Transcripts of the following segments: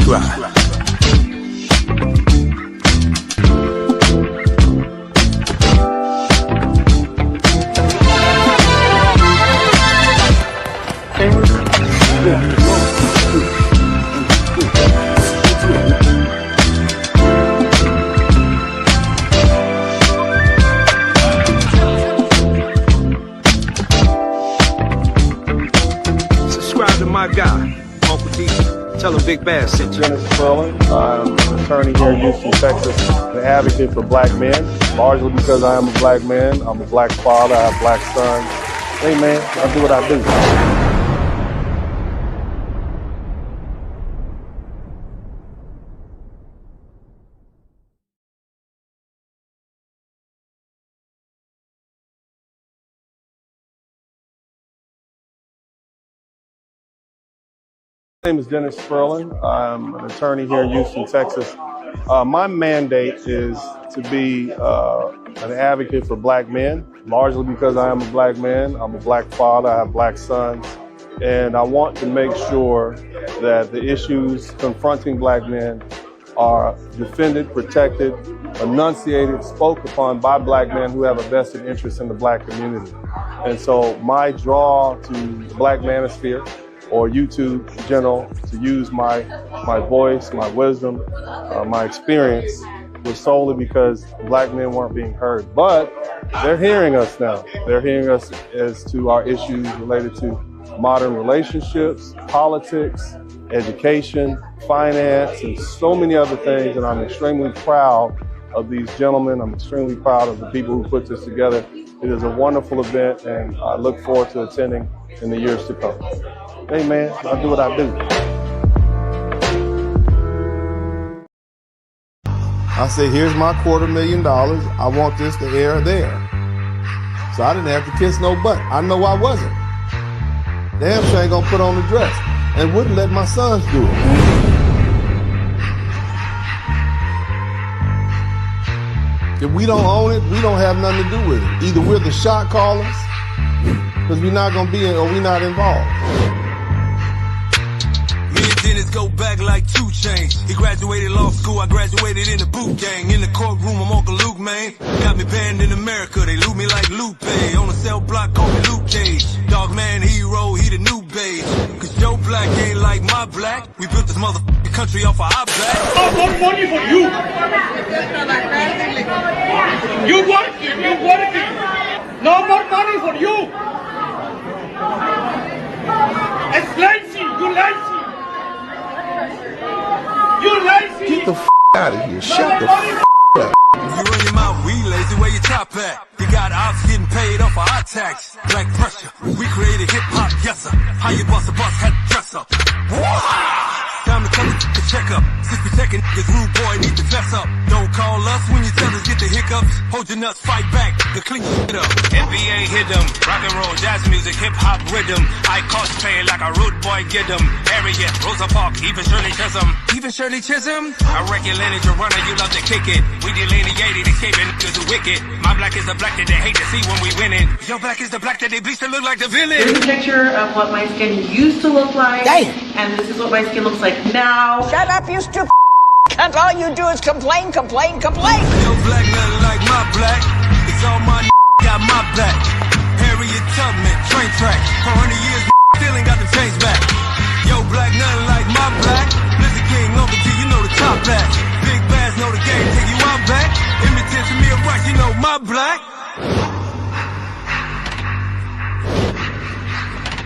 subscribe. Subscribe to my guy, Uncle D. Tell him Big Bass sent you. Spurling. I'm an attorney here in Houston, Texas, an advocate for black men, largely because I am a black man. I'm a black father, I have black sons. Hey man, I do what I do. My name is Dennis Spurling. I'm an attorney here in Houston, Texas. My mandate is to be an advocate for black men, largely because I am a black man. I'm a black father, I have black sons, and I want to make sure that the issues confronting black men are defended, protected, enunciated, spoke upon by black men who have a vested interest in the black community. And so my draw to the Black Manosphere, or YouTube in general, to use my voice, my wisdom, my experience, was solely because black men weren't being heard. But they're hearing us now. They're hearing us as to our issues related to modern relationships, politics, education, finance, and so many other things. And I'm extremely proud of these gentlemen. I'm extremely proud of the people who put this together. It is a wonderful event, and I look forward to attending in the years to come. Hey man, I do what I do. I say, here's my $250,000. I want this to air there. So I didn't have to kiss no butt. I know I wasn't. Damn sure ain't gonna put on the dress and wouldn't let my sons do it. If we don't own it, we don't have nothing to do with it. Either we're the shot callers, because we're not gonna be in, or we're not involved. Dennis go back like 2 Chainz. He graduated law school, I graduated in the boot gang. In the courtroom, I'm Uncle Luke, man. Got me banned in America, they loot me like Lupe. On the cell block, call me Luke Cage. Dog man hero, he the new beige. Cause your black ain't like my black. We built this motherfucking country off of our back. No more money for you. You working. No more money for you. It's lazy, you lazy. You lazy! Get the out of here. Shut the up. You run your mouth, we lazy, where your top at? You got ops getting paid off of our tax. Black pressure, we created hip-hop, yes sir. How you bust a bus, had to dress up. Time to come to check up. Since we taking niggas, rude boy need to fess up. Don't call us when you tell us get the hiccups. Hold your nuts, fight back, the clean shit up. NBA hit them, rock and roll, jazz music, hip-hop rhythm. I cosplay like a rude boy, get them. Harriet, Rosa Parks, even Shirley Chisholm. Even Shirley Chisholm? I reckon lineage a runner, you love to kick it. We delineated, escaping niggas who wicked. My black is the black that they hate to see when we winning. Your black is the black that they bleach to look like the villain. Here's a picture of what my skin used to look like. Damn. And this is what my skin looks like now. Shut up, you stupid cunt. All you do is complain. Your black nothing like my black. It's all my got my back. Harriet Tubman, train track. 400 years still ain't got the chains back. Yo, black nothing like my black. Lizzie King, Uncle T, you know the top back. Big Bass know the game, take you out back. Imitate to me a right, you know my black.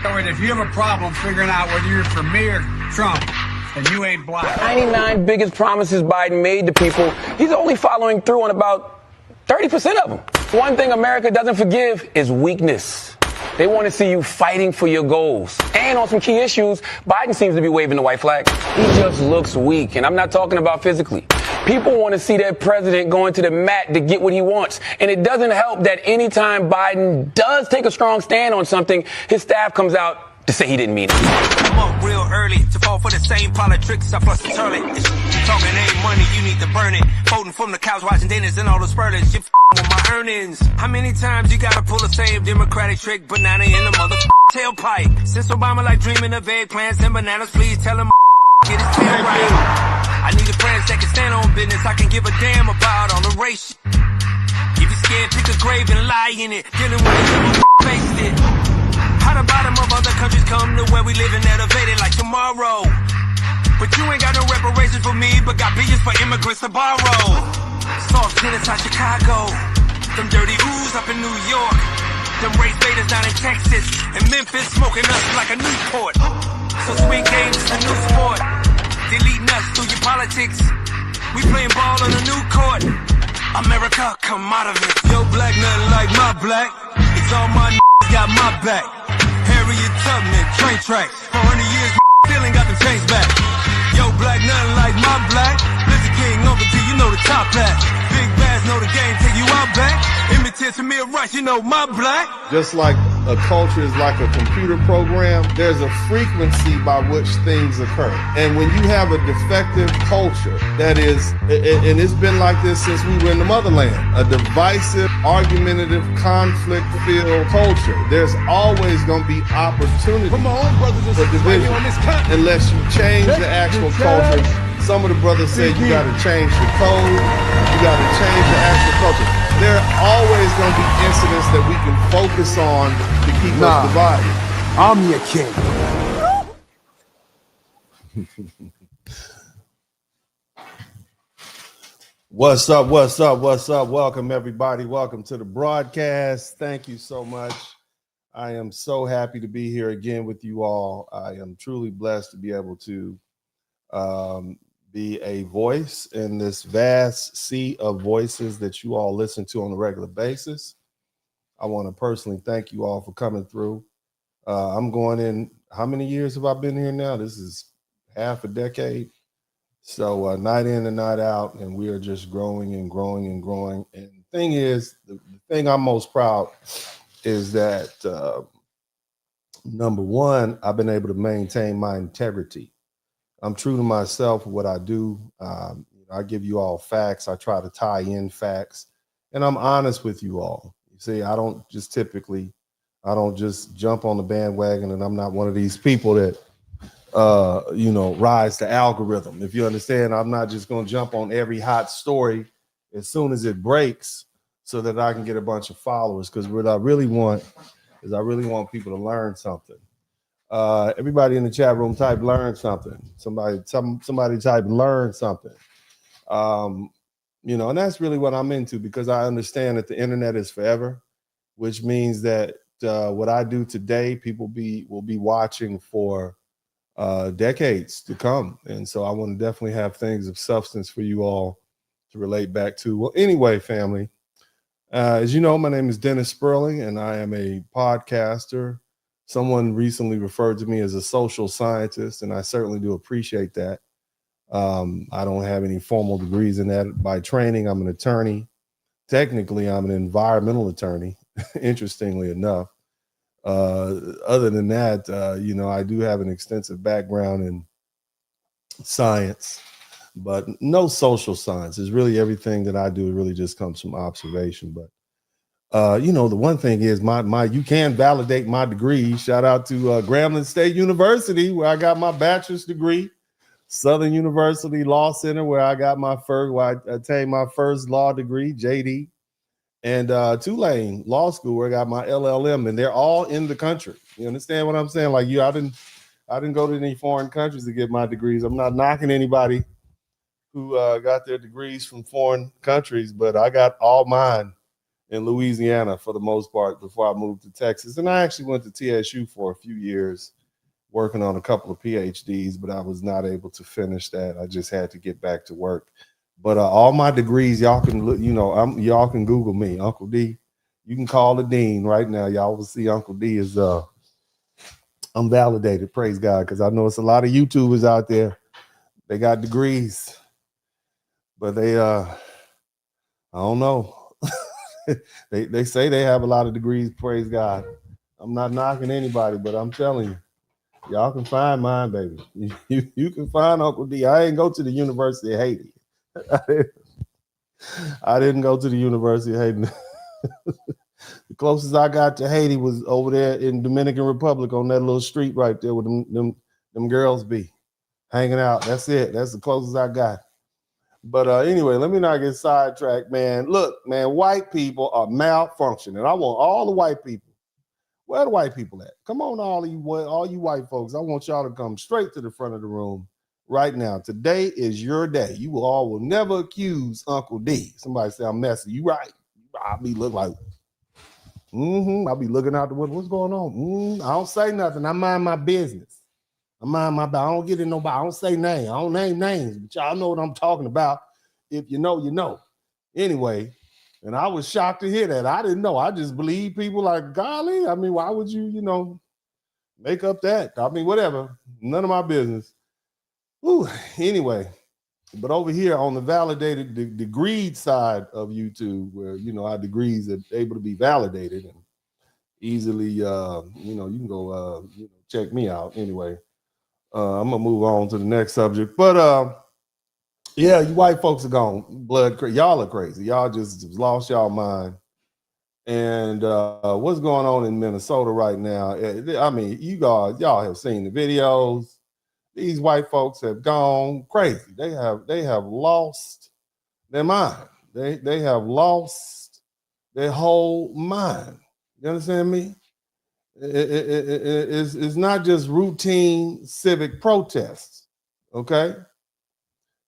And if you have a problem figuring out whether you're for me or Trump, then you ain't black. 99 biggest promises Biden made to people, he's only following through on about 30% of them. One thing America doesn't forgive is weakness. They want to see you fighting for your goals. And on some key issues, Biden seems to be waving the white flag. He just looks weak, and I'm not talking about physically. People want to see their president going to the mat to get what he wants. And it doesn't help that anytime Biden does take a strong stand on something, his staff comes out to say he didn't mean it. I'm up real early to fall for the same politics I plus Turley. If you talking ain't money, you need to burn it. Voting from the couch, watching Dennis and all the Spurlings. You with my earnings. How many times you gotta pull the same Democratic trick? Banana in the tailpipe. Since Obama like dreaming of eggplants and bananas, please tell him get his tail right. only the branch that can stand on business. I can give a damn about all the race. If you're scared, pick a grave and lie in it. Dealing with it, faced it. How the bottom of other countries come to where we live and elevated like tomorrow. But you ain't got no reparations for me, but got billions for immigrants to borrow. Soft genocide Chicago. Them dirty ooze up in New York. Them race baiters down in Texas. And Memphis smoking us like a Newport. So sweet games is a new sport. Deleting us through your politics. We playing ball on a new court. America, come out of it. Yo, black, nothing like my black. It's all my got my back. Harriet Tubman, train tracks. 400 years, still ain't got them chains back. Yo, black, nothing like my black. Listen, King, Uncle D, you know the top hat. Big bass know the game, take you out back. Imitate me a rush, you know my black. Just like a culture is like a computer program, there's a frequency by which things occur. And when you have a defective culture that is, and it's been like this since we were in the motherland, a divisive, argumentative, conflict-filled culture, there's always going to be opportunity for division unless you change the actual culture. Some of the brothers say you got to change the code, you got to change the actual culture. There are always going to be incidents that we can focus on to keep us divided. I'm your king. What's up? What's up? What's up? Welcome, everybody. Welcome to the broadcast. Thank you so much. I am so happy to be here again with you all. I am truly blessed to be able to be a voice in this vast sea of voices that you all listen to on a regular basis. I want to personally thank you all for coming through. I'm going in, how many years have I been here now? This is half a decade. So night in and night out, and we are just growing and growing and growing. And the thing is, the thing I'm most proud is that, number one, I've been able to maintain my integrity. I'm true to myself, what I do. I give you all facts. I try to tie in facts, and I'm honest with you all. You see, I don't just jump on the bandwagon, and I'm not one of these people that, rise the algorithm. If you understand, I'm not just going to jump on every hot story as soon as it breaks so that I can get a bunch of followers. Because what I really want is people to learn something. Everybody in the chat room type learn something. Somebody type learn something. And that's really what I'm into, because I understand that the internet is forever, which means that what I do today, people will be watching for decades to come. And so I want to definitely have things of substance for you all to relate back to. Well, anyway, family, as you know, my name is Dennis Spurling, and I am a podcaster. Someone recently referred to me as a social scientist, and I certainly do appreciate that. I don't have any formal degrees in that. By training, I'm an attorney. Technically, I'm an environmental attorney, interestingly enough. Other than that, I do have an extensive background in science, but no social science. It's really everything that I do. It really just comes from observation. But the one thing is you can validate my degree. Shout out to Grambling State University, where I got my bachelor's degree. Southern University Law Center, where I attained my first law degree, JD. And Tulane Law School, where I got my LLM, and they're all in the country. You understand what I'm saying? Like I didn't go to any foreign countries to get my degrees. I'm not knocking anybody who got their degrees from foreign countries, but I got all mine in Louisiana for the most part before I moved to Texas. And I actually went to TSU for a few years working on a couple of PhDs, but I was not able to finish that. I just had to get back to work. But all my degrees, y'all can look, y'all can Google me, Uncle D. You can call the dean right now. Y'all will see Uncle D is I'm validated, praise God, because I know it's a lot of YouTubers out there. They got degrees, but they I don't know. they say they have a lot of degrees, praise God. I'm not knocking anybody, but I'm telling you, y'all can find mine, baby. You can find Uncle D. I ain't go to the University of Haiti. I didn't go to the University of Haiti. The closest I got to Haiti was over there in Dominican Republic on that little street right there where them girls be hanging out. That's it. That's the closest I got. But anyway, let me not get sidetracked, man. Look, man, white people are malfunctioning. I want all the white people. Where the white people at? Come on, all you white folks. I want y'all to come straight to the front of the room right now. Today is your day. You will never accuse Uncle D. Somebody say I'm messy. You right. I'll be looking like, I'll be looking out the window. What's going on? I don't say nothing. I mind my business. I don't get in nobody. I don't say names. I don't name names, but y'all know what I'm talking about. If you know, you know. Anyway, and I was shocked to hear that. I didn't know. I just believe people like, golly, I mean, why would you, make up that? I mean, whatever. None of my business. Ooh, anyway, but over here on the validated, the greed side of YouTube, where, our degrees are able to be validated and easily, you can go check me out. Anyway, I'm going to move on to the next subject. But, yeah, you white folks are gone. Y'all are crazy. Y'all just lost y'all mind. And what's going on in Minnesota right now? I mean, y'all have seen the videos. These white folks have gone crazy. They have lost their mind. They have lost their whole mind. You understand me? It's not just routine civic protests. Okay.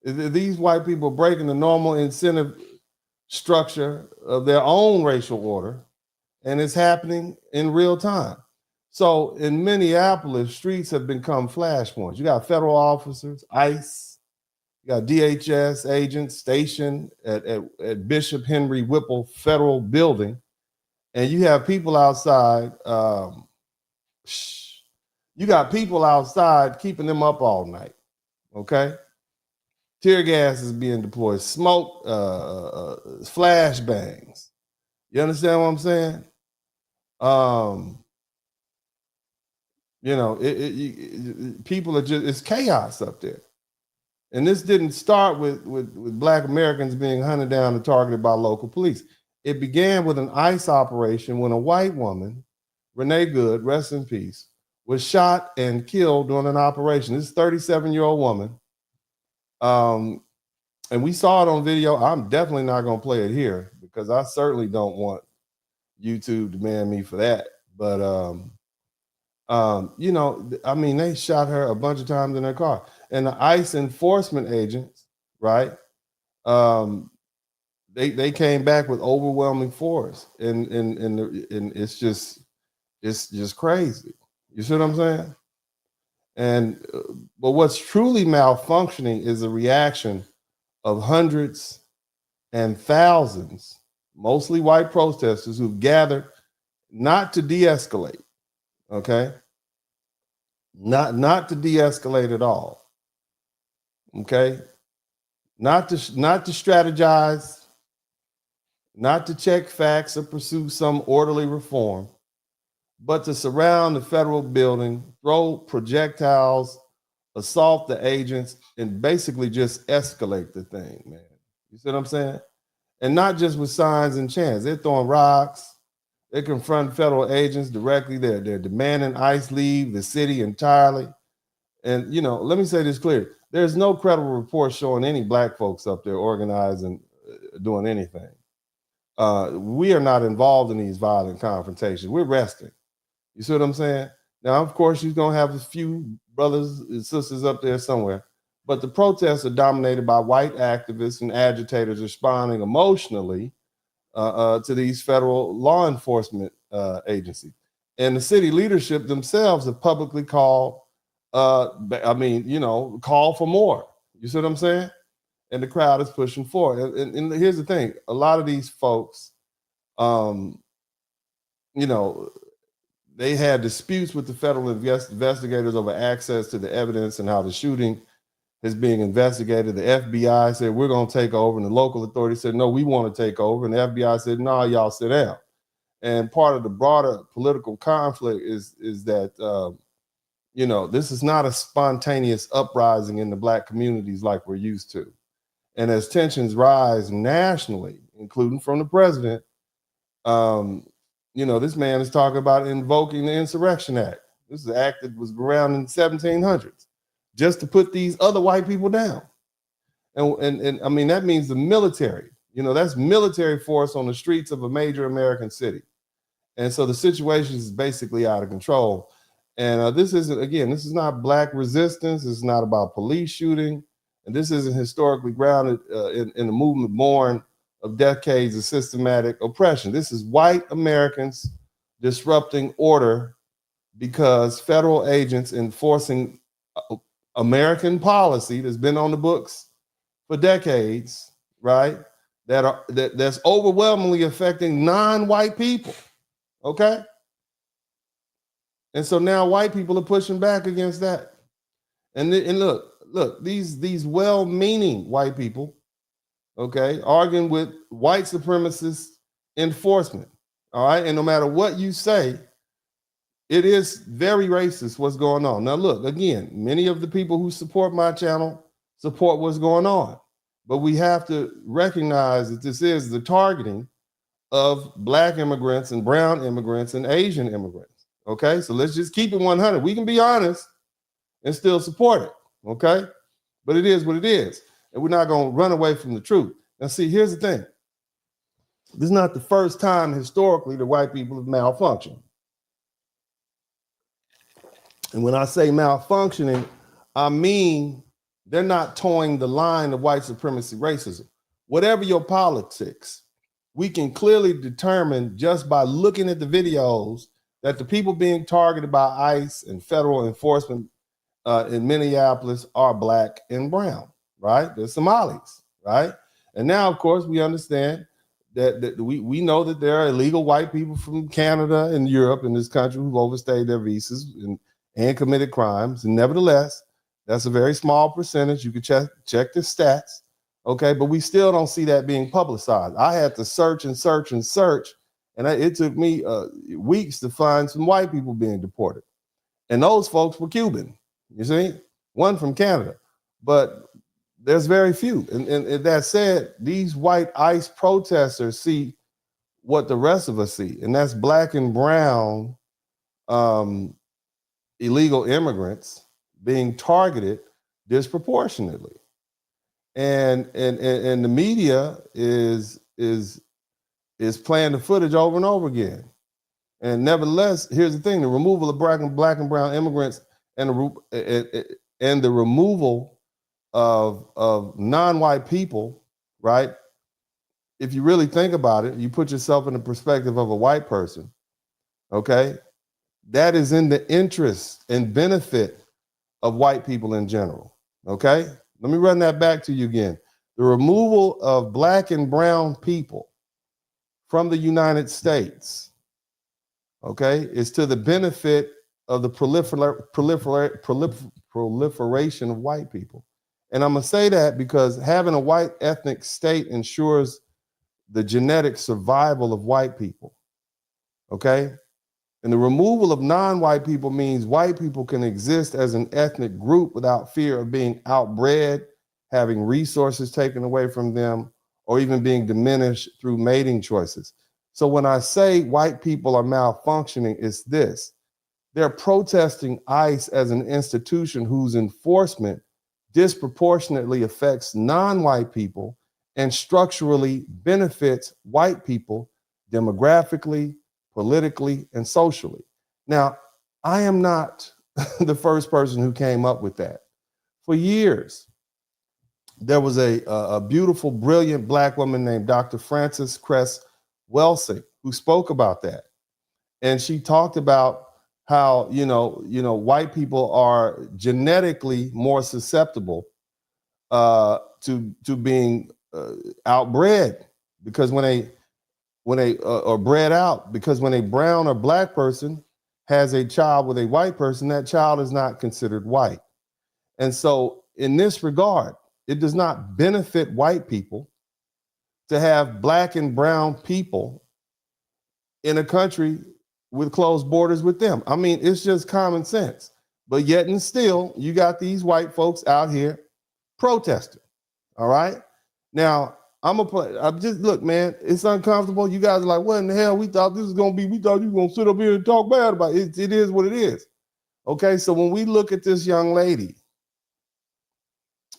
These white people breaking the normal incentive structure of their own racial order, and it's happening in real time. So in Minneapolis, streets have become flashpoints. You got federal officers, ICE, you got DHS agents stationed at Bishop Henry Whipple Federal Building, and you have people outside. You got people outside keeping them up all night. Okay. Tear gas is being deployed, smoke, flashbangs. You understand what I'm saying? People are it's chaos up there. And this didn't start with Black Americans being hunted down and targeted by local police. It began with an ICE operation when a white woman, Renee Good, rest in peace, was shot and killed during an operation. This 37-year-old woman. And we saw it on video. I'm definitely not going to play it here because I certainly don't want YouTube to ban me for that. But, they shot her a bunch of times in her car. And the ICE enforcement agents, right, they came back with overwhelming force. And it's just crazy. You see what I'm saying? And but what's truly malfunctioning is a reaction of hundreds and thousands, mostly white protesters who've gathered not to de-escalate, okay? Not to de-escalate at all, okay? Not to strategize, not to check facts or pursue some orderly reform, but to surround the federal building, throw projectiles, assault the agents, and basically just escalate the thing, man. You see what I'm saying? And not just with signs and chants. They're throwing rocks. They confront federal agents directly. They're demanding ICE leave the city entirely. And, let me say this clear. There's no credible report showing any Black folks up there organizing, doing anything. We are not involved in these violent confrontations. We're resting. You see what I'm saying? Now, of course, you're going to have a few brothers and sisters up there somewhere, but the protests are dominated by white activists and agitators responding emotionally to these federal law enforcement agencies. And the city leadership themselves have publicly called, call for more. You see what I'm saying? And the crowd is pushing forward. And here's the thing. A lot of these folks, they had disputes with the federal investigators over access to the evidence and how the shooting is being investigated. The FBI said, we're going to take over. And the local authorities said, no, we want to take over. And the FBI said, no, y'all sit down. And part of the broader political conflict is that, this is not a spontaneous uprising in the Black communities like we're used to. And as tensions rise nationally, including from the president, this man is talking about invoking the Insurrection Act. This is an act that was around in the 1700s just to put these other white people down. And I mean, that means the military. That's military force on the streets of a major American city. And so the situation is basically out of control. And this is not black resistance. It's not about police shooting. And this isn't historically grounded in a movement born of decades of systematic oppression. This is white Americans disrupting order because federal agents enforcing American policy that's been on the books for decades, right? That's overwhelmingly affecting non-white people. Okay. And so now white people are pushing back against that. And look, these well-meaning white people, okay, arguing with white supremacist enforcement. All right. And no matter what you say, it is very racist what's going on. Now, look, again, many of the people who support my channel support what's going on. But we have to recognize that this is the targeting of black immigrants and brown immigrants and Asian immigrants. Okay, so let's just keep it 100. We can be honest and still support it. Okay, but it is what it is. And we're not going to run away from the truth. Now, see, here's the thing. This is not the first time historically that white people have malfunctioned. And when I say malfunctioning, I mean they're not towing the line of white supremacy racism. Whatever your politics, we can clearly determine just by looking at the videos that the people being targeted by ICE and federal enforcement in Minneapolis are black and brown, right? They're Somalis, right? And now, of course, we understand that we know that there are illegal white people from Canada and Europe in this country who've overstayed their visas and committed crimes. And nevertheless, that's a very small percentage. You can check the stats, okay? But we still don't see that being publicized. I had to search and search and search, and it took me weeks to find some white people being deported. And those folks were Cuban, you see? One from Canada. But there's very few. And that said, these white ICE protesters see what the rest of us see, and that's black and brown illegal immigrants being targeted disproportionately. And the media is playing the footage over and over again. And nevertheless, here's the thing: the removal of black and brown immigrants and the removal of non-white people, right? If you really think about it, you put yourself in the perspective of a white person, okay? That is in the interest and benefit of white people in general, okay? Let me run that back to you again. The removal of black and brown people from the United States, okay, is to the benefit of the proliferation of white people. And I'm gonna say that because having a white ethnic state ensures the genetic survival of white people, okay? And the removal of non-white people means white people can exist as an ethnic group without fear of being outbred, having resources taken away from them, or even being diminished through mating choices. So when I say white people are malfunctioning, it's this: they're protesting ICE as an institution whose enforcement disproportionately affects non-white people and structurally benefits white people demographically, politically, and socially. Now, I am not the first person who came up with that. For years, there was a beautiful, brilliant black woman named Dr. Frances Cress Welsing who spoke about that. And she talked about how, white people are genetically more susceptible to being outbred, because when they are bred out, because when a brown or black person has a child with a white person, that child is not considered white. And so in this regard, it does not benefit white people to have black and brown people in a country with closed borders with them. I mean, it's just common sense. But yet and still, you got these white folks out here protesting. All right. Now, look, man, it's uncomfortable. You guys are like, what in the hell? We thought you were going to sit up here and talk bad about it. It is what it is. Okay. So when we look at this young lady,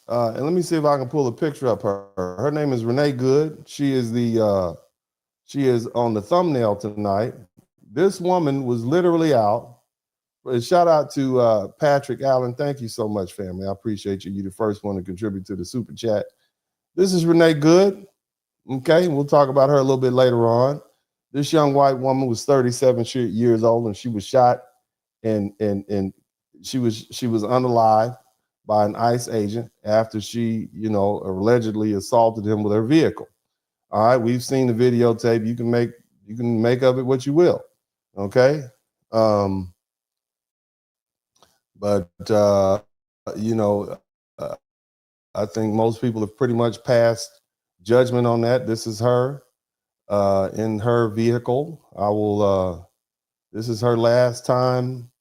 And let me see if I can pull a picture up her. Her name is Renee Good. She is on the thumbnail tonight. This woman was literally out. Shout out to Patrick Allen. Thank you so much, family. I appreciate you. You're the first one to contribute to the super chat. This is Renee Good. Okay, we'll talk about her a little bit later on. This young white woman was 37 years old, and she was shot, and she was unalive by an ICE agent after she, allegedly assaulted him with her vehicle. All right, we've seen the videotape. You can make of it what you will. Okay. I think most people have pretty much passed judgment on that. This is her in her vehicle. This is her last time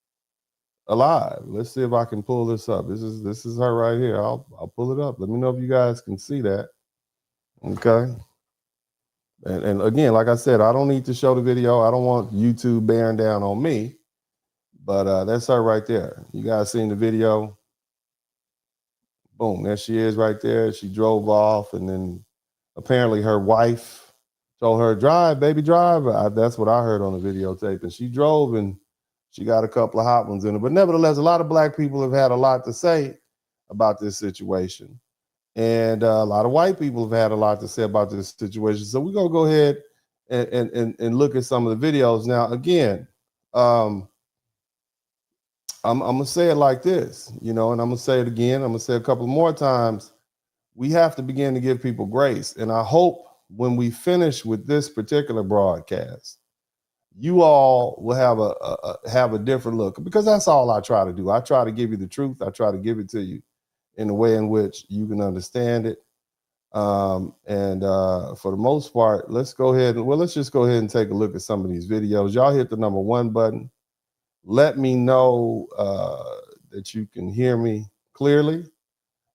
alive. Let's see if I can pull this up. This is her right here. I'll pull it up. Let me know if you guys can see that. Okay. And again, like I said, I don't need to show the video. I don't want YouTube bearing down on me. But that's her right there. You guys seen the video? Boom, there she is right there. She drove off, and then apparently her wife told her, drive, baby, drive. That's what I heard on the videotape. And she drove, and she got a couple of hot ones in her. But nevertheless, a lot of black people have had a lot to say about this situation. And a lot of white people have had a lot to say about this situation. So we're going to go ahead and look at some of the videos. Now, again, I'm going to say it like this, and I'm going to say it again. I'm going to say a couple more times. We have to begin to give people grace. And I hope when we finish with this particular broadcast, you all will have a different look, because that's all I try to do. I try to give you the truth. I try to give it to you in a way in which you can understand it. For the most part, let's just go ahead and take a look at some of these videos. Y'all hit the number 1 button. Let me know that you can hear me clearly.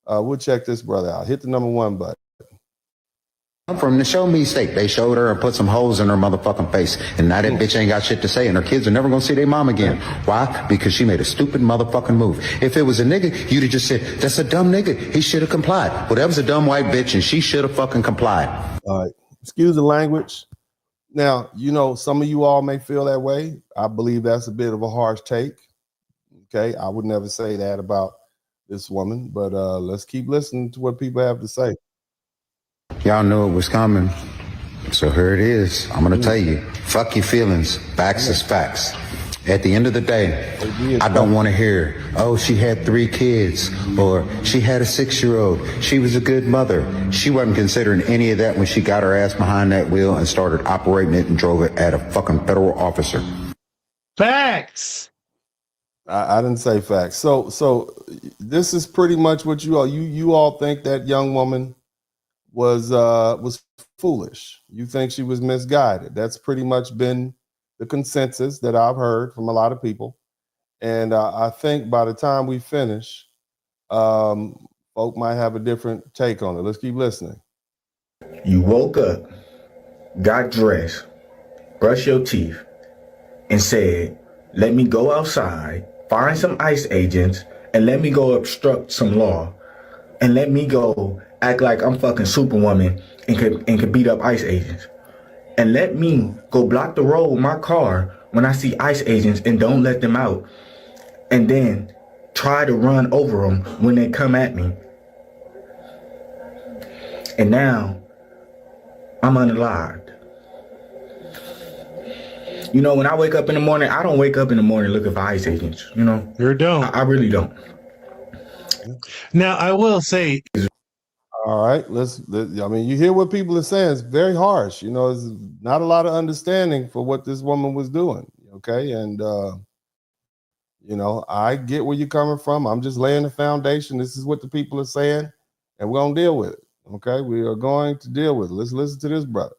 We'll check this brother out. Hit the number 1 button. I'm from the Show Me State. They showed her and put some holes in her motherfucking face. And now that bitch ain't got shit to say, and her kids are never gonna see their mom again. Why? Because she made a stupid motherfucking move. If it was a nigga, you'd have just said, that's a dumb nigga. He should have complied. Well, that was a dumb white bitch, and she should have fucking complied. All right. Excuse the language. Now, some of you all may feel that way. I believe that's a bit of a harsh take. Okay. I would never say that about this woman, but let's keep listening to what people have to say. Y'all knew it was coming. So here it is. I'm going to tell you, fuck your feelings. Facts is facts. At the end of the day, I don't want to hear, oh, she had 3 kids, or she had a 6-year-old. She was a good mother. She wasn't considering any of that when she got her ass behind that wheel and started operating it and drove it at a fucking federal officer. Facts. I didn't say facts. So this is pretty much what you all think that young woman was foolish. You think she was misguided. That's pretty much been the consensus that I've heard from a lot of people. And I think by the time we finish, folk might have a different take on it. Let's keep listening. You woke up, got dressed, brushed your teeth, and said, let me go outside, find some ICE agents, and let me go obstruct some law. And let me go act like I'm fucking Superwoman and could beat up ICE agents. And let me go block the road with my car when I see ICE agents and don't let them out. And then try to run over them when they come at me. And now I'm unalived. When I wake up in the morning, I don't wake up in the morning looking for ICE agents, You don't. I really don't. Now, I will say... All right, you hear what people are saying. It's very harsh. There's not a lot of understanding for what this woman was doing. Okay. And, I get where you're coming from. I'm just laying the foundation. This is what the people are saying, and we're going to deal with it. Okay. We are going to deal with it. Let's listen to this brother.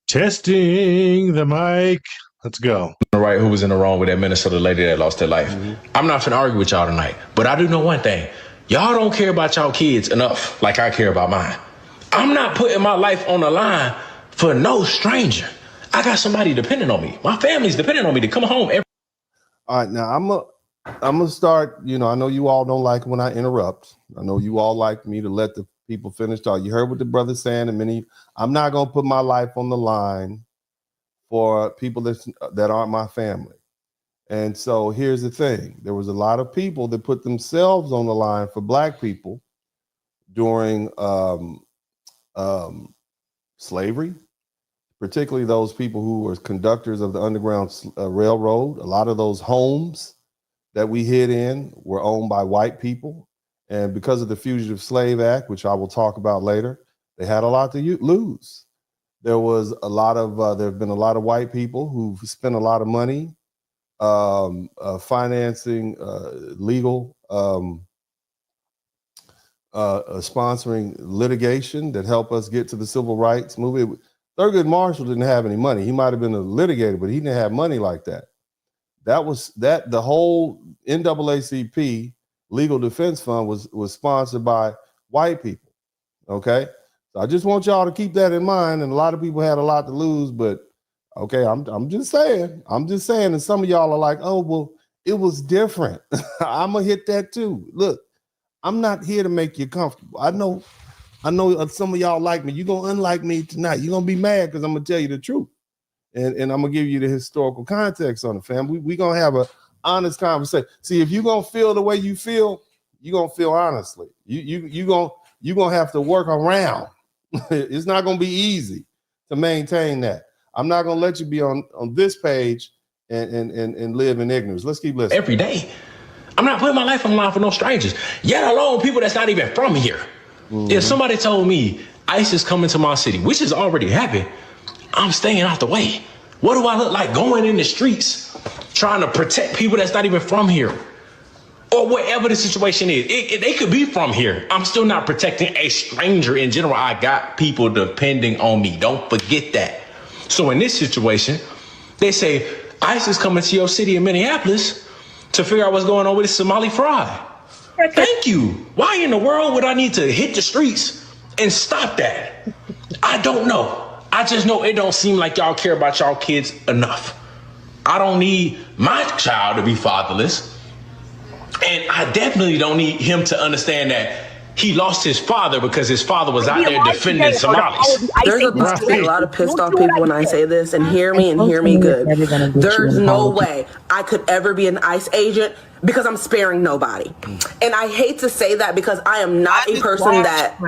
Testing the mic. Let's go. Right, who was in the wrong with that Minnesota lady that lost her life. I'm not going to argue with y'all tonight, but I do know one thing. Y'all don't care about y'all kids enough like I care about mine. I'm not putting my life on the line for no stranger. I got somebody depending on me. My family's depending on me to come home every... All right, now I'm gonna start. You know, I know you all don't like when I interrupt. I know you all like me to let the people finish talk. You heard what the brother's saying, and I'm not gonna put my life on the line for people that aren't my family. And so here's the thing: there was a lot of people that put themselves on the line for Black people during slavery, particularly those people who were conductors of the Underground Railroad. A lot of those homes that we hid in were owned by white people. And because of the Fugitive Slave Act, which I will talk about later, they had a lot to lose. There was a lot of, there have been a lot of white people who've spent a lot of money financing legal, sponsoring litigation that helped us get to the civil rights movement. Thurgood Marshall didn't have any money. He might have been a litigator, but he didn't have money like that. The whole NAACP Legal Defense Fund was sponsored by white people. Okay, so I just want y'all to keep that in mind. And a lot of people had a lot to lose, but okay, I'm just saying. And some of y'all are like, oh well, it was different. I'm gonna hit that too. Look, I'm not here to make you comfortable. I know some of y'all like me. You're gonna unlike me tonight. You're gonna be mad because I'm gonna tell you the truth. And I'm gonna give you the historical context on it, fam. We're gonna have a honest conversation. See, if you're gonna feel the way you feel, you're gonna feel honestly. You're gonna have to work around. It's not gonna be easy to maintain that. I'm not gonna let you be on this page and live in ignorance. Let's keep listening. Every day. I'm not putting my life on the line for no strangers, yet alone people that's not even from here. Mm-hmm. If somebody told me ICE is coming to my city, which has already happened, I'm staying out the way. What do I look like going in the streets trying to protect people that's not even from here? Or whatever the situation is. They could be from here. I'm still not protecting a stranger in general. I got people depending on me. Don't forget that. So in this situation, they say ICE is coming to your city in Minneapolis to figure out what's going on with this Somali fraud. Thank you. Why in the world would I need to hit the streets and stop that? I don't know. I just know it don't seem like y'all care about y'all kids enough. I don't need my child to be fatherless. And I definitely don't need him to understand that he lost his father because his father was out there defending Somalis. There's a lot of pissed off people when I say this, and hear me good. There's no way I could ever be an ICE agent because I'm sparing nobody. And I hate to say that because I am not a person that,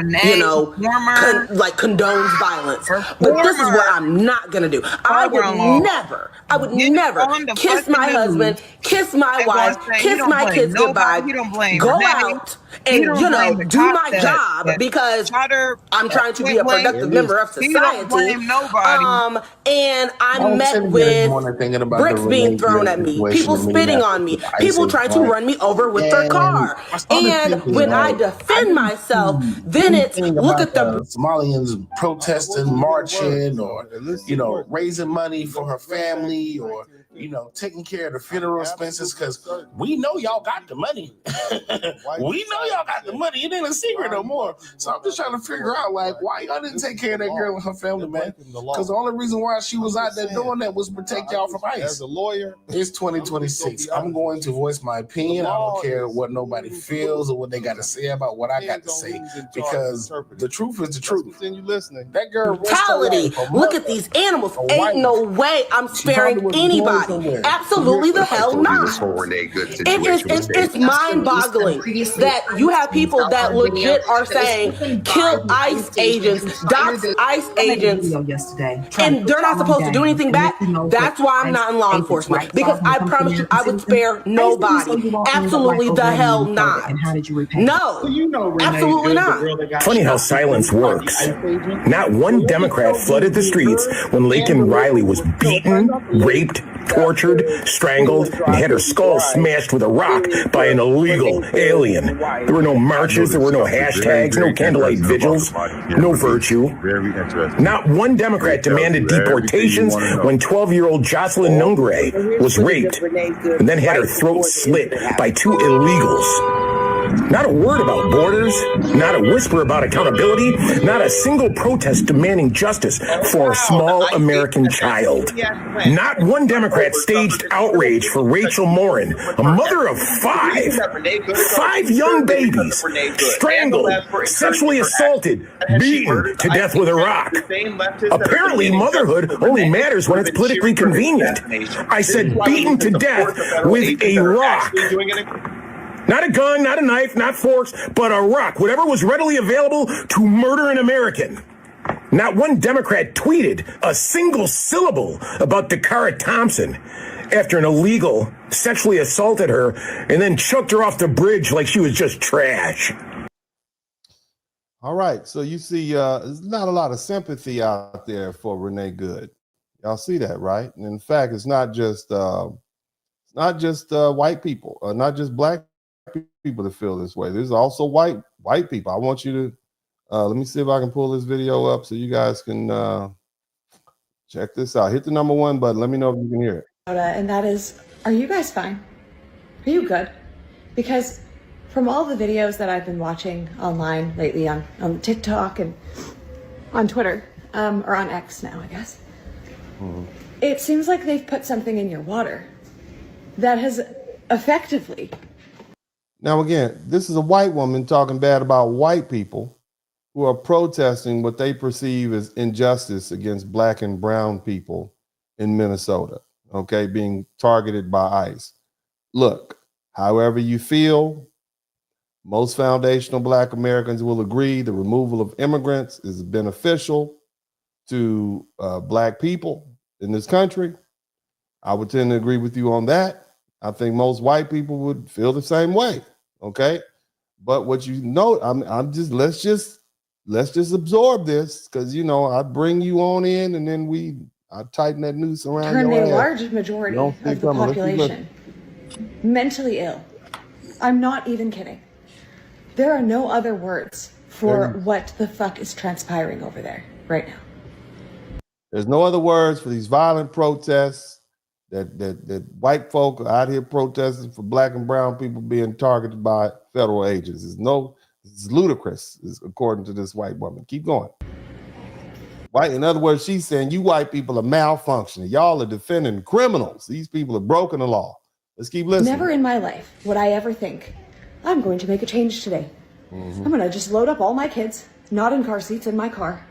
condones violence. But this is what I'm not going to do. I would never kiss my husband, kiss my wife, kiss my kids goodbye, go out and, do my job because I'm trying to be a productive member of society. And I'm met with bricks being thrown at me, people spitting on me, people trying to run me over with their car. And when I defend myself, then it's look at the Somalians protesting, marching, or raising money for her family, or taking care of the funeral expenses, because we know y'all got the money. We know y'all got the money. It ain't a secret no more. So I'm just trying to figure out why y'all didn't take care of that girl and her family, man. Because the only reason why she was out there doing that was to protect y'all from ICE. As a lawyer, it's 2026. I'm going to voice my opinion. I don't care what nobody feels or what they got to say about what I got to say, because the truth is the truth. Continue listening. That girl brutality. Look at these animals. Ain't no way I'm sparing anybody. Absolutely the hell not. It's mind-boggling that you have people that legit are saying kill ICE agents, dox ICE agents, and they're not supposed to do anything back. That's why I'm not in law enforcement, because I promise you I would spare nobody. Absolutely the hell not. No, absolutely not. Funny how silence works. Not one Democrat flooded the streets when Laken Riley was beaten, raped, tortured, strangled, and had her skull smashed with a rock by an illegal alien. There were no marches, there were no hashtags, no candlelight vigils, no virtue. Not one Democrat demanded deportations when 12-year-old Jocelyn Nungre was raped and then had her throat slit by two illegals. Not a word about borders, not a whisper about accountability, not a single protest demanding justice for a small American child. Not one Democrat staged outrage for Rachel Morin, a mother of five young babies, strangled, sexually assaulted, beaten to death with a rock. Apparently, motherhood only matters when it's politically convenient. I said beaten to death with a rock. Not a gun, not a knife, not forks, but a rock, whatever was readily available to murder an American. Not one Democrat tweeted a single syllable about Dakara Thompson after an illegal sexually assaulted her and then chucked her off the bridge like she was just trash. All right, so you see there's not a lot of sympathy out there for Renee Good. Y'all see that, right? And in fact, it's not just white people, not just black people that feel this way. There's also white people. I want you to let me see if I can pull this video up so you guys can check this out. Hit the number 1 button. Let me know if you can hear it. And that is, are you guys fine? Are you good? Because from all the videos that I've been watching online lately on TikTok and on Twitter, or on X now, I guess, it seems like they've put something in your water that has effectively. Now, again, this is a white woman talking bad about white people who are protesting what they perceive as injustice against black and brown people in Minnesota, okay, being targeted by ICE. Look, however you feel, most foundational black Americans will agree the removal of immigrants is beneficial to black people in this country. I would tend to agree with you on that. I think most white people would feel the same way. Okay. But what you know, let's just absorb this, because I bring you on in and then I tighten that noose around Turn your a ass. large majority of the population mentally ill. I'm not even kidding. There are no other words for what the fuck is transpiring over there right now. There's no other words for these violent protests that white folk are out here protesting for black and brown people being targeted by federal agents. It's ludicrous, according to this white woman. Keep going. White, in other words, she's saying you white people are malfunctioning. Y'all are defending criminals. These people have broken the law. Let's keep listening. Never in my life would I ever think I'm going to make a change today. I'm going to just load up all my kids, not in car seats, in my car.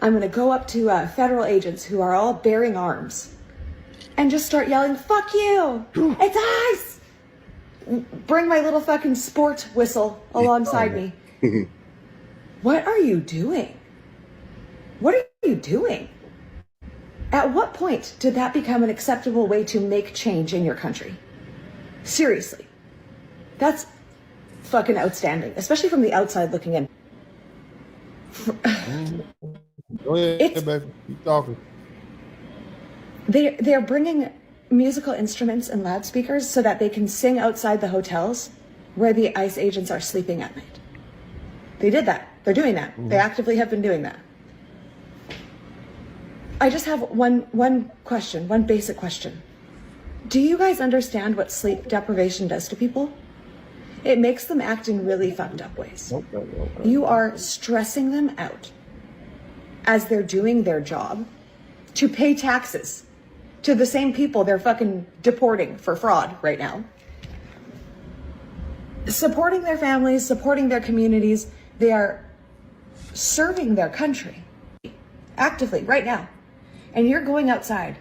I'm going to go up to federal agents who are all bearing arms and just start yelling, "Fuck you! It's ICE!" Bring my little fucking sport whistle alongside me. What are you doing? What are you doing? At what point did that become an acceptable way to make change in your country? Seriously. That's fucking outstanding, especially from the outside looking in. Go ahead, baby. Keep talking. They're bringing musical instruments and loudspeakers so that they can sing outside the hotels where the ICE agents are sleeping at night. They did that. They're doing that. They actively have been doing that. I just have one question, one basic question. Do you guys understand what sleep deprivation does to people? It makes them act in really fucked up ways. You are stressing them out as they're doing their job to pay taxes to the same people they're fucking deporting for fraud right now. Supporting their families, supporting their communities. They are serving their country actively right now. And you're going outside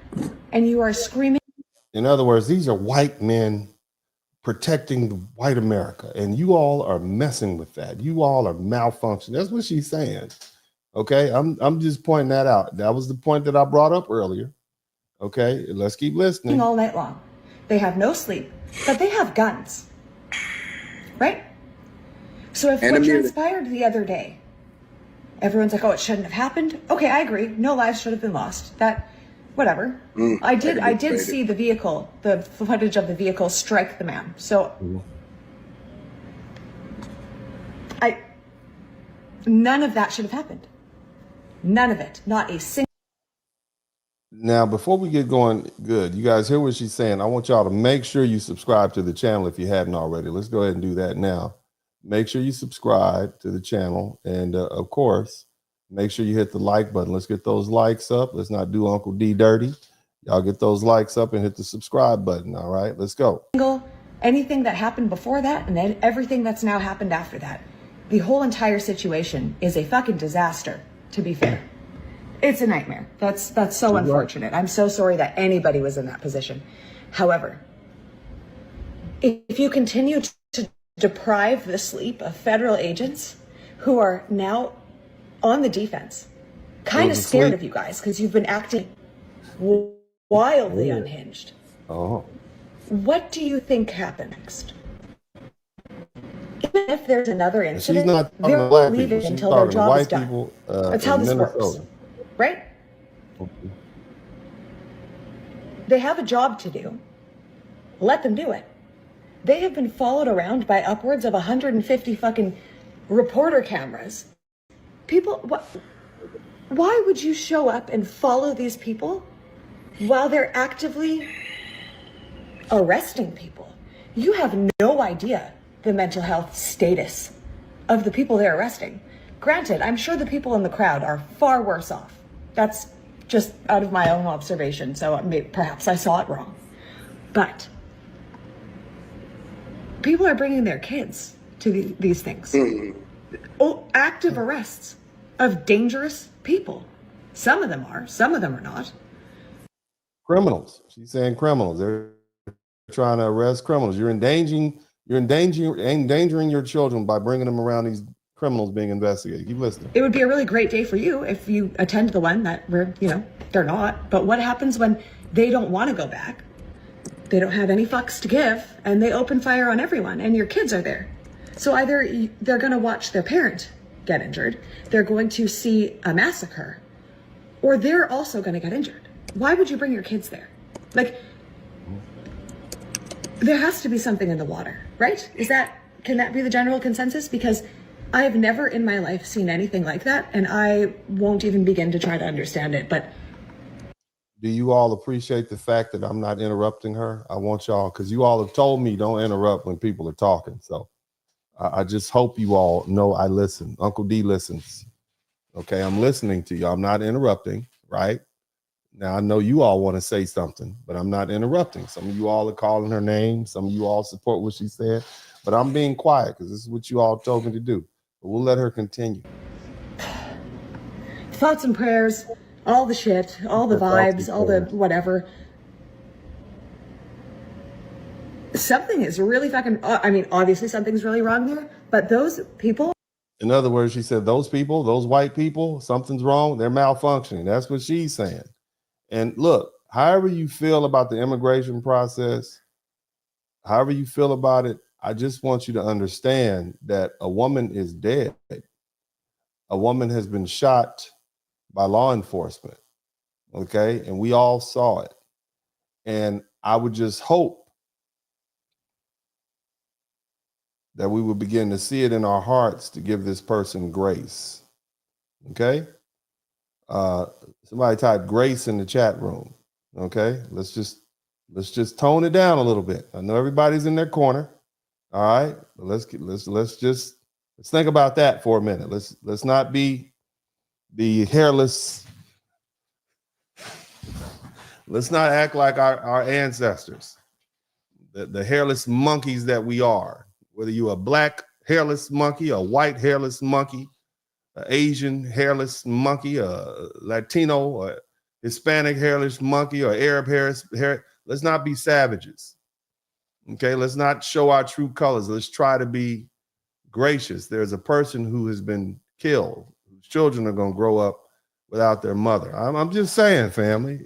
and you are screaming. In other words, these are white men protecting the white America, and you all are messing with that. You all are malfunctioning. That's what she's saying. Okay, I'm just pointing that out. That was the point that I brought up earlier. Okay, let's keep listening. All night long. They have no sleep, but they have guns. Right? So if what transpired the other day, everyone's like, oh, it shouldn't have happened. Okay, I agree. No lives should have been lost. That, whatever. I did see the vehicle, the footage of the vehicle strike the man. So none of that should have happened. None of it. Not a single. Now, before we get going, good. You guys hear what she's saying? I want y'all to make sure you subscribe to the channel if you hadn't already. Let's go ahead and do that now. make sure you subscribe to the channel. And of course, make sure you hit the like button. Let's get those likes up. Let's not do Uncle D dirty. Y'all get those likes up and hit the subscribe button. All right, let's go. Anything that happened before that and then everything that's now happened after that. The whole entire situation is a fucking disaster, to be fair. It's a nightmare. That's so unfortunate. I'm so sorry that anybody was in that position. However, if you continue to deprive the sleep of federal agents who are now on the defense, kind of scared of you guys because you've been acting wildly unhinged. Oh. What do you think happened next? Even if there's another incident, she's not talking to black people. She's until their talking to job white is done. people. That's how this works, right? Okay. They have a job to do. Let them do it. They have been followed around by upwards of 150 fucking reporter cameras. People, why would you show up and follow these people while they're actively arresting people? You have no idea the mental health status of the people they're arresting. Granted, I'm sure the people in the crowd are far worse off. That's just out of my own observation, so perhaps I saw it wrong. But people are bringing their kids to these things. Active arrests of dangerous people. Some of them are, some of them are not. Criminals. She's saying criminals. They're trying to arrest criminals. You're endangering your children by bringing them around these criminals being investigated. Keep listening. It would be a really great day for you if you attend the one that they're not. But what happens when they don't want to go back? They don't have any fucks to give and they open fire on everyone and your kids are there. So either they're going to watch their parent get injured, they're going to see a massacre, or they're also going to get injured. Why would you bring your kids there? Like, there has to be something in the water, right? Can that be the general consensus? Because I have never in my life seen anything like that, and I won't even begin to try to understand it. But do you all appreciate the fact that I'm not interrupting her? I want y'all, because you all have told me don't interrupt when people are talking. So I just hope you all know I listen. Uncle D listens. Okay, I'm listening to you. I'm not interrupting, right? Now, I know you all want to say something, but I'm not interrupting. Some of you all are calling her name. Some of you all support what she said, but I'm being quiet because this is what you all told me to do. But we'll let her continue. Thoughts and prayers, all the shit, all the vibes, all the whatever. Something is really fucking, obviously something's really wrong there, but those people. In other words, she said, those people, those white people, something's wrong. They're malfunctioning. That's what she's saying. And look, however you feel about the immigration process, however you feel about it, I just want you to understand that a woman is dead. A woman has been shot by law enforcement. Okay. And we all saw it. And I would just hope that we would begin to see it in our hearts to give this person grace. Okay. Somebody type grace in the chat room. Okay. Let's just tone it down a little bit. I know everybody's in their corner. All right. But let's think about that for a minute. Let's not be the hairless. Let's not act like our ancestors, the hairless monkeys that we are. Whether you're a black hairless monkey, a white hairless monkey, an Asian hairless monkey, a Latino or Hispanic hairless monkey, or Arab hair. Let's not be savages. Okay, let's not show our true colors. Let's try to be gracious. There's a person who has been killed, whose children are going to grow up without their mother. I'm just saying, family,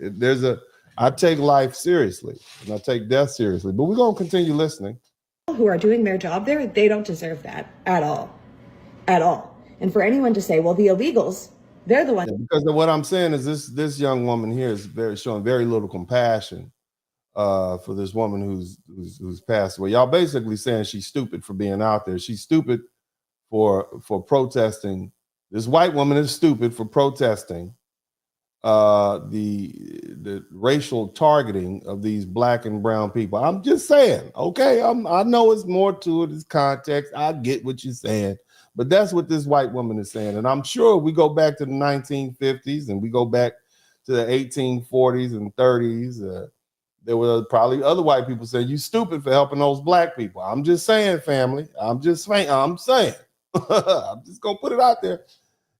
I take life seriously and I take death seriously, but we're going to continue listening. Who are doing their job there, they don't deserve that at all. And for anyone to say, well, the illegals, they're the ones. Yeah, because of what I'm saying is this young woman here is showing very little compassion for this woman who's passed away. Y'all basically saying she's stupid for being out there. She's stupid for protesting. This white woman is stupid for protesting the racial targeting of these black and brown people. I'm just saying, okay, I know it's more to it, it's context. I get what you're saying, but that's what this white woman is saying. And I'm sure we go back to the 1950s and we go back to the 1840s and 30s. There were probably other white people saying, you stupid for helping those black people. I'm just saying, family. I'm saying. I'm just gonna put it out there.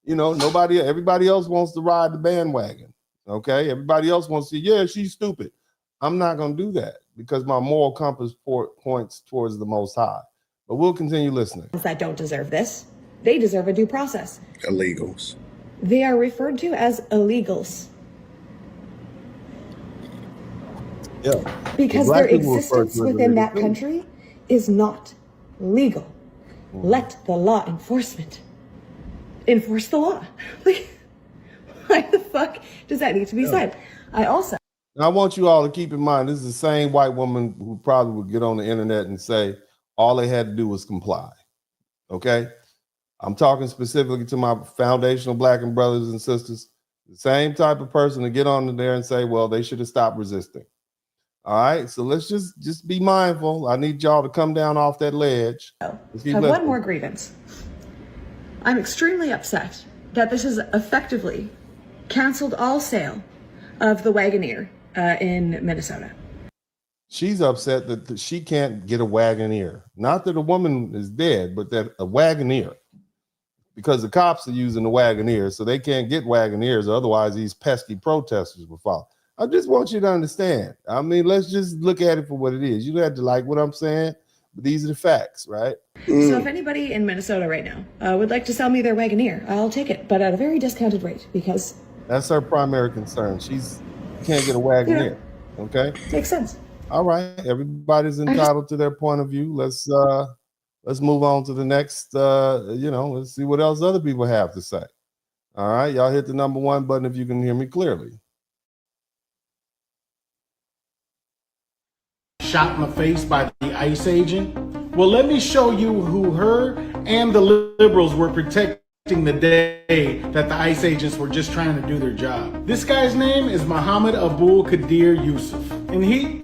You know, everybody else wants to ride the bandwagon. Okay, everybody else wants to, yeah, she's stupid. I'm not gonna do that because my moral compass points towards the Most High. But we'll continue listening. That don't deserve this. They deserve a due process. Illegals. They are referred to as illegals. Yeah. Because their existence within that country is not legal. Let the law enforcement enforce the law. Why the fuck does that need to be said? I want you all to keep in mind, this is the same white woman who probably would get on the internet and say all they had to do was comply. Okay? I'm talking specifically to my foundational black and brothers and sisters. The same type of person to get on there and say, well, they should have stopped resisting. All right, so let's just be mindful. I need y'all to come down off that ledge. I have one more grievance. I'm extremely upset that this has effectively canceled all sale of the Wagoneer in Minnesota. She's upset that she can't get a Wagoneer. Not that a woman is dead, but that a Wagoneer. Because the cops are using the Wagoneer, so they can't get Wagoneers. Otherwise, these pesky protesters will follow. I just want you to understand. I mean, let's just look at it for what it is. You don't have to like what I'm saying, but these are the facts, right? So if anybody in Minnesota right now would like to sell me their Wagoneer, I'll take it, but at a very discounted rate because... That's her primary concern. She can't get a Wagoneer, okay? Makes sense. All right, everybody's entitled to their point of view. Let's move on to the next, let's see what else other people have to say. All right, y'all hit the number 1 button if you can hear me clearly. Shot in the face by the ICE agent? Well, let me show you who her and the liberals were protecting the day that the ICE agents were just trying to do their job. This guy's name is Muhammad Abul Qadir Yusuf, and he's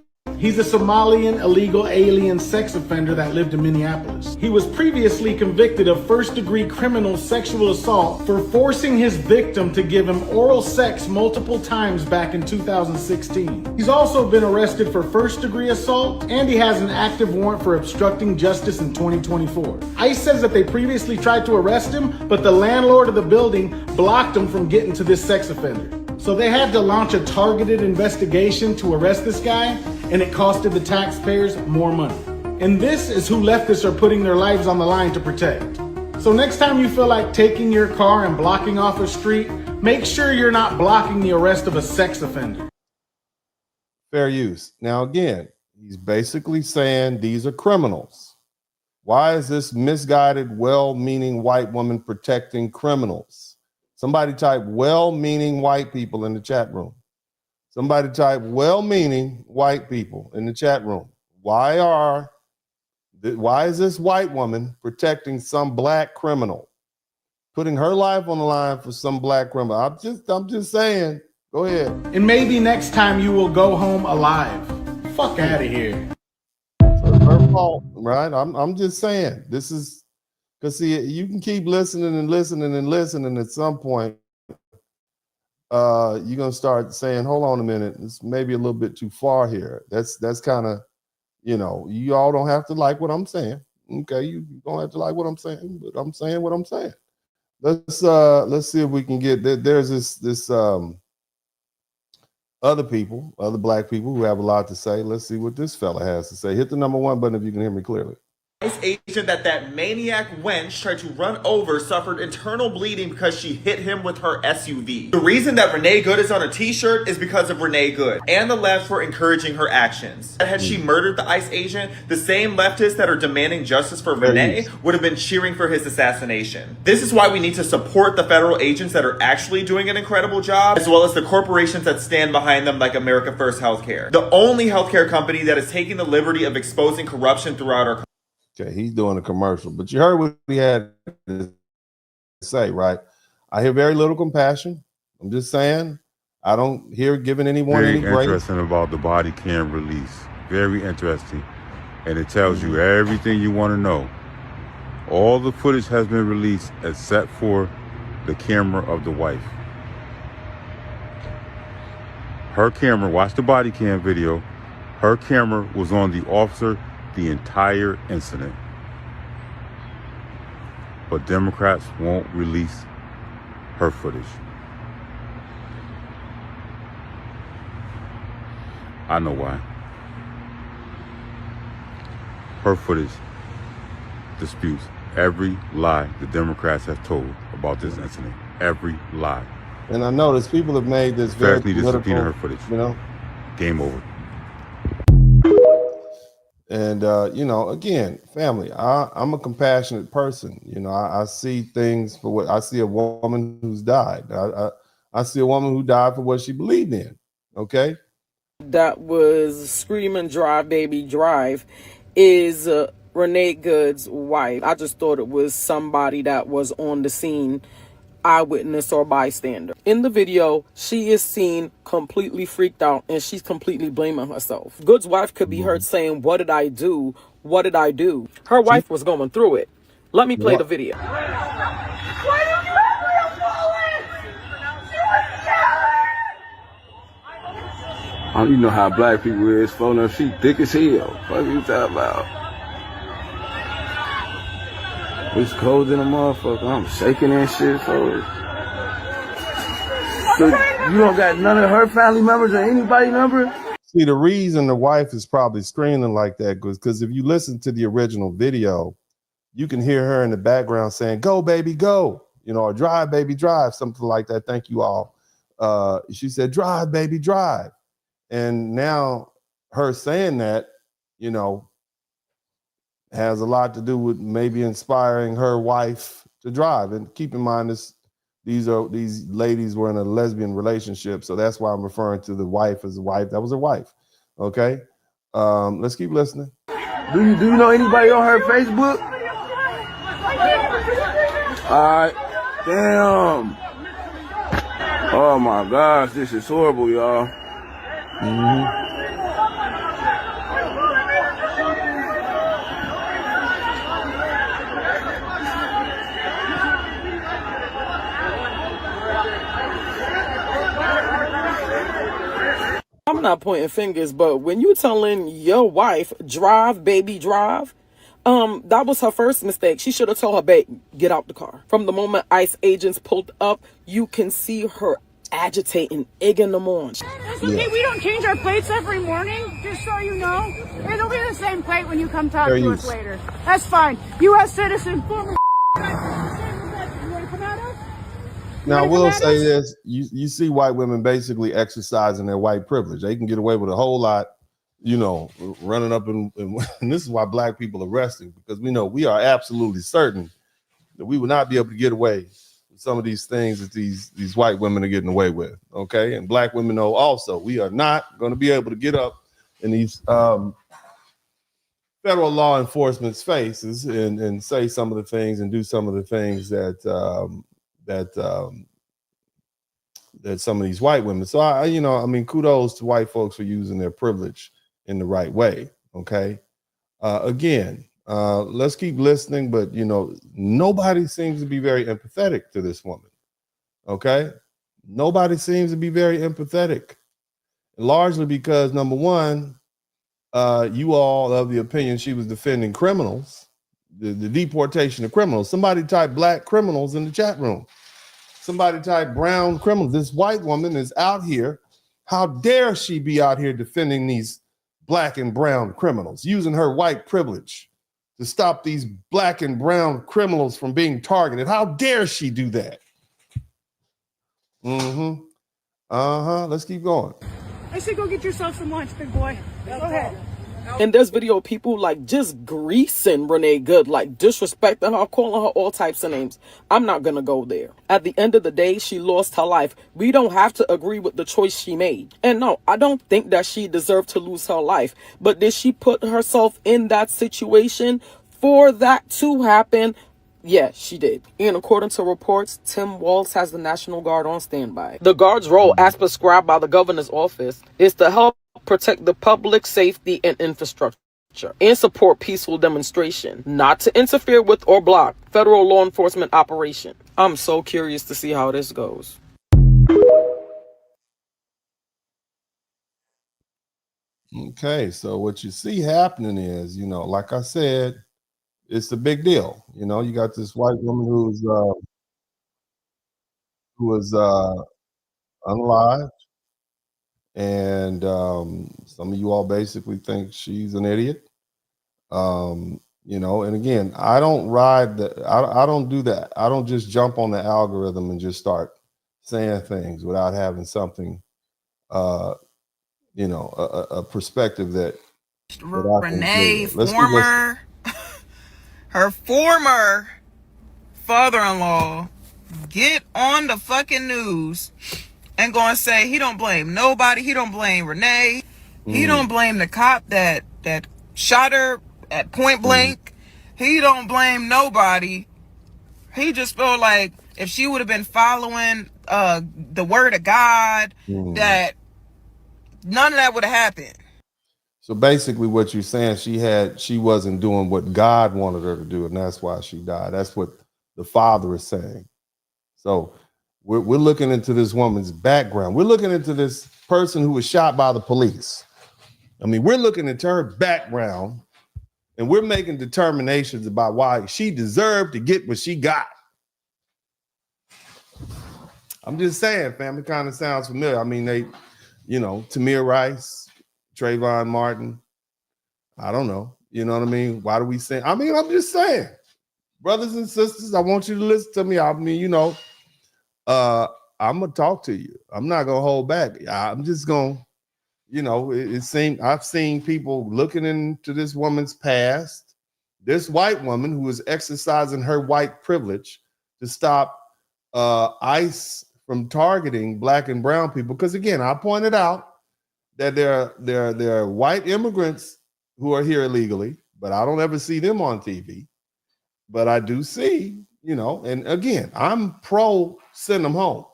a Somalian illegal alien sex offender that lived in Minneapolis. He was previously convicted of first-degree criminal sexual assault for forcing his victim to give him oral sex multiple times back in 2016. He's also been arrested for first-degree assault, and he has an active warrant for obstructing justice in 2024. ICE says that they previously tried to arrest him, but the landlord of the building blocked him from getting to this sex offender. So they had to launch a targeted investigation to arrest this guy, and it costed the taxpayers more money. And this is who leftists are putting their lives on the line to protect. So next time you feel like taking your car and blocking off a street, make sure you're not blocking the arrest of a sex offender. Fair use. Now, again, he's basically saying these are criminals. Why is this misguided, well-meaning white woman protecting criminals? Somebody type well-meaning white people in the chat room. Somebody type well-meaning white people in the chat room. Why is this white woman protecting some black criminal? Putting her life on the line for some black criminal. I'm just saying. Go ahead. And maybe next time you will go home alive. Fuck out of here. So it's her fault, right? I'm just saying. This is because see, you can keep listening and listening and listening. At some point, you're gonna start saying, "Hold on a minute, this may be a little bit too far here." That's kind of, you all don't have to like what I'm saying. Okay, you don't have to like what I'm saying, but I'm saying what I'm saying. Let's see if we can get there's this other black people who have a lot to say. Let's see what this fella has to say. Hit the number 1 button if you can hear me clearly. ICE agent that maniac wench tried to run over suffered internal bleeding because she hit him with her SUV. The reason that Renee Good is on a t-shirt is because of Renee Good and the left for encouraging her actions. Had she murdered the ICE agent, the same leftists that are demanding justice for Renee would have been cheering for his assassination. This is why we need to support the federal agents that are actually doing an incredible job, as well as the corporations that stand behind them like America First Healthcare, the only healthcare company that is taking the liberty of exposing corruption throughout our country. Okay, he's doing a commercial, but you heard what he had to say, right? I hear very little compassion. I'm just saying, I don't hear giving anyone Very any grace. interesting about the body cam release. Very interesting. And it tells you everything you want to know. All the footage has been released except for the camera of the wife. Her camera, watch the body cam video. Her camera was on the officer the entire incident. But Democrats won't release her footage. I know why. Her footage disputes every lie the Democrats have told about this incident. Every lie. And I notice people have made this very political, to subpoena her footage. You know? Game over. And, you know, again, family, I'm a compassionate person. You know, I see things for what I see. A woman who's died. I see a woman who died for what she believed in. Okay. That was Screaming Drive Baby Drive is Renee Good's wife. I just thought it was somebody that was on the scene, eyewitness or bystander. In the video, she is seen completely freaked out and she's completely blaming herself. Good's wife could be heard saying, "What did I do? What did I do?" Her wife was going through it. Let me play the video. I don't even know how black people is. Phone up, she thick as hell. What you talking about? It's cold in a motherfucker. I'm shaking that shit for it. So you don't got none of her family members or anybody number? See, the reason the wife is probably screaming like that was because if you listen to the original video, you can hear her in the background saying, "Go, baby, go," you know, or "Drive, baby, drive," something like that. Thank you all. She said, "Drive, baby, drive." And now her saying that, you know, has a lot to do with maybe inspiring her wife to drive. And keep in mind, these ladies were in a lesbian relationship, so that's why I'm referring to the wife as a wife. That was her wife. Okay, let's keep listening. Do you know anybody on her Facebook? Alright, damn. Oh my gosh, this is horrible, y'all. I'm not pointing fingers, but when you telling your wife, "Drive, baby, drive," that was her first mistake. She should have told her, "Babe, get out the car." From the moment ICE agents pulled up, you can see her agitating, egging them on. It's okay, we don't change our plates every morning, just so you know. It'll be the same plate when you come talk to us later. That's fine. U.S. citizen, former. You want to come at us? Now, I will say this. You see white women basically exercising their white privilege. They can get away with a whole lot, you know, running up and this is why black people are arrested, because we are absolutely certain that we will not be able to get away with some of these things that these white women are getting away with. Okay. And black women know also we are not going to be able to get up in these federal law enforcement's faces and say some of the things and do some of the things that some of these white women. So I mean, kudos to white folks for using their privilege in the right way. Okay. Again, let's keep listening, but nobody seems to be very empathetic to this woman. Okay. Nobody seems to be very empathetic, largely because number one, you all of the opinion she was defending criminals, the deportation of criminals. Somebody type black criminals in the chat room. Somebody type brown criminals. This white woman is out here. How dare she be out here defending these black and brown criminals, using her white privilege to stop these black and brown criminals from being targeted? How dare she do that? Let's keep going. I say go get yourself some lunch, big boy. Go ahead. And there's video of people like just greasing Renee Good, like disrespecting her, calling her all types of names. I'm not gonna go there. At the end of the day, she lost her life. We don't have to agree with the choice she made. And no, I don't think that she deserved to lose her life. But did she put herself in that situation for that to happen? Yeah, she did. And according to reports, Tim Walz has the National Guard on standby. The Guard's role, as prescribed by the governor's office, is to help protect the public safety and infrastructure and support peaceful demonstration, not to interfere with or block federal law enforcement operation. I'm so curious to see how this goes. Okay, so what you see happening is, like I said, it's a big deal. You got this white woman who was unalived, and some of you all basically think she's an idiot. And again, I don't I don't do that. I don't just jump on the algorithm and just start saying things without having something, a perspective that Renee, her former father-in-law, get on the fucking news and go and say he don't blame nobody. He don't blame Renee. He don't blame the cop that shot her at point blank. He don't blame nobody. He just felt like if she would have been following the word of God, that none of that would have happened. So basically what you're saying, she wasn't doing what God wanted her to do, and that's why she died. That's what the father is saying. So we're looking into this woman's background. We're looking into this person who was shot by the police. I mean, we're looking into her background, and we're making determinations about why she deserved to get what she got. I'm just saying, family kind of sounds familiar. I mean, Tamir Rice, Trayvon Martin. I don't know. You know what I mean? Why do we say? I mean, I'm just saying, brothers and sisters, I want you to listen to me. I mean, I'm gonna talk to you. I'm not gonna hold back. I'm just gonna, it seemed I've seen people looking into this woman's past, this white woman who is exercising her white privilege to stop ICE from targeting black and brown people. Because again, I pointed out that there are white immigrants who are here illegally, but I don't ever see them on TV. But I do see, and again, I'm pro send them home.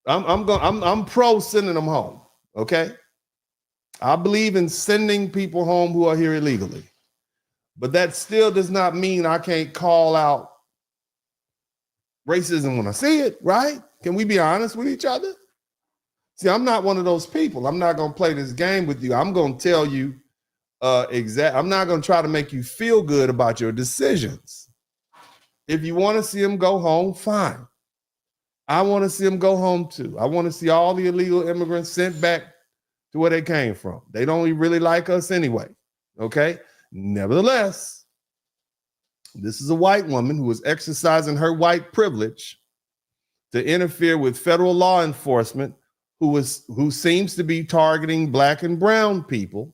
I'm pro sending them home. Okay. I believe in sending people home who are here illegally. But that still does not mean I can't call out racism when I see it, right? Can we be honest with each other? See, I'm not one of those people. I'm not going to play this game with you. I'm going to tell you I'm not going to try to make you feel good about your decisions. If you want to see them go home, fine. I want to see them go home too. I want to see all the illegal immigrants sent back to where they came from. They don't really like us anyway, okay? Nevertheless, this is a white woman who is exercising her white privilege to interfere with federal law enforcement who seems to be targeting black and brown people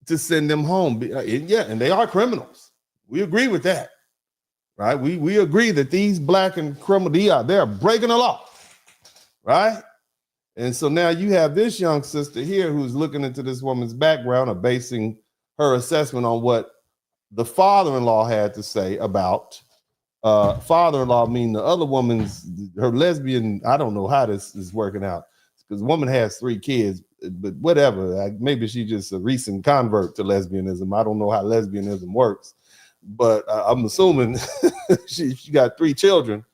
to send them home. Yeah, and they are criminals. We agree with that, right? We agree that these black and criminals, they're breaking the law, right? And so now you have this young sister here who's looking into this woman's background or basing her assessment on what the father-in-law had to say about father-in-law, meaning the other her lesbian. I don't know how this is working out because the woman has 3 kids, but whatever. Maybe she's just a recent convert to lesbianism. I don't know how lesbianism works, but I'm assuming she got 3 children.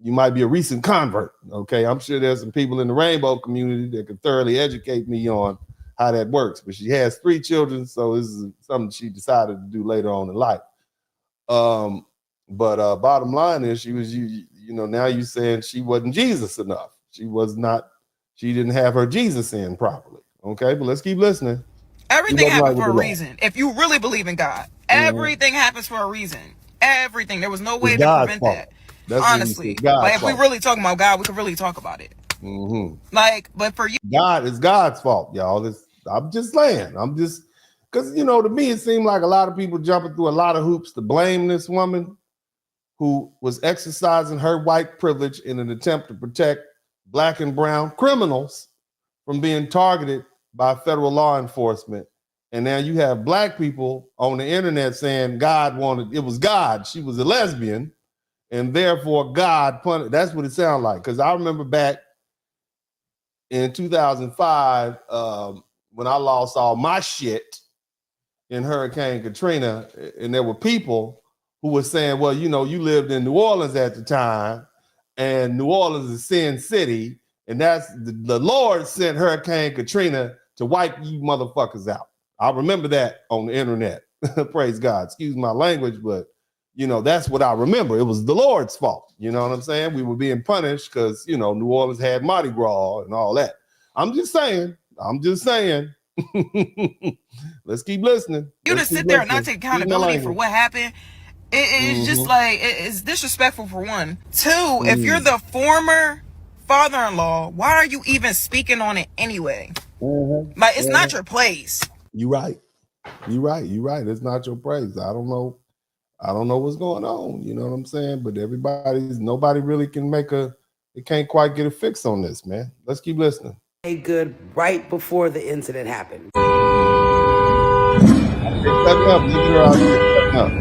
You might be a recent convert. Okay. I'm sure there's some people in the rainbow community that can thoroughly educate me on how that works, but she has 3 children. So this is something she decided to do later on in life. But bottom line is she was, now you're saying she wasn't Jesus enough. She didn't have her Jesus in properly. Okay. But let's keep listening. Everything happens for a reason. If you really believe in God, everything happens for a reason. Everything. There was no way to prevent that. That's honestly. But if we really talking about God, we could really talk about it. But for you, God is God's fault, y'all. I'm just saying. Because, to me, it seemed like a lot of people jumping through a lot of hoops to blame this woman who was exercising her white privilege in an attempt to protect black and brown criminals from being targeted by federal law enforcement And now you have black people on the internet saying it was God. She was a lesbian, and therefore God punished. That's what it sounded like. Because I remember back in 2005, when I lost all my shit in Hurricane Katrina, and there were people who were saying, well, you know, you lived in New Orleans at the time, and New Orleans is Sin City, and that's the Lord sent Hurricane Katrina to wipe you motherfuckers out. I remember that on the internet. Praise God. Excuse my language, but you know, that's what I remember. It was the Lord's fault. You know what I'm saying? We were being punished because, you know, New Orleans had Mardi Gras and all that. I'm just saying. Let's keep listening. You just sit there and not take accountability for what happened. It's just like, it's disrespectful for one. Two, if you're the former father-in-law, why are you even speaking on it anyway? Like, it's not your place. You're right. It's not your place. I don't know what's going on. You know what I'm saying? But nobody really can't quite get a fix on this, man. Let's keep listening. Good right before the incident happened. Cutting up. Look at her out here cutting up. There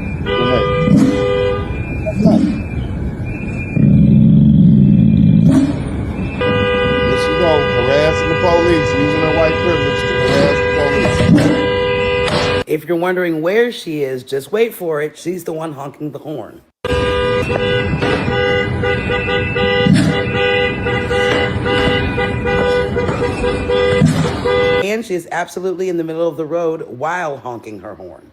she go, harassing the police, using her white privilege to harass the police. If you're wondering where she is, just wait for it. She's the one honking the horn. And she is absolutely in the middle of the road while honking her horn.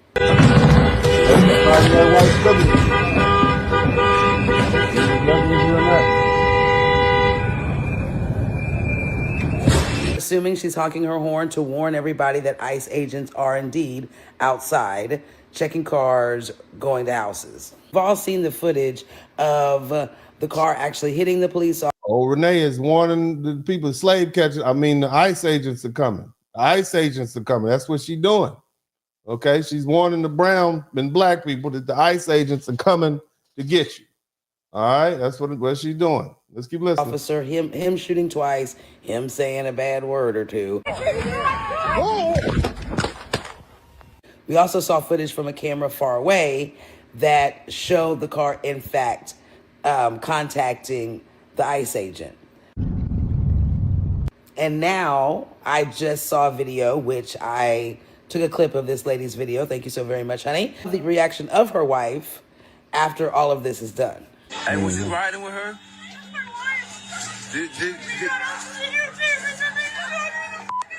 Assuming she's honking her horn to warn everybody that ICE agents are indeed outside, checking cars, going to houses. We've all seen the footage of the car actually hitting the police officer. Oh, Renee is warning the people, slave catchers. I mean, the ICE agents are coming. The ICE agents are coming. That's what she's doing. Okay, she's warning the brown and black people that the ICE agents are coming to get you. All right, that's what she's doing. Let's keep listening. Officer, him shooting twice, him saying a bad word or two. We also saw footage from a camera far away that showed the car, in fact, contacting the ICE agent. And now I just saw a video, which I took a clip of this lady's video. Thank you so very much, honey. The reaction of her wife after all of this is done. Hey, was you riding with her?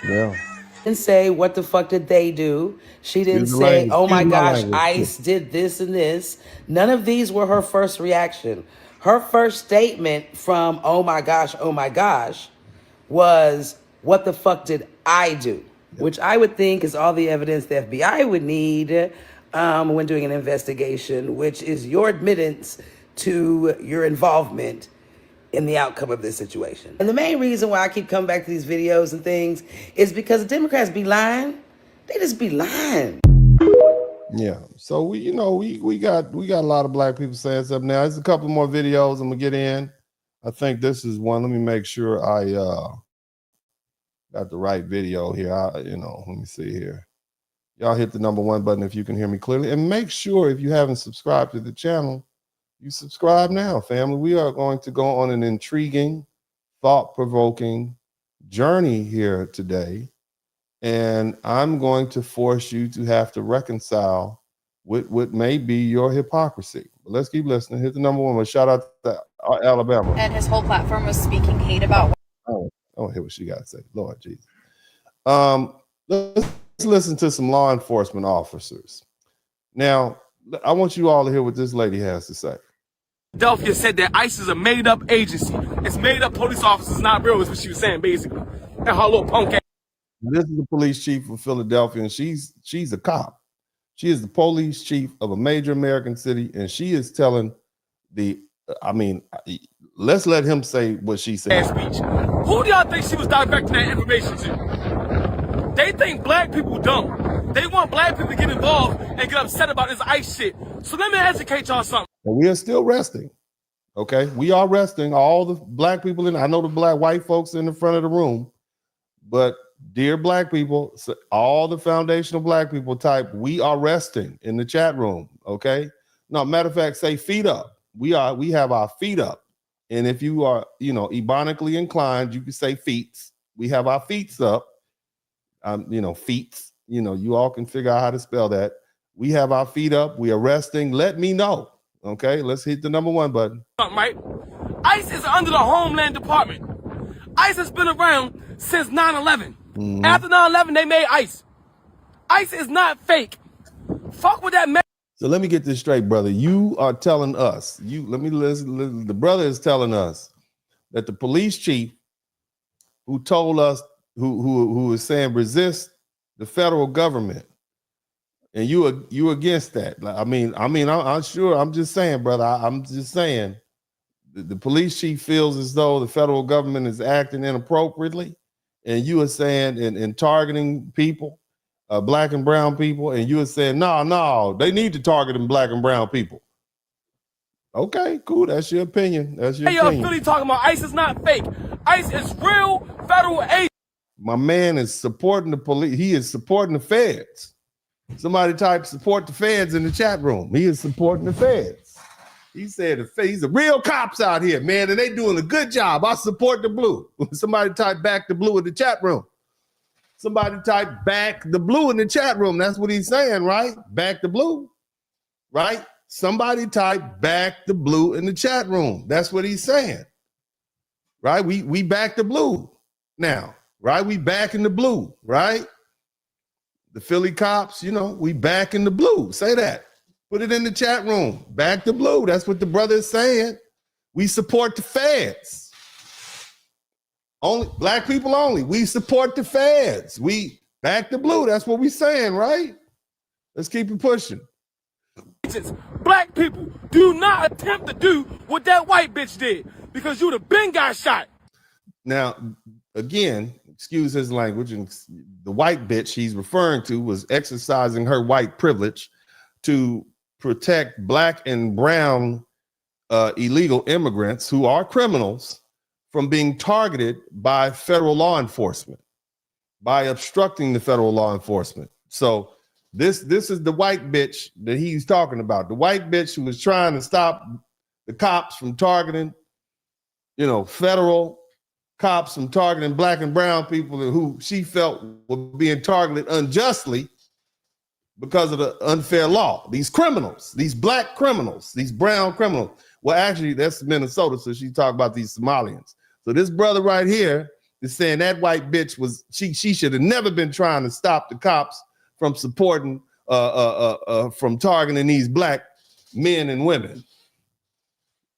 Yeah. Didn't say, what the fuck did they do? She didn't say, oh my gosh, ICE did this and this. None of these were her first reaction. Her first statement from, oh my gosh, was, what the fuck did I do? Which I would think is all the evidence the FBI would need when doing an investigation, which is your admittance to your involvement in the outcome of this situation. And the main reason why I keep coming back to these videos and things is because the Democrats be lying. They just be lying. Yeah. So we got a lot of black people saying something now. There's a couple more videos I'm gonna get in. I think this is one. Let me make sure I got the right video here. Let me see here. Y'all hit the #1 button if you can hear me clearly. And make sure if you haven't subscribed to the channel, you subscribe now, family. We are going to go on an intriguing, thought-provoking journey here today. And I'm going to force you to have to reconcile with what may be your hypocrisy. But let's keep listening. Hit the #1. Shout out to Alabama. And his whole platform was speaking hate about. Oh, I want to hear what she got to say. Lord Jesus. Let's listen to some law enforcement officers. Now, I want you all to hear what this lady has to say. Philadelphia said that ICE is a made-up agency. It's made-up police officers, not real, is what she was saying, basically. And her little punk ass. This is the police chief of Philadelphia, and she's a cop. She is the police chief of a major American city, and she is telling let's let him say what she said. Who do y'all think she was directing that information to? They think black people dumb. They want black people to get involved and get upset about this ICE shit. So let me educate y'all something. And we are still resting. Okay, we are resting. All the black people I know the white folks in the front of the room, but dear black people, so all the foundational black people type, we are resting in the chat room. Okay. No, matter of fact, say feet up. We have our feet up. And if you are, ebonically inclined, you can say feet. We have our feet up. Feet. You all can figure out how to spell that. We have our feet up. We are resting. Let me know. Okay, let's hit the number 1 button. Right? ICE is under the Homeland Department. ICE has been around since 9/11. Mm-hmm. After 9/11, they made ICE. ICE is not fake. Fuck with that. So let me get this straight, brother. You are telling us. The brother is telling us that the police chief who told us, who is saying resist the federal government, and you against that. I'm sure. I'm just saying, brother. I'm just saying. The police chief feels as though the federal government is acting inappropriately, and you are saying in targeting people, black and brown people, and you are saying no, they need to target them black and brown people. Okay, cool. That's your opinion. That's your opinion. Philly talking about ICE is not fake. ICE is real federal agents. My man is supporting the police. He is supporting the feds. Somebody type support the feds in the chat room. He is supporting the feds. He said he's the real cops out here, man, and they doing a good job. I support the blue. Somebody type back the blue in the chat room. Somebody type back the blue in the chat room. That's what he's saying, right? Back the blue, right? Somebody type back the blue in the chat room. That's what he's saying, right? We back the blue now, right? We back in the blue, right? The Philly cops, we back in the blue. Say that. Put it in the chat room. Back the blue. That's what the brother is saying. We support the feds. Only black people only. We support the feds. We back the blue. That's what we saying, right? Let's keep it pushing. Black people, do not attempt to do what that white bitch did, because you'd have been got shot. Now, again, excuse his language, and the white bitch he's referring to was exercising her white privilege to protect black and brown illegal immigrants who are criminals from being targeted by federal law enforcement, by obstructing the federal law enforcement. So this is the white bitch that he's talking about. The white bitch who was trying to stop the cops from targeting, federal cops from targeting black and brown people who she felt were being targeted unjustly because of the unfair law. These criminals, these black criminals, these brown criminals. Well, actually, that's Minnesota, so she talked about these Somalians. So this brother right here is saying that white bitch she should have never been trying to stop the cops from supporting, from targeting these black men and women.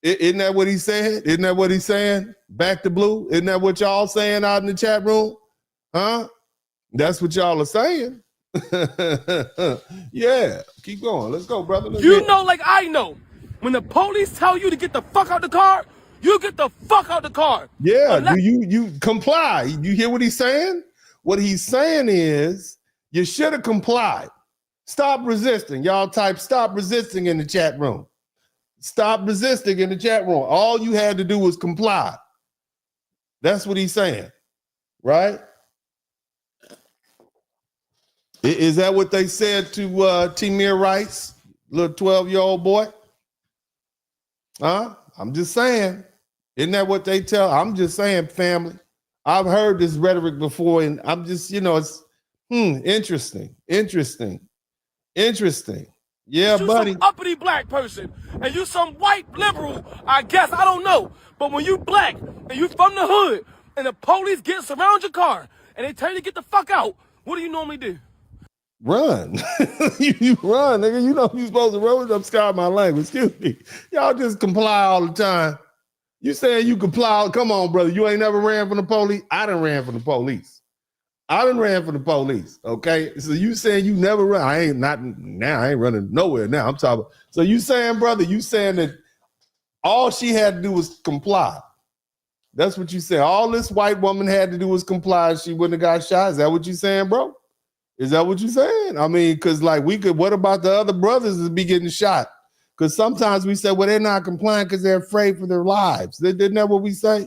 Isn't that what he said? Isn't that what he's saying? Back to blue? Isn't that what y'all saying out in the chat room? Huh? That's what y'all are saying. Yeah, keep going. Let's go, brother. Like I know, when the police tell you to get the fuck out the car, you get the fuck out the car. Yeah, you comply. You hear what he's saying? What he's saying is you should have complied. Stop resisting. Y'all type stop resisting in the chat room. Stop resisting in the chat room. All you had to do was comply. That's what he's saying, right? Is that what they said to Timir Rice, little 12-year-old boy? Huh? I'm just saying. Isn't that what they tell? I'm just saying, family. I've heard this rhetoric before, and I'm just, it's interesting. Yeah, you buddy. Some uppity black person, and you some white liberal, I guess. I don't know. But when you black, and you from the hood, and the police get surround your car, and they tell you to get the fuck out, what do you normally do? Run. you run, nigga. You know you're supposed to run. I'm scarring my language. Excuse me. Y'all just comply all the time. You saying you comply? Come on, brother. You ain't never ran from the police? I done ran from the police. Okay? So you saying you never run? I ain't running nowhere now. I'm talking. So you saying, brother, that all she had to do was comply. That's what you say. All this white woman had to do was comply. She wouldn't have got shot. Is that what you saying, bro? Is that what you're saying? I mean, because what about the other brothers that be getting shot? Because sometimes we say, well, they're not complying because they're afraid for their lives. Isn't that what we say?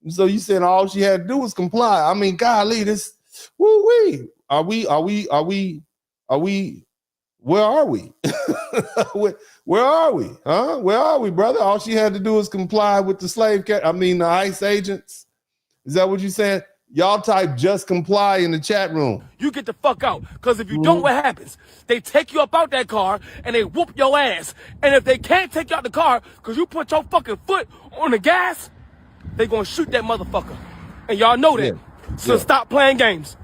And so you said all she had to do was comply. I mean, golly, this Woo-wee. Are we, where are we? where are we? Huh? Where are we, brother? All she had to do is comply with the ICE agents. Is that what you said? Y'all type just comply in the chat room. You get the fuck out. Because if you don't, what happens? They take you up out that car and they whoop your ass. And if they can't take you out the car because you put your fucking foot on the gas, they gonna shoot that motherfucker. And y'all know that. So stop playing games.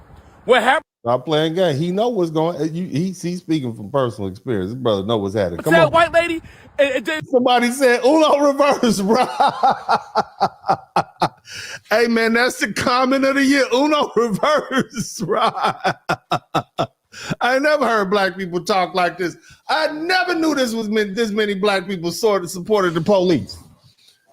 What happened? Stop playing games. He know what's going. He's speaking from personal experience. His brother know what's happening. Come on, white lady. Somebody said Uno reverse, bro. Hey man, that's the comment of the year. Uno reverse, right? I never heard black people talk like this. I never knew this many black people supported the police.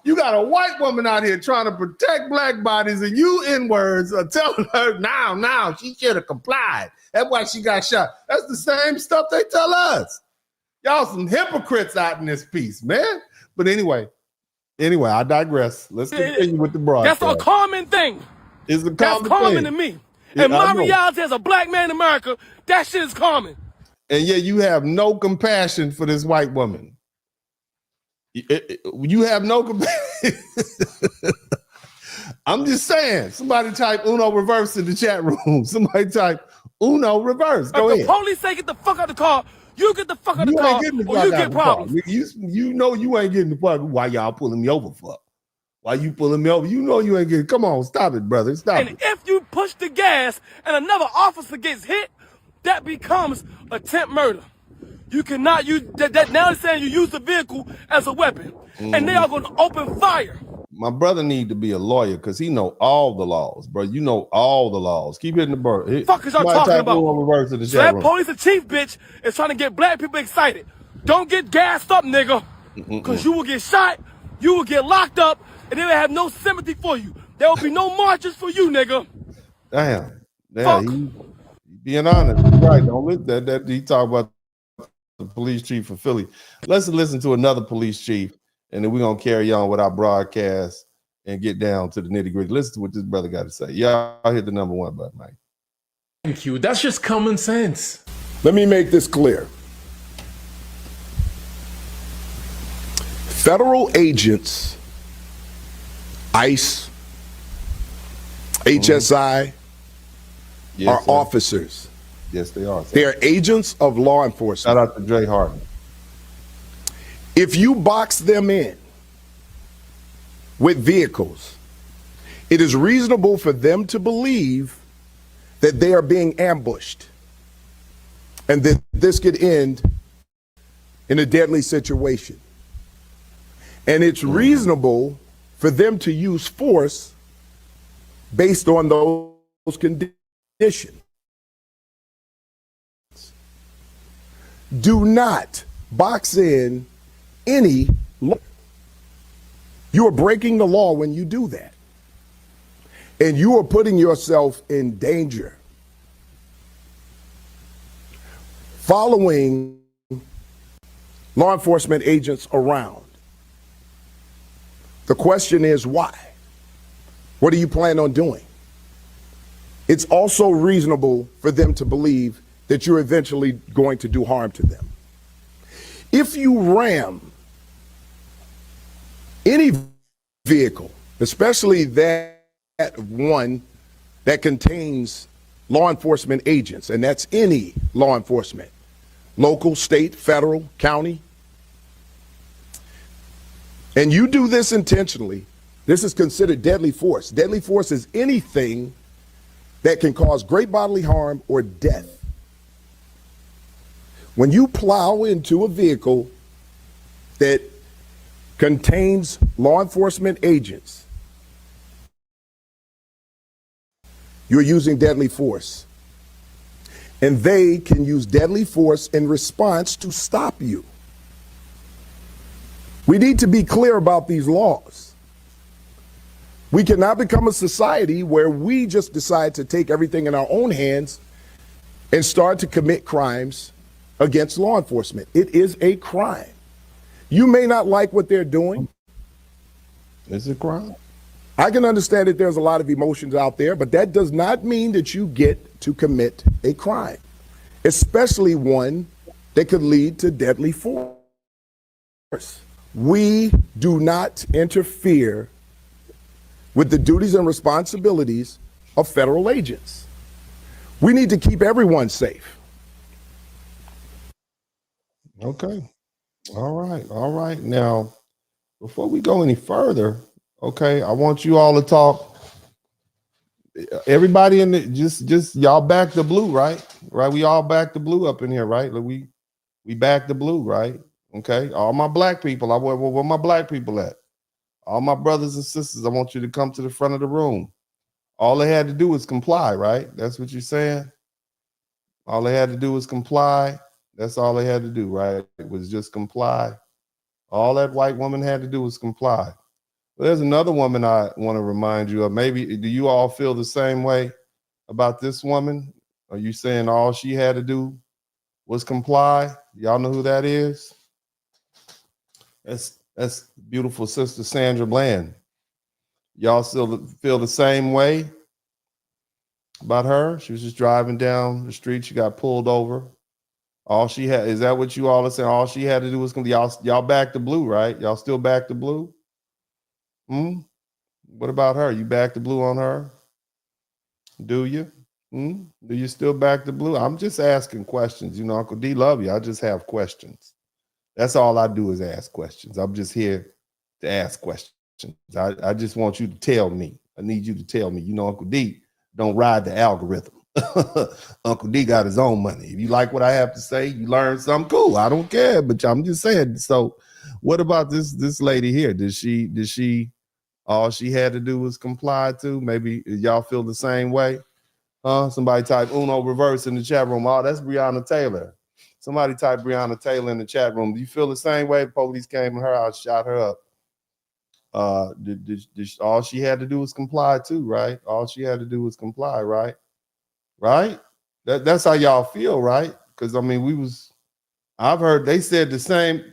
You got a white woman out here trying to protect black bodies, and you N-words are telling her now she should have complied. That's why she got shot. That's the same stuff they tell us. Y'all some hypocrites out in this piece, man. But anyway, I digress. Let's continue with the broadcast. That's a common thing. It's a common That's common thing to me. Yeah, And my I know. reality as a black man in America, that shit is common. And yet you have no compassion for this white woman. You have no compassion. I'm just saying. Somebody type Uno reverse in the chat room. Somebody type Uno reverse. Go ahead. If the police say get the fuck out of the car, you get the fuck out of the car, or you get problems. You know you ain't getting the fuck. Why y'all pulling me over for? Why you pulling me over? You know you ain't getting. Come on, stop it, brother. Stop it. And if you push the gas and another officer gets hit, that becomes attempt murder. You cannot use that. Now they're saying you use the vehicle as a weapon, and they are going to open fire. My brother need to be a lawyer because he know all the laws, bro. You know all the laws. Keep hitting the bird. Fuck is y'all talking about? Reverse in the So chat that room. police and chief bitch is trying to get black people excited. Don't get gassed up, nigga, because you will get shot, you will get locked up, and they will have no sympathy for you. There will be no marches for you, nigga. Damn. He being honest. You're right. Don't let that he talk about the police chief of Philly. Let's listen to another police chief, and then we're gonna carry on with our broadcast and get down to the nitty-gritty. Listen to what this brother got to say. Y'all hit the number one button, Mike. Thank you. That's just common sense. Let me make this clear. Federal agents, ICE, HSI, are officers. Yes, they are. They are agents of law enforcement. Shout out to Dre Harden. If you box them in with vehicles, it is reasonable for them to believe that they are being ambushed and that this could end in a deadly situation. And it's reasonable for them to use force based on those conditions. Do not box in any law. You are breaking the law when you do that. And you are putting yourself in danger. Following law enforcement agents around. The question is why? What do you plan on doing? It's also reasonable for them to believe that you're eventually going to do harm to them. If you ram any vehicle, especially that one that contains law enforcement agents, and that's any law enforcement, local, state, federal, county, and you do this intentionally, this is considered deadly force. Deadly force is anything that can cause great bodily harm or death. When you plow into a vehicle that contains law enforcement agents, you're using deadly force. And they can use deadly force in response to stop you. We need to be clear about these laws. We cannot become a society where we just decide to take everything in our own hands and start to commit crimes against law enforcement. It is a crime. You may not like what they're doing. It's a crime. I can understand that there's a lot of emotions out there, but that does not mean that you get to commit a crime, especially one that could lead to deadly force. We do not interfere with the duties and responsibilities of federal agents. We need to keep everyone safe. Okay. All right. Now, before we go any further, okay, I want you all to talk. Everybody in the just y'all back the blue, right? Right. We all back the blue up in here, right? Like we back the blue, right? Okay. All my black people, where my black people at? All my brothers and sisters, I want you to come to the front of the room. All they had to do was comply, right? That's what you're saying? All they had to do was comply. That's all they had to do, right? It was just comply. All that white woman had to do was comply. Well, there's another woman I want to remind you of. Maybe, do you all feel the same way about this woman? Are you saying all she had to do was comply? Y'all know who that is? That's beautiful sister Sandra Bland. Y'all still feel the same way about her? She was just driving down the street. She got pulled over. All she had, is that what you all are saying? All she had to do was come. Y'all back to blue, right? Y'all still back to blue? What about her? You back to blue on her? Do you? Do you still back to blue? I'm just asking questions. You know, Uncle D love you. I just have questions. That's all I do is ask questions. I'm just here to ask questions. I just want you to tell me. I need you to tell me. You know, Uncle D don't ride the algorithm. Uncle D got his own money. If you like what I have to say, you learn something, cool. I don't care, but I'm just saying. So what about this lady here? Did she all she had to do was comply to? Maybe y'all feel the same way? Somebody type Uno reverse in the chat room. Oh, that's Breonna Taylor. Somebody type Breonna Taylor in the chat room. Do you feel the same way? Police came and her out, shot her up. All she had to do was comply too, right? All she had to do was comply, right? Right? That's how y'all feel, right? Because I mean, I've heard they said the same.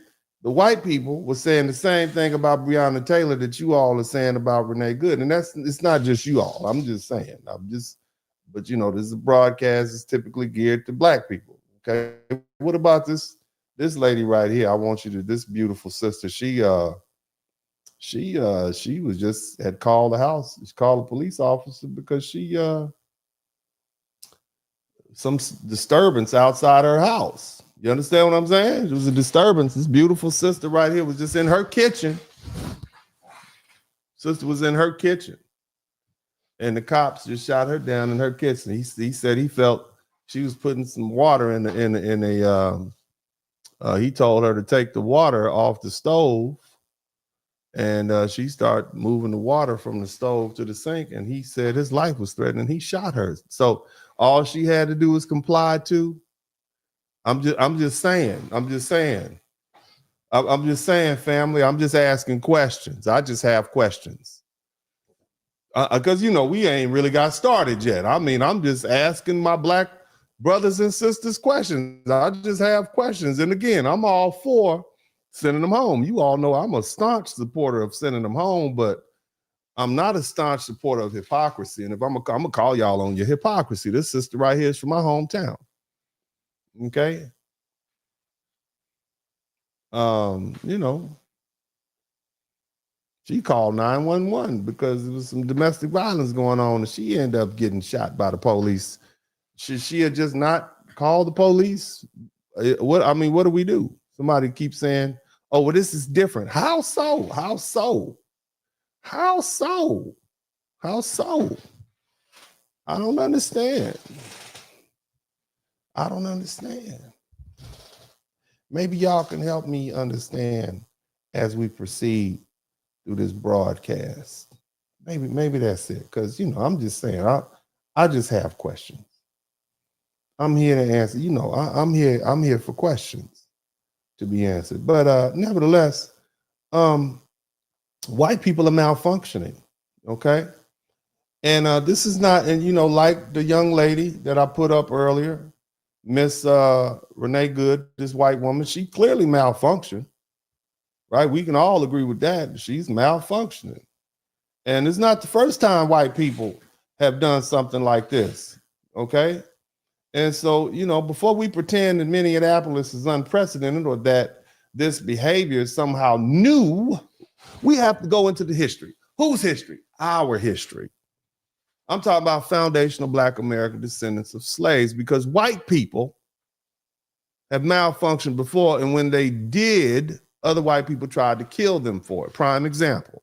The white people were saying the same thing about Breonna Taylor that you all are saying about Renee Good, and it's not just you all. I'm just saying. But you know, this is a broadcast. It's typically geared to black people. Okay. What about this lady right here? I want you to. This beautiful sister. She was just had called the house. She called a police officer because she some disturbance outside her house. You understand what I'm saying? It was a disturbance. This beautiful sister right here was just in her kitchen. Sister was in her kitchen. And the cops just shot her down in her kitchen. He said he felt she was putting some water in he told her to take the water off the stove. And she started moving the water from the stove to the sink. And he said his life was threatened. He shot her. So all she had to do was comply to. I'm just saying, family. I'm just asking questions. I just have questions. Because, you know, we ain't really got started yet. I mean, I'm just asking my black brothers and sisters questions. I just have questions. And again, I'm all for sending them home. You all know I'm a staunch supporter of sending them home, but I'm not a staunch supporter of hypocrisy. And if I'm gonna call y'all on your hypocrisy. This sister right here is from my hometown. Okay. You know, she called 911 because there was some domestic violence going on, and she ended up getting shot by the police. She had just not called the police. What do we do? Somebody keeps saying, "Oh, well, this is different." How so? How so? How so? How so? I don't understand. I don't understand. Maybe y'all can help me understand as we proceed through this broadcast. Maybe that's it. Because, you know, I'm just saying, I just have questions. I'm here to answer. You know, I'm here for questions to be answered. But nevertheless, white people are malfunctioning. Okay. And this is not, and you know, like the young lady that I put up earlier, Miss Renee Good, this white woman, she clearly malfunctioned, right? We can all agree with that. She's malfunctioning. And it's not the first time white people have done something like this, okay? And so, you know, before we pretend that Minneapolis is unprecedented or that this behavior is somehow new, we have to go into the history. Whose history? Our history. I'm talking about foundational Black American descendants of slaves, because white people have malfunctioned before, and when they did, other white people tried to kill them for it. Prime example.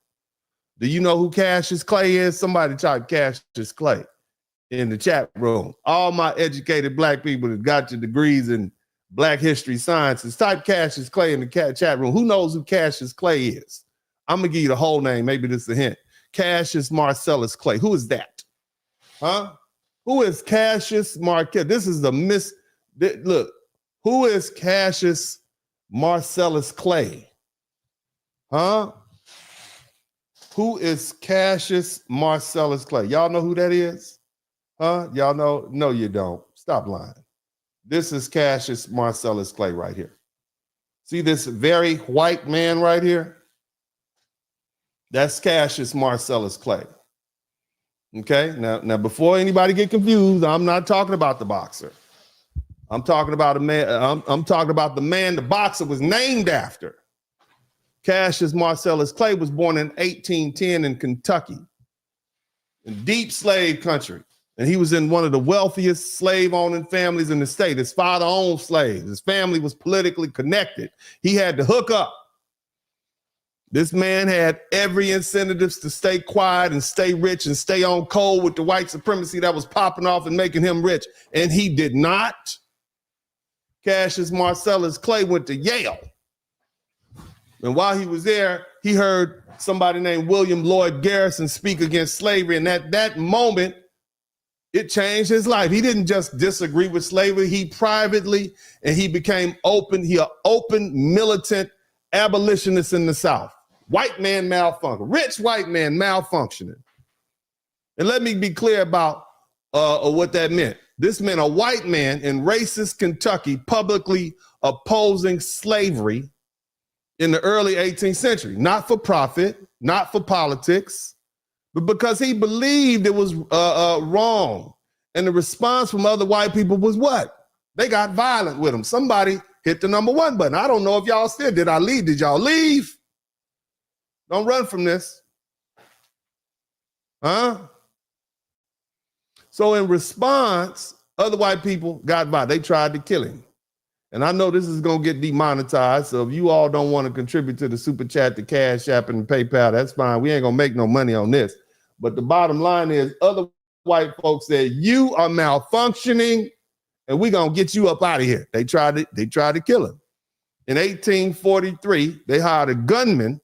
Do you know who Cassius Clay is? Somebody type Cassius Clay in the chat room. All my educated Black people that got your degrees in Black history sciences, type Cassius Clay in the chat room. Who knows who Cassius Clay is? I'm going to give you the whole name. Maybe this is a hint. Cassius Marcellus Clay. Who is that? Huh? Who is Cassius Marquette? This is the look, who is Cassius Marcellus Clay? Huh? Who is Cassius Marcellus Clay? Y'all know who that is? Huh? Y'all know? No, you don't. Stop lying. This is Cassius Marcellus Clay right here. See this very white man right here? That's Cassius Marcellus Clay. Okay, now before anybody get confused, I'm not talking about the boxer. I'm talking about a man. I'm talking about the man the boxer was named after. Cassius Marcellus Clay was born in 1810 in Kentucky, in deep slave country, and he was in one of the wealthiest slave-owning families in the state. His father owned slaves. His family was politically connected. He had to hook up. This man had every incentives to stay quiet and stay rich and stay on cold with the white supremacy that was popping off and making him rich. And he did not. Cassius Marcellus Clay went to Yale. And while he was there, he heard somebody named William Lloyd Garrison speak against slavery. And at that moment, it changed his life. He didn't just disagree with slavery. He privately, and he became open. He an open militant abolitionist in the South. White man malfunction, rich white man malfunctioning. And let me be clear about what that meant. This meant a white man in racist Kentucky publicly opposing slavery in the early 18th century, not for profit, not for politics, but because he believed it was wrong. And the response from other white people was what? They got violent with him. Somebody hit the number 1 button. I don't know if y'all still, did I leave? Did y'all leave? Don't run from this. Huh? So in response, other white people got violent. They tried to kill him. And I know this is going to get demonetized. So if you all don't want to contribute to the Super Chat, the Cash App, and the PayPal, that's fine. We ain't going to make no money on this. But the bottom line is other white folks said, you are malfunctioning and we're going to get you up out of here. They tried to kill him. In 1843, they hired a gunman,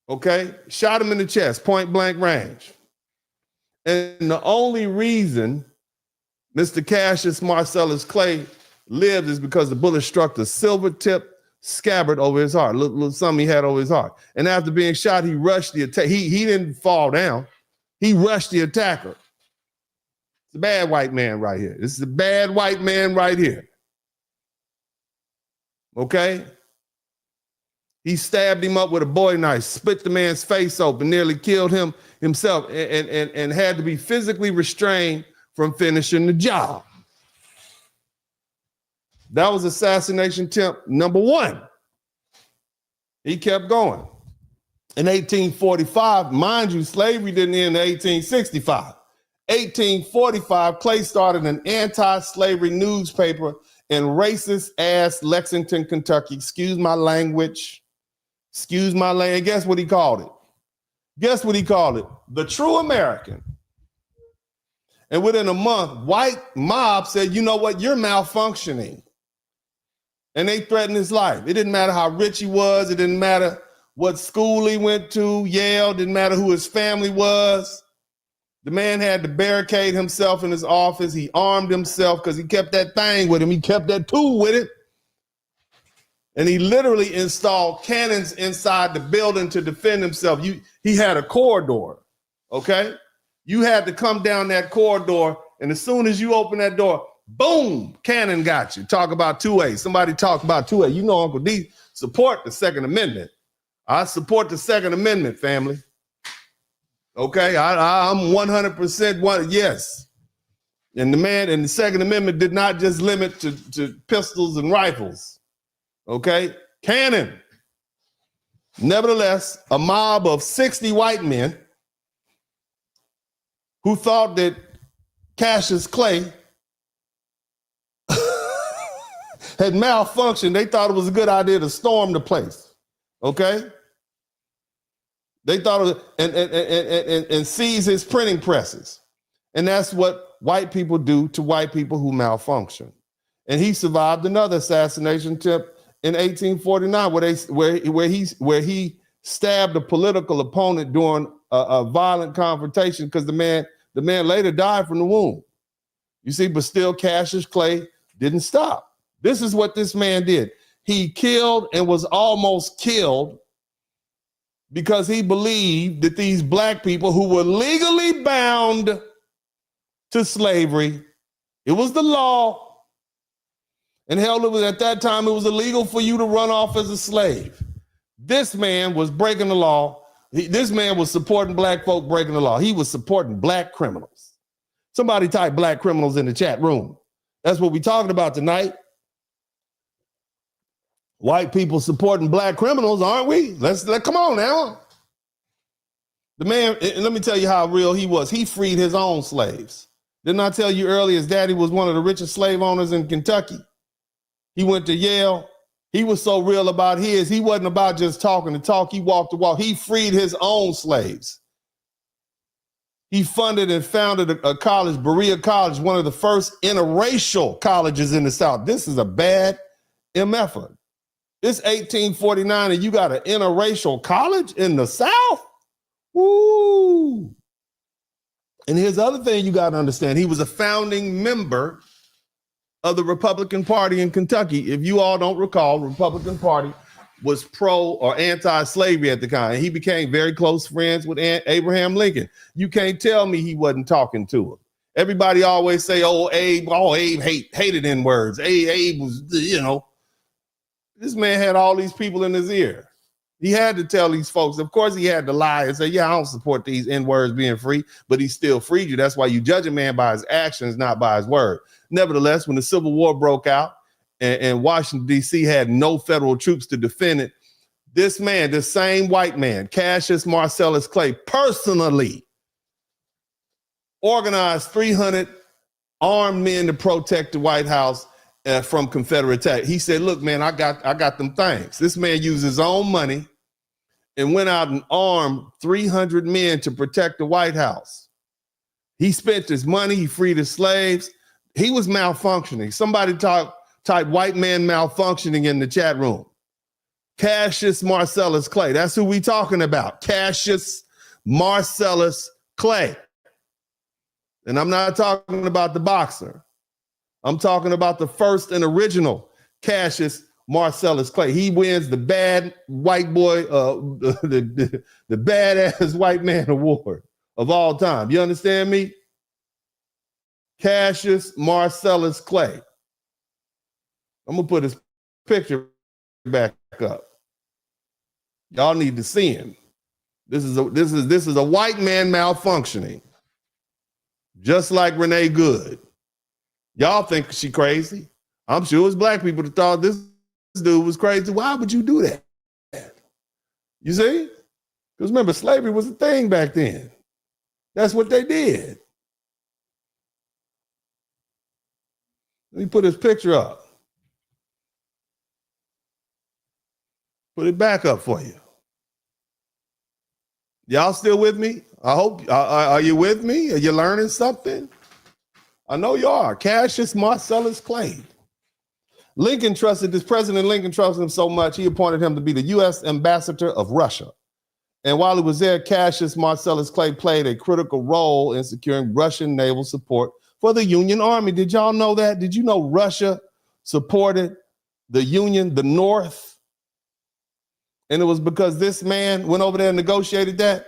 okay, shot him in the chest, point blank range. And the only reason Mr. Cassius Marcellus Clay lived is because the bullet struck the silver tip scabbard over his heart, little something he had over his heart. And after being shot, he rushed the attack. He didn't fall down. He rushed the attacker. It's a bad white man right here. This is a bad white man right here. Okay? He stabbed him up with a bowie knife, split the man's face open, nearly killed him himself, and had to be physically restrained from finishing the job. That was assassination attempt number 1. He kept going. In 1845, mind you, slavery didn't end in 1865. 1845, Clay started an anti-slavery newspaper in racist-ass Lexington, Kentucky. Excuse my language. Excuse my language. Guess what he called it? Guess what he called it? The True American. And within a month, white mob said, you know what? You're malfunctioning. And they threatened his life. It didn't matter how rich he was. It didn't matter what school he went to, Yale. Didn't matter who his family was. The man had to barricade himself in his office. He armed himself because he kept that thing with him. He kept that tool with it. And he literally installed cannons inside the building to defend himself. He had a corridor, okay? You had to come down that corridor, and as soon as you open that door, boom, cannon got you. Talk about 2A. Somebody talk about 2A. You know Uncle D support the Second Amendment. I support the Second Amendment, family. Okay, I'm 100% one. Yes. And the Second Amendment did not just limit to pistols and rifles. Okay, cannon. Nevertheless, a mob of 60 white men who thought that Cassius Clay had malfunctioned, they thought it was a good idea to storm the place. Okay? They thought and seize his printing presses. And that's what white people do to white people who malfunction. And he survived another assassination attempt in 1849, where he stabbed a political opponent during a violent confrontation because the man later died from the wound. You see, but still Cassius Clay didn't stop. This is what this man did. He killed and was almost killed because he believed that these black people who were legally bound to slavery, it was the law. And hell, it was at that time, it was illegal for you to run off as a slave. This man was breaking the law. This man was supporting black folk breaking the law. He was supporting black criminals. Somebody type black criminals in the chat room. That's what we're talking about tonight. White people supporting black criminals, aren't we? Come on now. The man, let me tell you how real he was. He freed his own slaves. Didn't I tell you earlier his daddy was one of the richest slave owners in Kentucky? He went to Yale. He was so real about his. He wasn't about just talking the talk. He walked the walk. He freed his own slaves. He funded and founded a college, Berea College, one of the first interracial colleges in the South. This is a bad MFer. It's 1849 and you got an interracial college in the South? Woo! And here's the other thing you got to understand. He was a founding member of the Republican Party in Kentucky. If you all don't recall, the Republican Party was pro or anti-slavery at the time. He became very close friends with Abraham Lincoln. You can't tell me he wasn't talking to him. Everybody always say, Abe hated N-words. Abe was, this man had all these people in his ear. He had to tell these folks. Of course, he had to lie and say, yeah, I don't support these N-words being free, but he still freed you. That's why you judge a man by his actions, not by his word. Nevertheless, when the Civil War broke out and Washington, D.C. had no federal troops to defend it, this man, this same white man, Cassius Marcellus Clay, personally organized 300 armed men to protect the White House from Confederate attack. He said, look, man, I got them things. This man used his own money and went out and armed 300 men to protect the White House. He spent his money. He freed his slaves. He was malfunctioning. Somebody type white man malfunctioning in the chat room. Cassius Marcellus Clay. That's who we talking about. Cassius Marcellus Clay. And I'm not talking about the boxer. I'm talking about the first and original Cassius Marcellus Clay. He wins the bad white boy, the badass white man award of all time. You understand me? Cassius Marcellus Clay. I'm gonna put his picture back up. Y'all need to see him. This is a white man malfunctioning, just like Renee Good. Y'all think she crazy? I'm sure it was black people that thought this dude was crazy. Why would you do that? You see? Because remember, slavery was a thing back then. That's what they did. Let me put his picture up. Put it back up for you. Y'all still with me? I hope. Are you with me? Are you learning something? I know you are. Cassius Marcellus Clay. President Lincoln trusted him so much, he appointed him to be the U.S. ambassador of Russia. And while he was there, Cassius Marcellus Clay played a critical role in securing Russian naval support for the Union Army. Did y'all know that? Did you know Russia supported the Union, the North? And it was because this man went over there and negotiated that.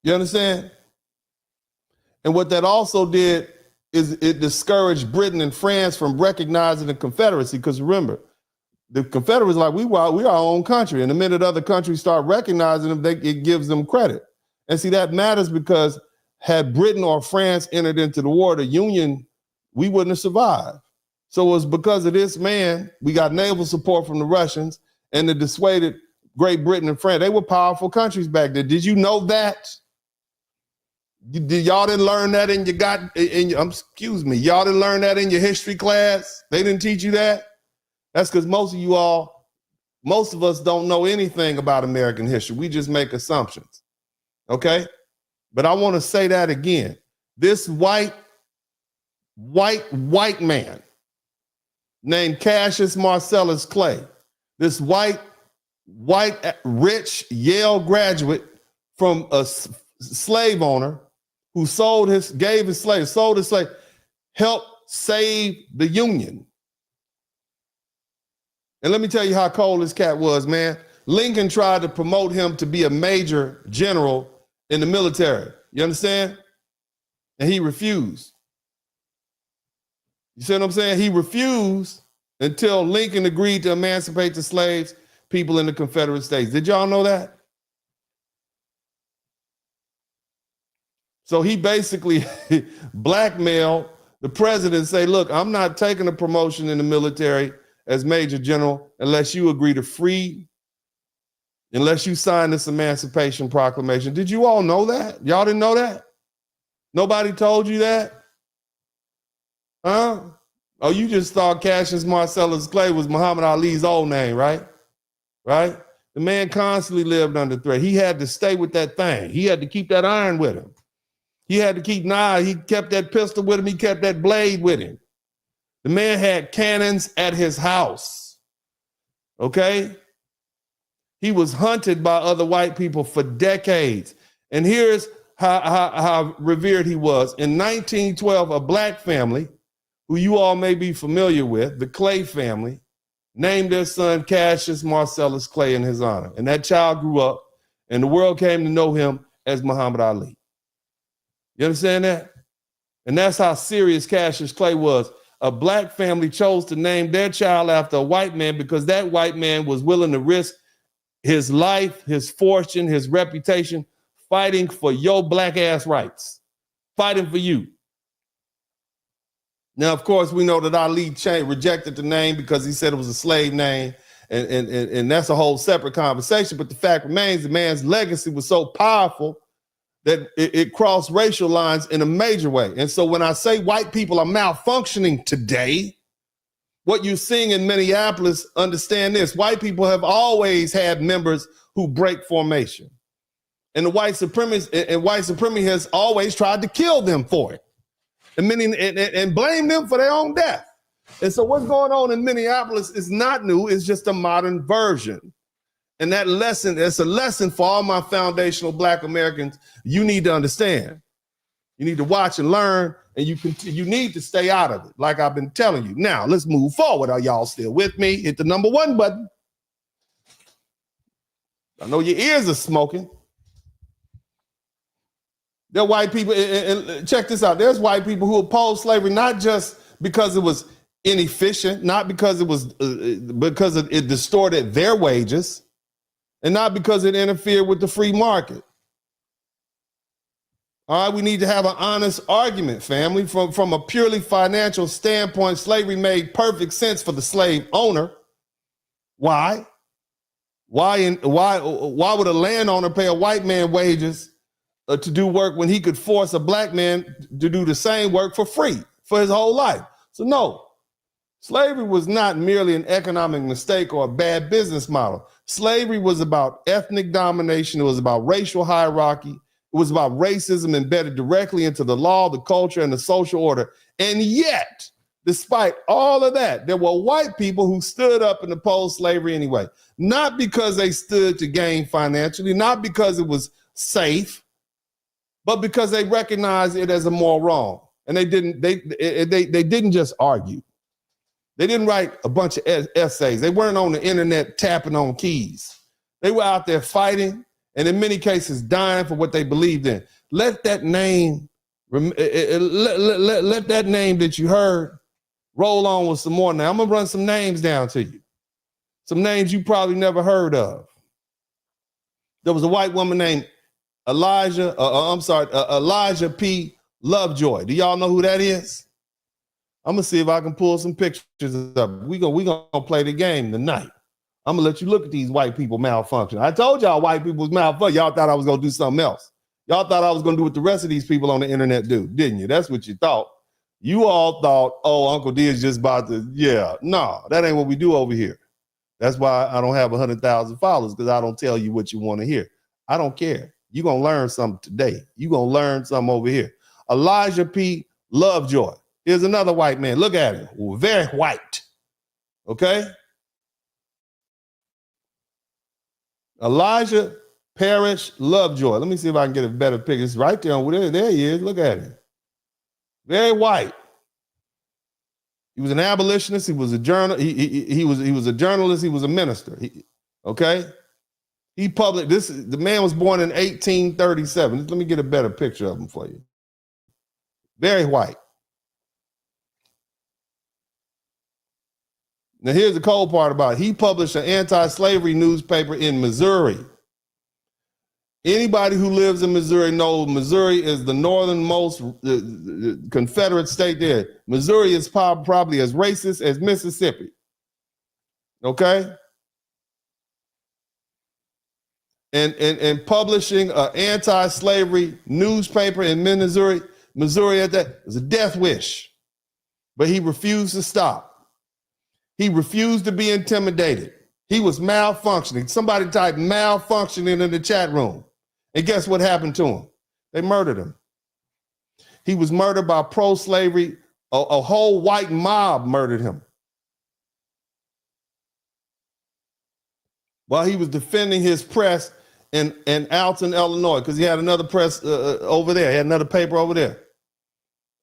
You understand? And what that also did is it discouraged Britain and France from recognizing the Confederacy. Because remember, the Confederates like, we are our own country. And the minute other countries start recognizing them, it gives them credit. And see, that matters because had Britain or France entered into the war, the Union, we wouldn't have survived. So it was because of this man, we got naval support from the Russians and it dissuaded Great Britain and France. They were powerful countries back then. Did you know that? Y'all didn't learn that y'all didn't learn that in your history class? They didn't teach you that? That's because most of us don't know anything about American history. We just make assumptions. Okay? But I want to say that again. This white man named Cassius Marcellus Clay, this white, rich Yale graduate from a slave owner who sold his slave, helped save the Union. And let me tell you how cold this cat was, man. Lincoln tried to promote him to be a major general in the military. You understand? And he refused. You see what I'm saying? He refused until Lincoln agreed to emancipate the slaves, people in the Confederate States. Did y'all know that? So he basically blackmailed the president, say, look, I'm not taking a promotion in the military as major general unless you agree to free, unless you sign this Emancipation Proclamation. Did you all know that? Y'all didn't know that? Nobody told you that? Huh? Oh, you just thought Cassius Marcellus Clay was Muhammad Ali's old name, right? Right? The man constantly lived under threat. He had to stay with that thing. He had to keep that iron with him. He had to keep he kept that pistol with him. He kept that blade with him. The man had cannons at his house. Okay? He was hunted by other white people for decades. And here's how revered he was. In 1912, a black family, who you all may be familiar with, the Clay family, named their son Cassius Marcellus Clay in his honor. And that child grew up, and the world came to know him as Muhammad Ali. You understand that? And that's how serious Cassius Clay was. A black family chose to name their child after a white man because that white man was willing to risk his life, his fortune, his reputation, fighting for your black ass rights, fighting for you. Now, of course, we know that Ali rejected the name because he said it was a slave name, and that's a whole separate conversation. But the fact remains, the man's legacy was so powerful that it crossed racial lines in a major way. And so when I say white people are malfunctioning today, what you're seeing in Minneapolis, understand this: white people have always had members who break formation, and the white supremacy has always tried to kill them for it. And blame them for their own death. And so what's going on in Minneapolis is not new. It's just a modern version. And that lesson, it's a lesson for all my foundational black Americans. You need to understand. You need to watch and learn, and you need to stay out of it, like I've been telling you. Now, let's move forward. Are y'all still with me? Hit the number 1 button. I know your ears are smoking. There are white people, and check this out. There's white people who oppose slavery, not just because it was inefficient, not because it distorted their wages, and not because it interfered with the free market. All right, we need to have an honest argument, family. From a purely financial standpoint, slavery made perfect sense for the slave owner. Why? Why would a landowner pay a white man wages to do work when he could force a black man to do the same work for free for his whole life? So no, slavery was not merely an economic mistake or a bad business model. Slavery was about ethnic domination. It was about racial hierarchy. It was about racism embedded directly into the law, the culture, and the social order. And yet, despite all of that, there were white people who stood up and opposed slavery anyway, not because they stood to gain financially, not because it was safe, but because they recognized it as a moral wrong. And they didn't just argue. They didn't write a bunch of essays. They weren't on the internet tapping on keys. They were out there fighting, and in many cases dying for what they believed in. Let that name, let that name that you heard roll on with some more. Now I'm gonna run some names down to you. Some names you probably never heard of. There was a white woman named Elijah P. Lovejoy. Do y'all know who that is? I'm gonna see if I can pull some pictures up. We gonna play the game tonight. I'm gonna let you look at these white people malfunction. I told y'all white people was malfunction. Y'all thought I was gonna do something else. Y'all thought I was gonna do what the rest of these people on the internet do, didn't you? That's what you thought. You all thought, oh, Uncle D is just about to, no, that ain't what we do over here. That's why I don't have 100,000 followers, because I don't tell you what you want to hear. I don't care. You're going to learn something today. You're going to learn something over here. Elijah P. Lovejoy. Here's another white man. Look at him. Very white. Okay? Elijah Parrish Lovejoy. Let me see if I can get a better picture. It's right there. There he is. Look at him. Very white. He was an abolitionist. He was a he was a journalist. He was a minister. He published this. The man was born in 1837. Let me get a better picture of him for you. Very white. Now here's the cold part about it. He published an anti-slavery newspaper in Missouri. Anybody who lives in Missouri knows Missouri is the northernmost Confederate state there. Missouri is probably as racist as Mississippi. Okay? And publishing an anti-slavery newspaper in Missouri at that was a death wish. But he refused to stop. He refused to be intimidated. He was malfunctioning. Somebody typed malfunctioning in the chat room. And guess what happened to him? They murdered him. He was murdered by pro-slavery. A whole white mob murdered him while he was defending his press in Alton, Illinois, because he had another press over there. He had another paper over there.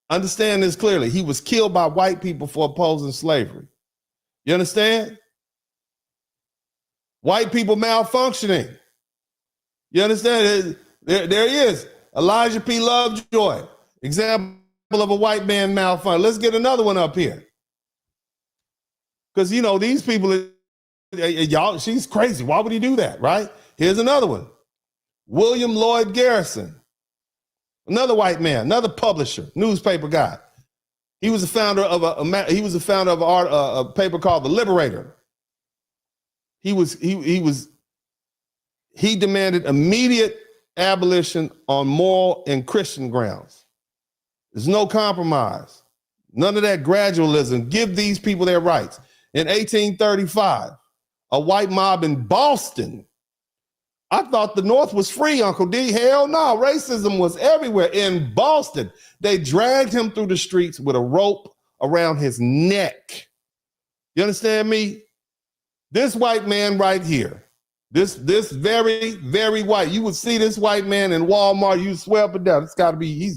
Understand this clearly. He was killed by white people for opposing slavery. You understand? White people malfunctioning. You understand? There he is. Elijah P. Lovejoy. Example of a white man malfunction. Let's get another one up here. Because, these people, y'all, she's crazy. Why would he do that, right? Here's another one. William Lloyd Garrison. Another white man, another publisher, newspaper guy. He was the founder of a paper called The Liberator. He demanded immediate abolition on moral and Christian grounds. There's no compromise. None of that gradualism. Give these people their rights. In 1835, a white mob in Boston. I thought the North was free, Uncle D. Hell no. Racism was everywhere. In Boston, they dragged him through the streets with a rope around his neck. You understand me? This white man right here. This very, very white. You would see this white man in Walmart. You swear up and down. He's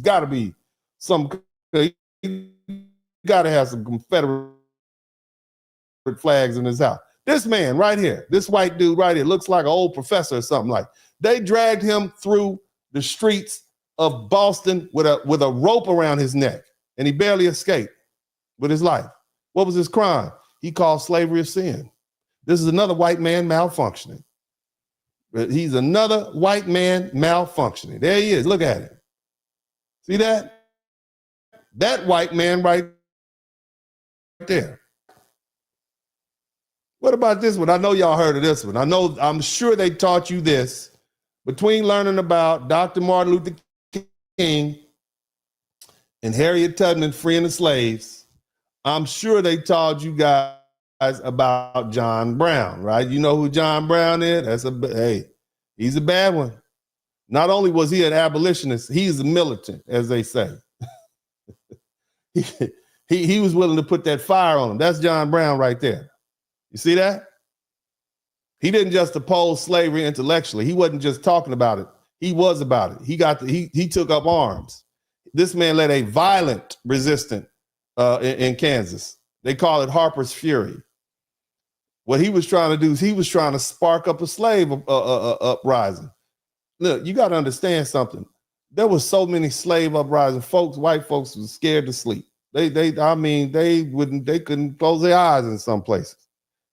got to be some. He got to have some Confederate flags in his house. This man right here, this white dude right here, looks like an old professor or something like. They dragged him through the streets of Boston with a rope around his neck, and he barely escaped with his life. What was his crime? He called slavery a sin. This is another white man malfunctioning. He's another white man malfunctioning. There he is. Look at him. See that? That white man right there. What about this one? I know y'all heard of this one. I'm sure they taught you this. Between learning about Dr. Martin Luther King and Harriet Tubman freeing the slaves, I'm sure they taught you guys about John Brown, right? You know who John Brown is? He's a bad one. Not only was he an abolitionist, he's a militant, as they say. he was willing to put that fire on him. That's John Brown right there. You see that? He didn't just oppose slavery intellectually. He wasn't just talking about it. He was about it. He took up arms. This man led a violent resistance in Kansas. They call it Harper's Fury. What he was trying to do is he was trying to spark up a slave uprising. Look, you got to understand something. There was so many slave uprising folks. White folks was scared to sleep. They couldn't close their eyes in some places.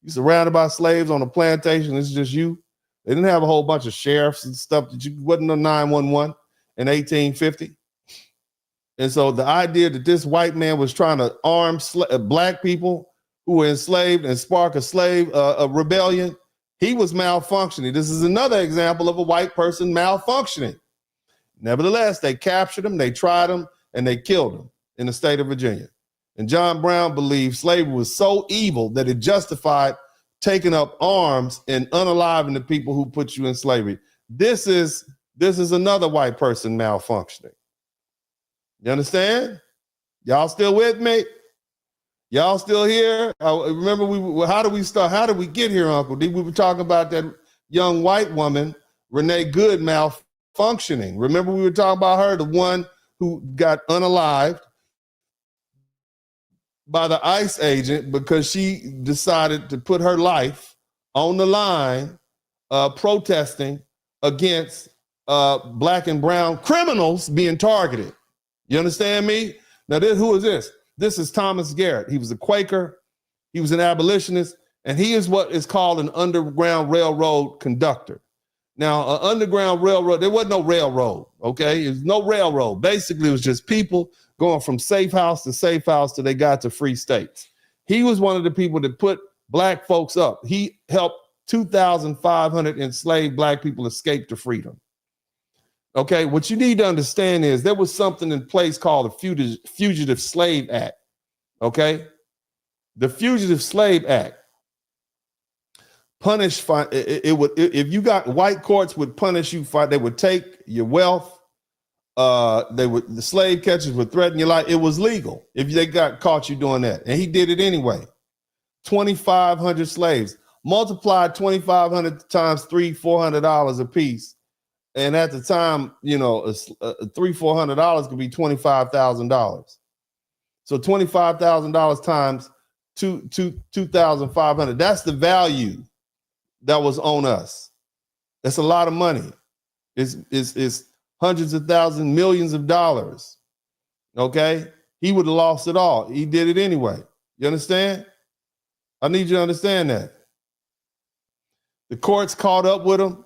You surrounded by slaves on a plantation. It's just you. They didn't have a whole bunch of sheriffs and stuff that you wasn't no 911 in 1850. And so the idea that this white man was trying to arm black people who were enslaved and spark a rebellion, he was malfunctioning. This is another example of a white person malfunctioning. Nevertheless, they captured him, they tried him, and they killed him in the state of Virginia. And John Brown believed slavery was so evil that it justified taking up arms and unaliving the people who put you in slavery. This is another white person malfunctioning. You understand? Y'all still with me? Y'all still here? Remember, how do we start? How did we get here, Uncle D? We were talking about that young white woman, Renee Good, malfunctioning. Remember, we were talking about her, the one who got unalived by the ICE agent because she decided to put her life on the line protesting against black and brown criminals being targeted. You understand me? Now, who is this? This is Thomas Garrett. He was a Quaker. He was an abolitionist, and he is what is called an Underground Railroad conductor. Now, an Underground Railroad, there wasn't no railroad, okay? There's no railroad. Basically, it was just people going from safe house till they got to free states. He was one of the people that put black folks up. He helped 2,500 enslaved black people escape to freedom. Okay, what you need to understand is there was something in place called the Fugitive Slave Act. Okay, the Fugitive Slave Act punished. If you got white courts would punish you. They would take your wealth. The slave catchers would threaten your life. It was legal if they got caught you doing that, and he did it anyway. 2,500 slaves. Multiplied 2,500 times $300-400 a piece. And at the time, $300-400 could be $25,000. So $25,000 times 2,500. That's the value that was on us. That's a lot of money. It's hundreds of thousands, millions of dollars. Okay, he would have lost it all. He did it anyway. You understand? I need you to understand that. The courts caught up with him.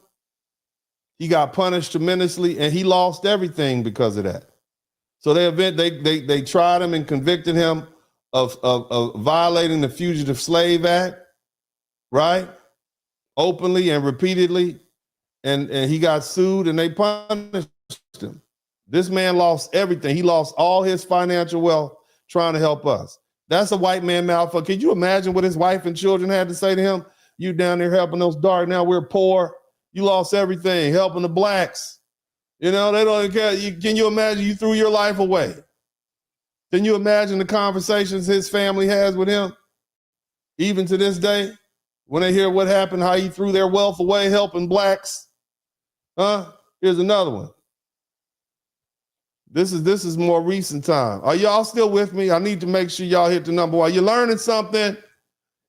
He got punished tremendously, and he lost everything because of that. So they tried him and convicted him of violating the Fugitive Slave Act, right? Openly and repeatedly, and he got sued, and they punished him. This man lost everything. He lost all his financial wealth trying to help us. That's a white man malfunction. Can you imagine what his wife and children had to say to him? You down there helping those dark, now we're poor. You lost everything, helping the blacks. They don't care. Can you imagine you threw your life away? Can you imagine the conversations his family has with him? Even to this day, when they hear what happened, how he threw their wealth away helping blacks. Here's another one. This is more recent time. Are y'all still with me? I need to make sure y'all hit the number one. Are you learning something?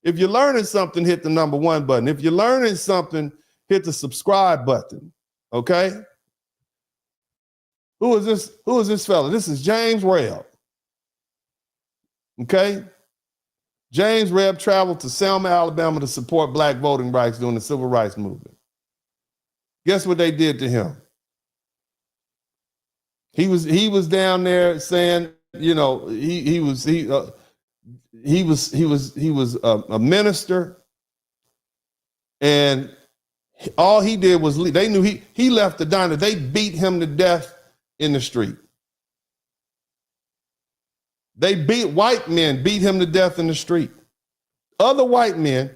If you're learning something, hit the number one button. If you're learning something, hit the subscribe button, okay? Who is this fella? This is James Rebb, okay? James Rebb traveled to Selma, Alabama to support black voting rights during the civil rights movement. Guess what they did to him? He was down there saying, he was a minister, and all he did was they knew he left the diner. They beat him to death in the street. White men beat him to death in the street. Other white men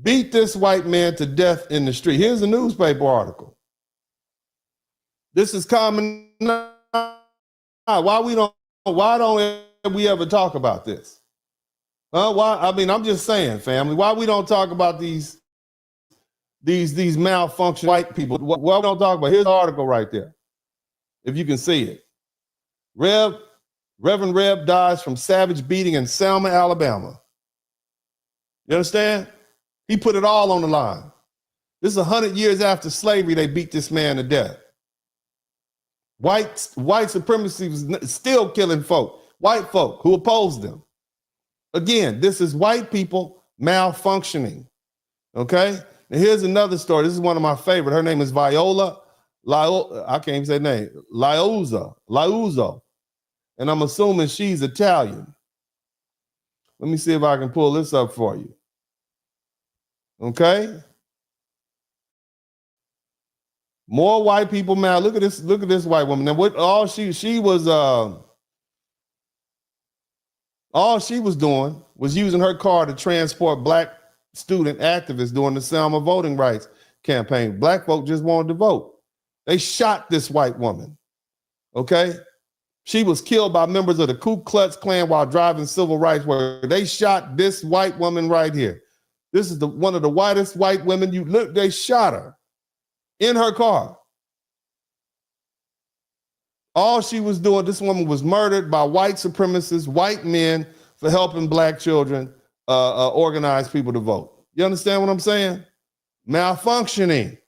beat this white man to death in the street. Here's a newspaper article. This is common now. Why don't we ever talk about this? Why? I mean, I'm just saying, family, why we don't talk about these malfunction white people? Why we don't talk about? Here's the article right there, if you can see it. Reverend Rebb dies from savage beating in Selma, Alabama. You understand? He put it all on the line. This is 100 years after slavery, they beat this man to death. White supremacy was still killing white folk who opposed them. Again, this is white people malfunctioning. Okay? Now here's another story. This is one of my favorite. Her name is Viola. I can't even say the name. Liuzzo. And I'm assuming she's Italian. Let me see if I can pull this up for you. Okay? More white people now. Look at this white woman. Now what all she was doing was using her car to transport black student activists during the Selma voting rights campaign. Black folk just wanted to vote. They shot this white woman. Okay? She was killed by members of the Ku Klux Klan while driving civil rights work. They shot this white woman right here. This is one of the whitest white women you look. They shot her in her car. All she was doing, this woman was murdered by white supremacists, white men, for helping black children organize people to vote. You understand what I'm saying? Malfunctioning.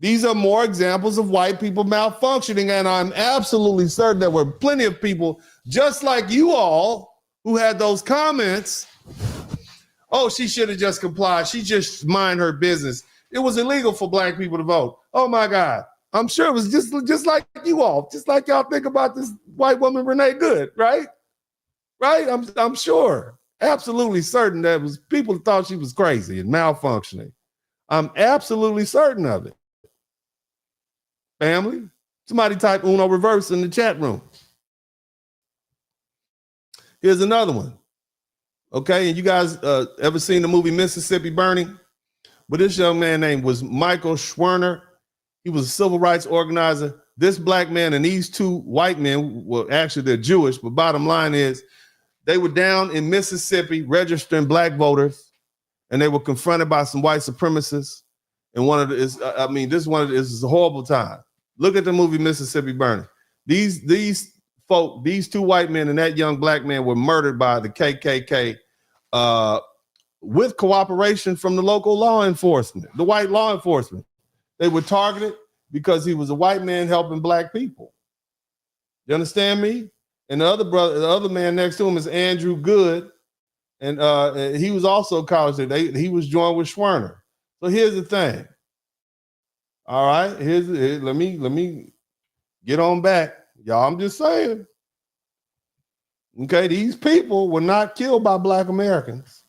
These are more examples of white people malfunctioning, and I'm absolutely certain there were plenty of people just like you all who had those comments. Oh, she should have just complied. She just mind her business. It was illegal for black people to vote. Oh my God. I'm sure it was just like you all, just like y'all think about this white woman, Renee Good, right? Right? I'm sure, absolutely certain that was people thought she was crazy and malfunctioning. I'm absolutely certain of it. Family, somebody type Uno reverse in the chat room. Here's another one. Okay, and you guys ever seen the movie Mississippi Burning? But this young man name was Michael Schwerner. He was a civil rights organizer. This black man and these two white men, well, actually they're Jewish, but bottom line is they were down in Mississippi registering black voters, and they were confronted by some white supremacists. And this is a horrible time. Look at the movie Mississippi Burning. These two white men and that young black man were murdered by the KKK with cooperation from the local law enforcement, the white law enforcement. They were targeted because he was a white man helping black people. You understand me? And the other man next to him is Andrew Good, and he was also a college student. He was joined with Schwerner. So here's the thing. All right, let me get on back, y'all. I'm just saying. Okay, these people were not killed by black Americans.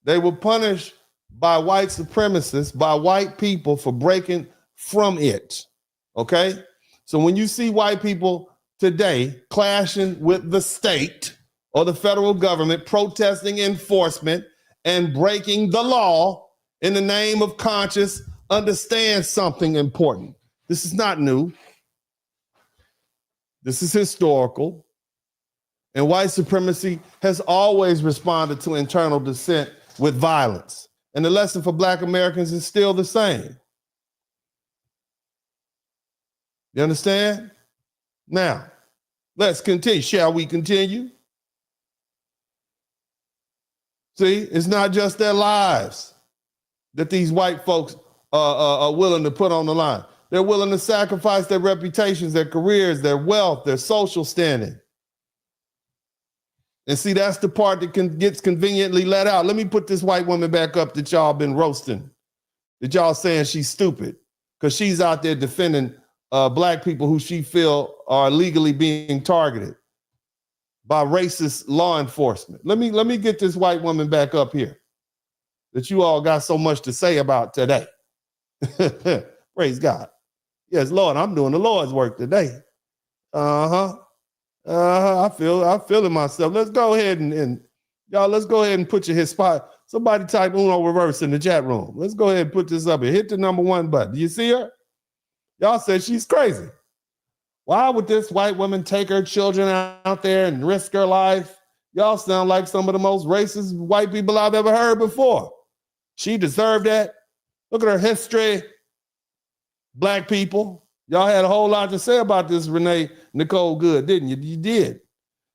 They were punished by white supremacists, by white people for breaking from it. Okay, so when you see white people today clashing with the state or the federal government, protesting enforcement and breaking the law in the name of conscience, understand something important. This is not new. This is historical. And white supremacy has always responded to internal dissent with violence. And the lesson for black Americans is still the same. You understand? Now, let's continue. Shall we continue? See, it's not just their lives that these white folks are willing to put on the line. They're willing to sacrifice their reputations, their careers, their wealth, their social standing. And see, that's the part that gets conveniently let out. Let me put this white woman back up that y'all been roasting, that y'all saying she's stupid, because she's out there defending black people who she feel are legally being targeted by racist law enforcement. Let me get this white woman back up here that you all got so much to say about today. Praise God. Yes, Lord, I'm doing the Lord's work today. I feel it myself. Let's go ahead and y'all, let's go ahead and put your hit spot. Somebody type Uno reverse in the chat room. Let's go ahead and put this up here. Hit the number 1 button. Do you see her? Y'all said she's crazy. Why would this white woman take her children out there and risk her life? Y'all sound like some of the most racist white people I've ever heard before. She deserved that. Look at her history. Black people. Y'all had a whole lot to say about this Renee Nicole Good, didn't you? You did.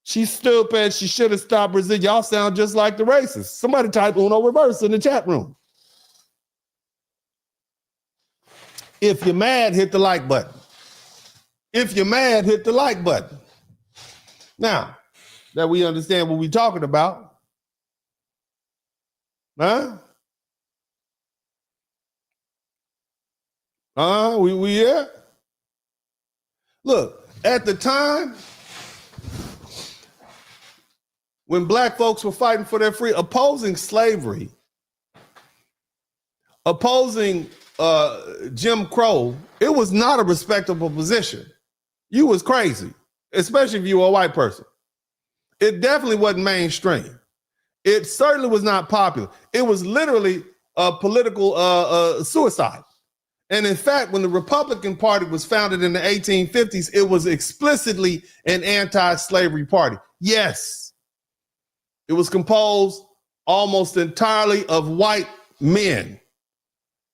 She's stupid. She should have stopped Brazil. Y'all sound just like the racists. Somebody type Uno reverse in the chat room. If you're mad, hit the like button. If you're mad, hit the like button. Now that we understand what we're talking about, Huh? We yeah. Look, at the time when black folks were fighting for their freedom, opposing slavery, opposing Jim Crow, it was not a respectable position. You was crazy, especially if you were a white person. It definitely wasn't mainstream. It certainly was not popular. It was literally a political suicide. And in fact, when the Republican Party was founded in the 1850s, it was explicitly an anti-slavery party. Yes, it was composed almost entirely of white men.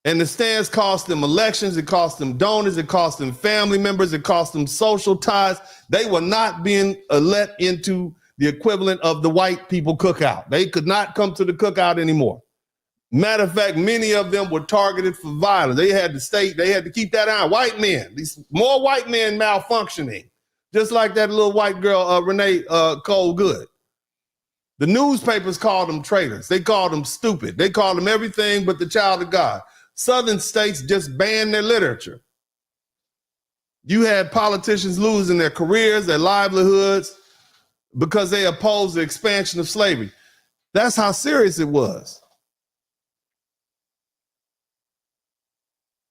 And the stance cost them elections, it cost them donors, it cost them family members, it cost them social ties. They were not being let into the equivalent of the white people cookout. They could not come to the cookout anymore. Matter of fact, many of them were targeted for violence. They had to keep that eye. White men, these more white men malfunctioning, just like that little white girl, Renee Cole Good. The newspapers called them traitors. They called them stupid. They called them everything but the child of God. Southern states just banned their literature. You had politicians losing their careers, their livelihoods, because they opposed the expansion of slavery. That's how serious it was.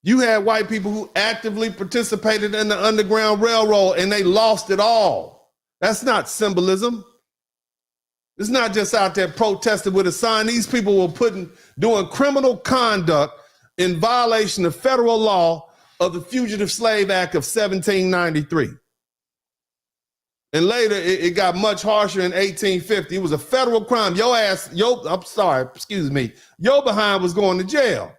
You had white people who actively participated in the Underground Railroad and they lost it all. That's not symbolism. It's not just out there protesting with a sign. These people were doing criminal conduct in violation of federal law of the Fugitive Slave Act of 1793. And later, it got much harsher in 1850. It was a federal crime. Your behind was going to jail.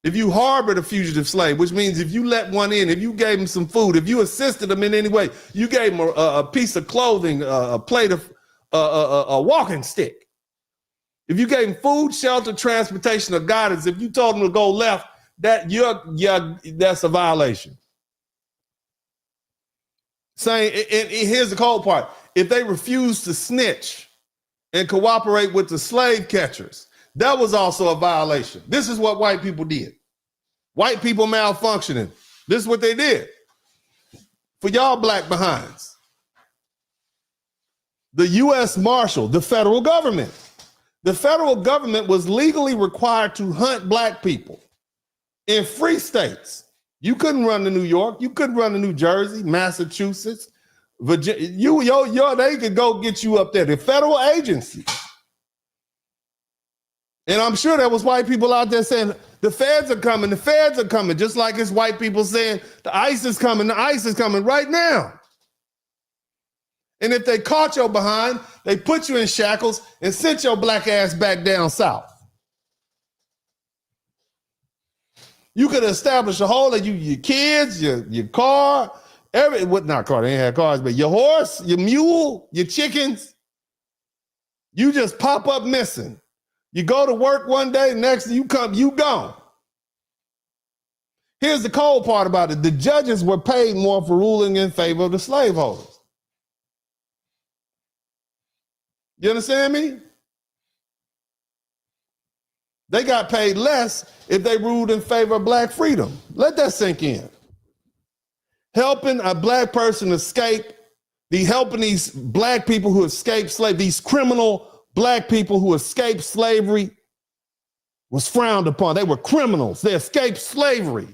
If you harbored a fugitive slave, which means if you let one in, if you gave him some food, if you assisted him in any way, you gave him a piece of clothing, a plate of a walking stick. If you gave him food, shelter, transportation, or guidance, if you told him to go left, that's a violation. Saying, and here's the cold part. If they refused to snitch and cooperate with the slave catchers, that was also a violation. This is what white people did. White people malfunctioning. This is what they did. For y'all black behinds. The U.S. Marshal, the federal government. The federal government was legally required to hunt black people in free states. You couldn't run to New York. You couldn't run to New Jersey, Massachusetts, Virginia. They could go get you up there. The federal agency. And I'm sure there was white people out there saying, the feds are coming, just like it's white people saying, the ICE is coming right now. And if they caught your behind, they put you in shackles and sent your black ass back down south. You could establish a whole of your kids, your car, not car, they ain't had cars, but your horse, your mule, your chickens. You just pop up missing. You go to work one day, next you come, you gone. Here's the cold part about it. The judges were paid more for ruling in favor of the slaveholders. You understand me? They got paid less if they ruled in favor of black freedom. Let that sink in. Helping a black person escape, helping these black people who escaped slavery, these criminal black people who escaped slavery was frowned upon. They were criminals. They escaped slavery.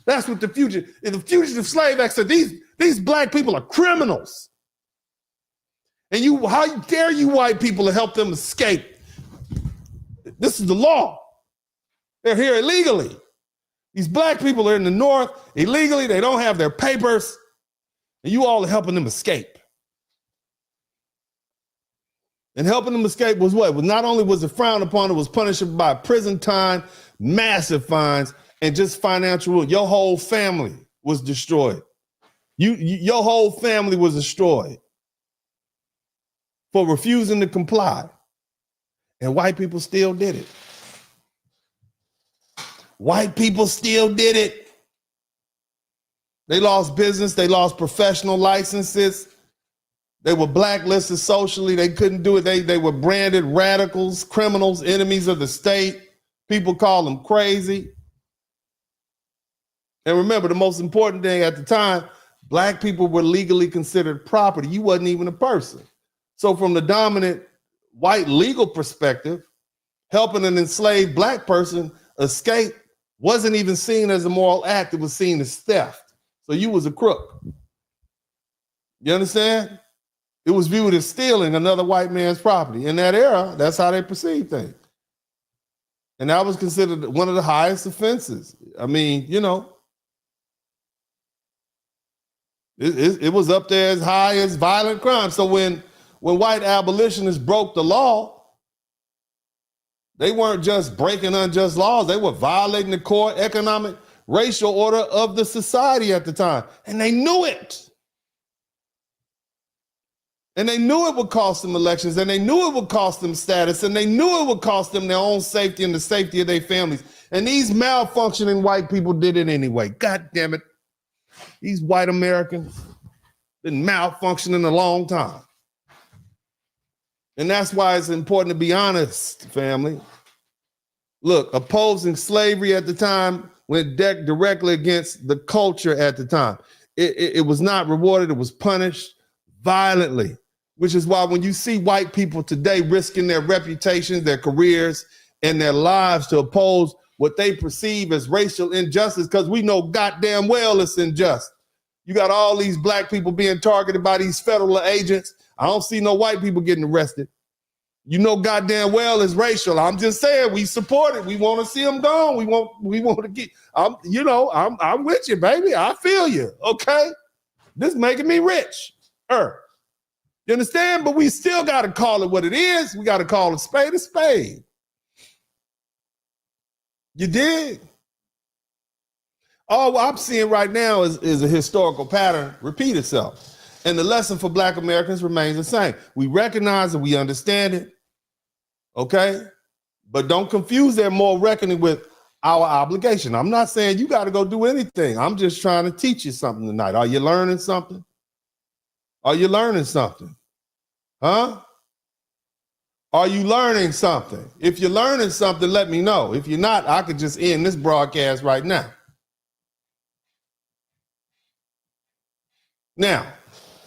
That's what the Fugitive Slave Act said. These black people are criminals. And how dare you white people to help them escape? This is the law. They're here illegally. These black people are in the North illegally. They don't have their papers. And you all are helping them escape. And helping them escape was what? Not only was it frowned upon, it was punishable by prison time, massive fines, and just financial ruin. Your whole family was destroyed. Your whole family was destroyed for refusing to comply. And white people still did it. White people still did it. They lost business. They lost professional licenses. They were blacklisted socially. They couldn't do it. They were branded radicals, criminals, enemies of the state. People call them crazy. And remember, the most important thing at the time, black people were legally considered property. You wasn't even a person. So from the dominant white legal perspective, helping an enslaved black person escape wasn't even seen as a moral act. It was seen as theft. So you was a crook. You understand? It was viewed as stealing another white man's property. In that era, that's how they perceived things. And that was considered one of the highest offenses. I mean, you know, it was up there as high as violent crime. So when white abolitionists broke the law, they weren't just breaking unjust laws. They were violating the core economic, racial order of the society at the time. And they knew it. And they knew it would cost them elections, and they knew it would cost them status, and they knew it would cost them their own safety and the safety of their families. And these malfunctioning white people did it anyway. God damn it. These white Americans been malfunctioning a long time. And that's why it's important to be honest, family. Look, opposing slavery at the time went directly against the culture at the time. It was not rewarded, it was punished violently. Which is why when you see white people today risking their reputations, their careers, and their lives to oppose what they perceive as racial injustice, because we know goddamn well it's unjust. You got all these black people being targeted by these federal agents. I don't see no white people getting arrested. You know goddamn well it's racial. I'm just saying we support it. We want to see them gone. We want to get. I'm with you, baby. I feel you. Okay, this is making me rich. You understand? But we still got to call it what it is. We got to call a spade a spade. You dig? All I'm seeing right now is a historical pattern repeat itself. And the lesson for black Americans remains the same. We recognize and we understand it, okay? But don't confuse their moral reckoning with our obligation. I'm not saying you got to go do anything. I'm just trying to teach you something tonight. Are you learning something? Are you learning something? Huh? Are you learning something? If you're learning something, let me know. If you're not, I could just end this broadcast right now. Now,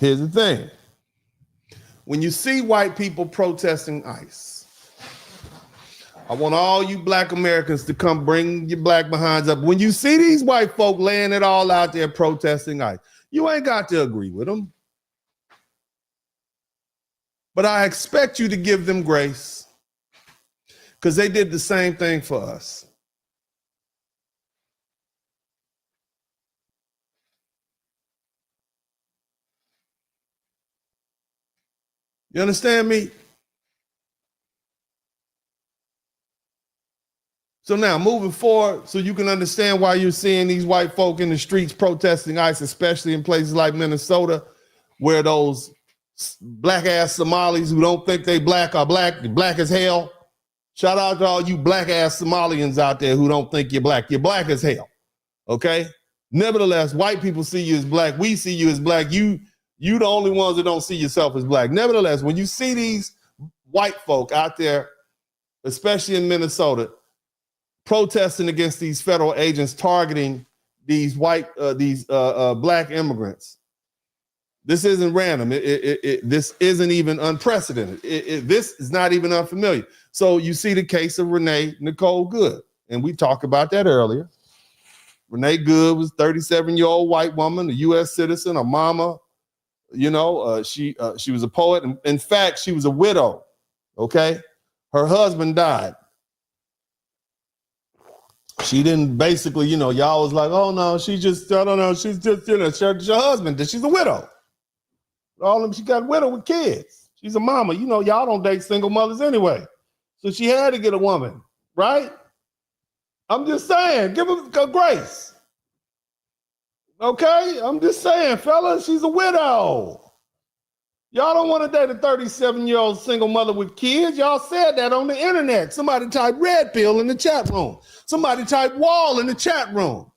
here's the thing. When you see white people protesting ICE, I want all you black Americans to come bring your black behinds up. When you see these white folk laying it all out there protesting ICE, you ain't got to agree with them. But I expect you to give them grace because they did the same thing for us. You understand me? So now moving forward, so you can understand why you're seeing these white folk in the streets protesting ICE, especially in places like Minnesota, where those black ass Somalis who don't think they black are black as hell. Shout out to all you black ass Somalians out there who don't think you're black. You're black as hell. Okay? Nevertheless, white people see you as black. We see you as black. You the only ones that don't see yourself as black. Nevertheless, when you see these white folk out there, especially in Minnesota, protesting against these federal agents targeting these black immigrants, this isn't random. This isn't even unprecedented. This is not even unfamiliar. So you see the case of Renee Nicole Good, and we talked about that earlier. Renee Good was a 37-year-old white woman, a U.S. citizen, a mama. You know, she was a poet. In fact, she was a widow. Okay, her husband died. She didn't basically, y'all was like, oh no, she's just, I don't know, she's just, her husband. She's a widow. All of them, she got widow with kids. She's a mama. Y'all don't date single mothers anyway. So she had to get a woman, right? I'm just saying, give her grace. Okay? I'm just saying, fellas, she's a widow. Y'all don't want to date a 37-year-old single mother with kids. Y'all said that on the internet. Somebody typed red pill in the chat room. Somebody typed wall in the chat room.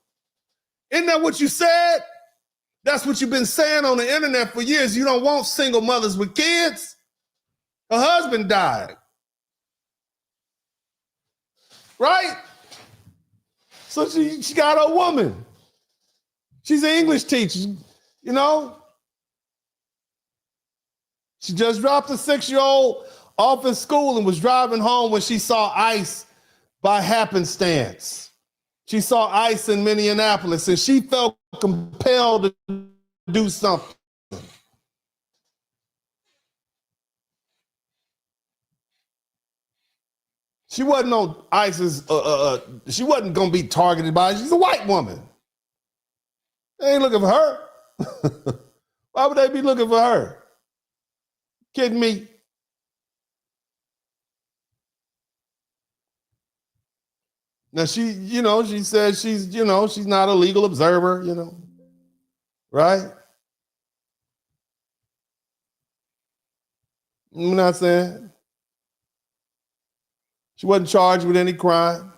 Isn't that what you said? That's what you've been saying on the internet for years. You don't want single mothers with kids. Her husband died. Right? So she got a woman. She's an English teacher, you know? She just dropped a 6-year-old off at school and was driving home when she saw ICE by happenstance. She saw ICE in Minneapolis and she felt compelled to do something. She wasn't on ICE's, she wasn't gonna be targeted by it. She's a white woman. They ain't looking for her. Why would they be looking for her? Kidding me? Now she says she's not a legal observer, right? I'm not saying. She wasn't charged with any crime.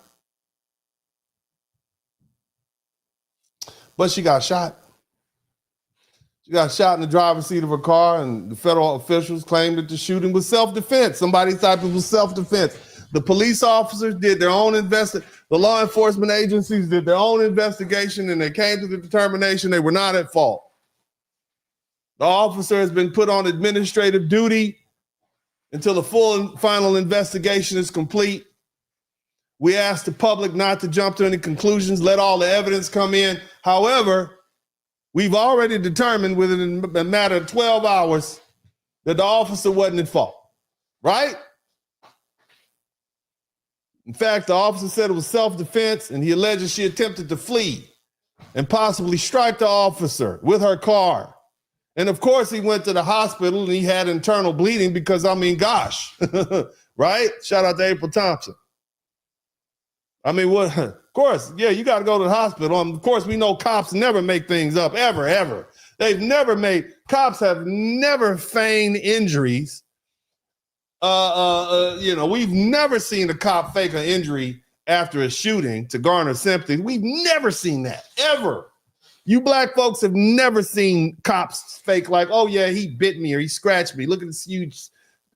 But she got shot. She got shot in the driver's seat of her car, and the federal officials claimed that the shooting was self-defense. Somebody thought it was self-defense. The police officers did their own investigation. The law enforcement agencies did their own investigation, and they came to the determination they were not at fault. The officer has been put on administrative duty until the full and final investigation is complete. We ask the public not to jump to any conclusions, let all the evidence come in. However, we've already determined within a matter of 12 hours that the officer wasn't at fault, right? In fact, the officer said it was self-defense, and he alleges she attempted to flee and possibly strike the officer with her car. And of course, he went to the hospital and he had internal bleeding because, gosh, right? Shout out to April Thompson. What? Of course, yeah, you got to go to the hospital. Of course, we know cops never make things up, ever. Cops have never feigned injuries. We've never seen a cop fake an injury after a shooting to garner sympathy. We've never seen that, ever. You black folks have never seen cops fake like, oh yeah, he bit me or he scratched me. Look at this huge,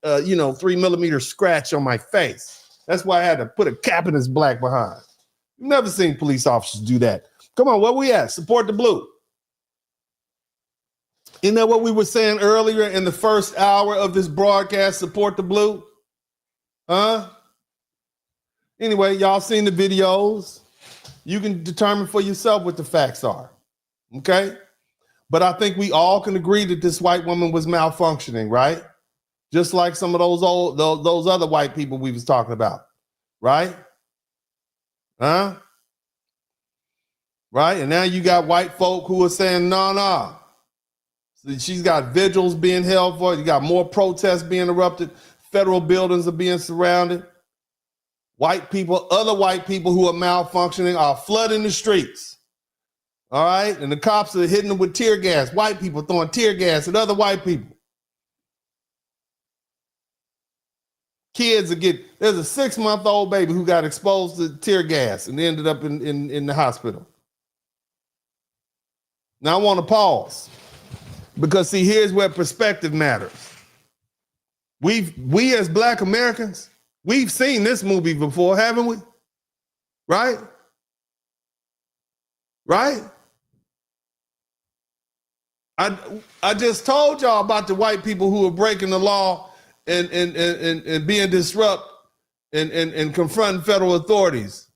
3mm scratch on my face. That's why I had to put a cap in his black behind. You've never seen police officers do that. Come on, where we at? Support the blue. Isn't that what we were saying earlier in the first hour of this broadcast? Support the blue? Huh? Anyway, y'all seen the videos. You can determine for yourself what the facts are. Okay? But I think we all can agree that this white woman was malfunctioning, right? Just like some of those other white people we was talking about, right? Huh? Right? And now you got white folk who are saying, no. So she's got vigils being held for it. You got more protests being erupted. Federal buildings are being surrounded. White people, other white people who are malfunctioning are flooding the streets. All right? And the cops are hitting them with tear gas. White people throwing tear gas at other white people. There's a 6-month-old baby who got exposed to tear gas and ended up in the hospital. Now I want to pause because see, here's where perspective matters. We as Black Americans, we've seen this movie before, haven't we? Right? Right? I just told y'all about the white people who are breaking the law and being disrupt and confronting federal authorities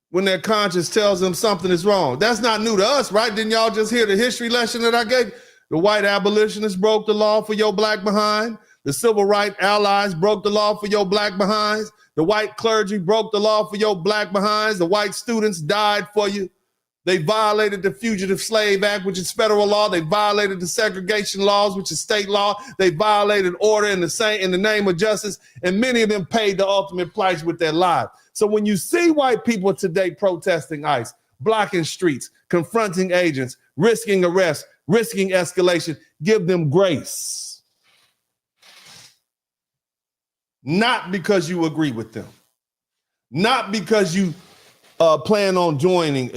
when their conscience tells them something is wrong. That's not new to us, right? Didn't y'all just hear the history lesson that I gave? The white abolitionists broke the law for your black behind. The civil rights allies broke the law for your black behinds. The white clergy broke the law for your black behinds. The white students died for you. They violated the Fugitive Slave Act, which is federal law. They violated the segregation laws, which is state law. They violated order in the name of justice, and many of them paid the ultimate price with their lives. So when you see white people today protesting ICE, blocking streets, confronting agents, risking arrest, risking escalation, give them grace. Not because you agree with them. Not because you plan on joining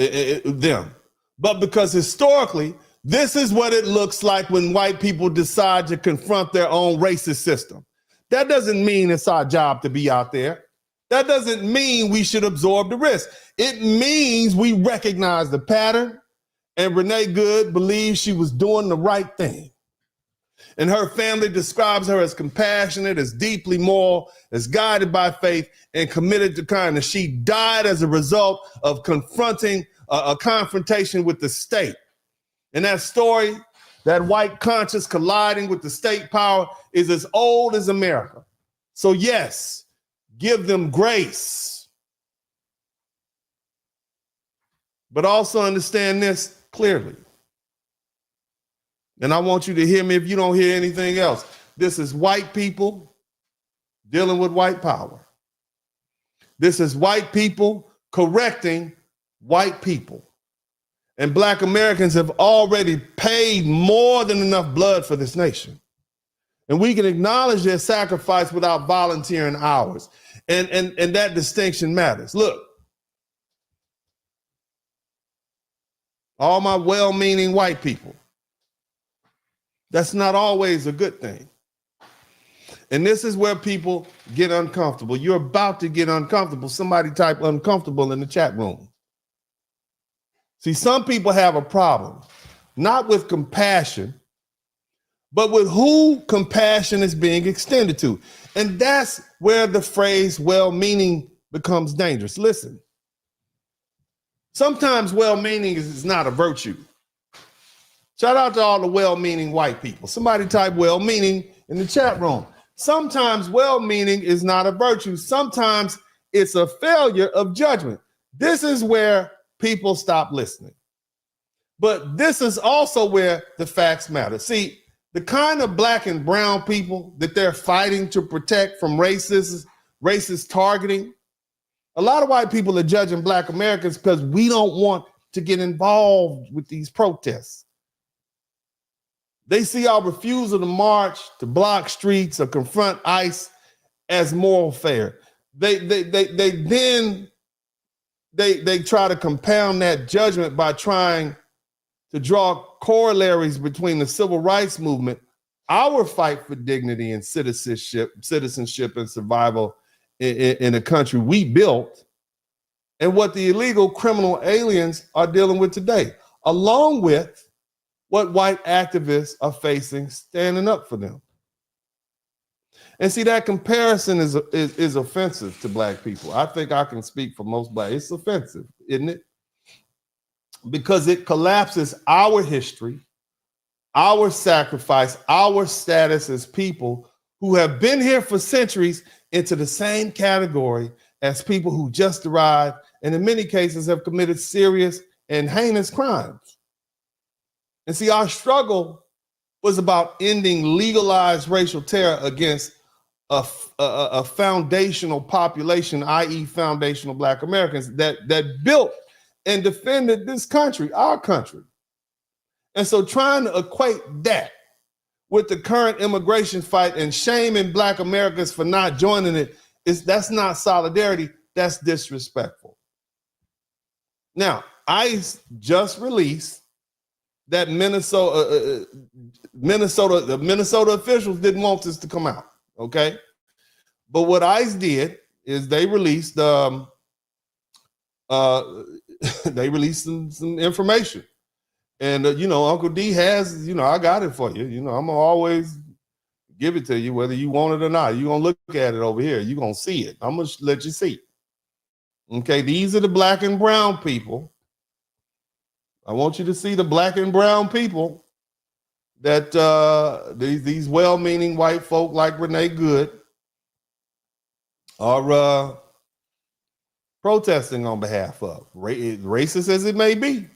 them, but because historically This is what it looks like when white people decide to confront their own racist system. That doesn't mean it's our job to be out there. That doesn't mean we should absorb the risk. It means we recognize the pattern, and Renee Good believes she was doing the right thing. And her family describes her as compassionate, as deeply moral, as guided by faith, and committed to kindness. She died as a result of confronting a confrontation with the state. And that story, that white conscience colliding with the state power, is as old as America. So yes, give them grace. But also understand this clearly. And I want you to hear me if you don't hear anything else. This is white people dealing with white power. This is white people correcting white people. And Black Americans have already paid more than enough blood for this nation. And we can acknowledge their sacrifice without volunteering ours. And that distinction matters. Look, all my well-meaning white people, that's not always a good thing. And this is where people get uncomfortable. You're about to get uncomfortable. Somebody type uncomfortable in the chat room. See, some people have a problem, not with compassion, but with who compassion is being extended to. And that's where the phrase well-meaning becomes dangerous. Listen, sometimes well-meaning is not a virtue. Shout out to all the well-meaning white people. Somebody type well-meaning in the chat room. Sometimes well-meaning is not a virtue. Sometimes it's a failure of judgment. This is where people stop listening. But this is also where the facts matter. See, the kind of Black and brown people that they're fighting to protect from racist targeting, a lot of white people are judging Black Americans because we don't want to get involved with these protests. They see our refusal to march, to block streets, or confront ICE as moral fair. They try to compound that judgment by trying to draw corollaries between the civil rights movement, our fight for dignity and citizenship and survival in a country we built, and what the illegal criminal aliens are dealing with today, along with what white activists are facing standing up for them. And see, that comparison is offensive to Black people. I think I can speak for most Black. It's offensive, isn't it? Because it collapses our history, our sacrifice, our status as people who have been here for centuries into the same category as people who just arrived and in many cases have committed serious and heinous crimes. And see, our struggle was about ending legalized racial terror against a foundational population, i.e. foundational Black Americans that built and defended this country, our country. And so trying to equate that with the current immigration fight and shaming Black Americans for not joining it, that's not solidarity, that's disrespectful. Now, ICE just released that the Minnesota officials didn't want this to come out, okay? But what ICE did is they released some information. And, Uncle D has, I got it for you. I'm going to always give it to you, whether you want it or not. You're going to look at it over here. You're going to see it. I'm going to let you see it. Okay, these are the Black and brown people. I want you to see the Black and brown people that these well-meaning white folk like Renee Good are protesting on behalf of, racist as it may be.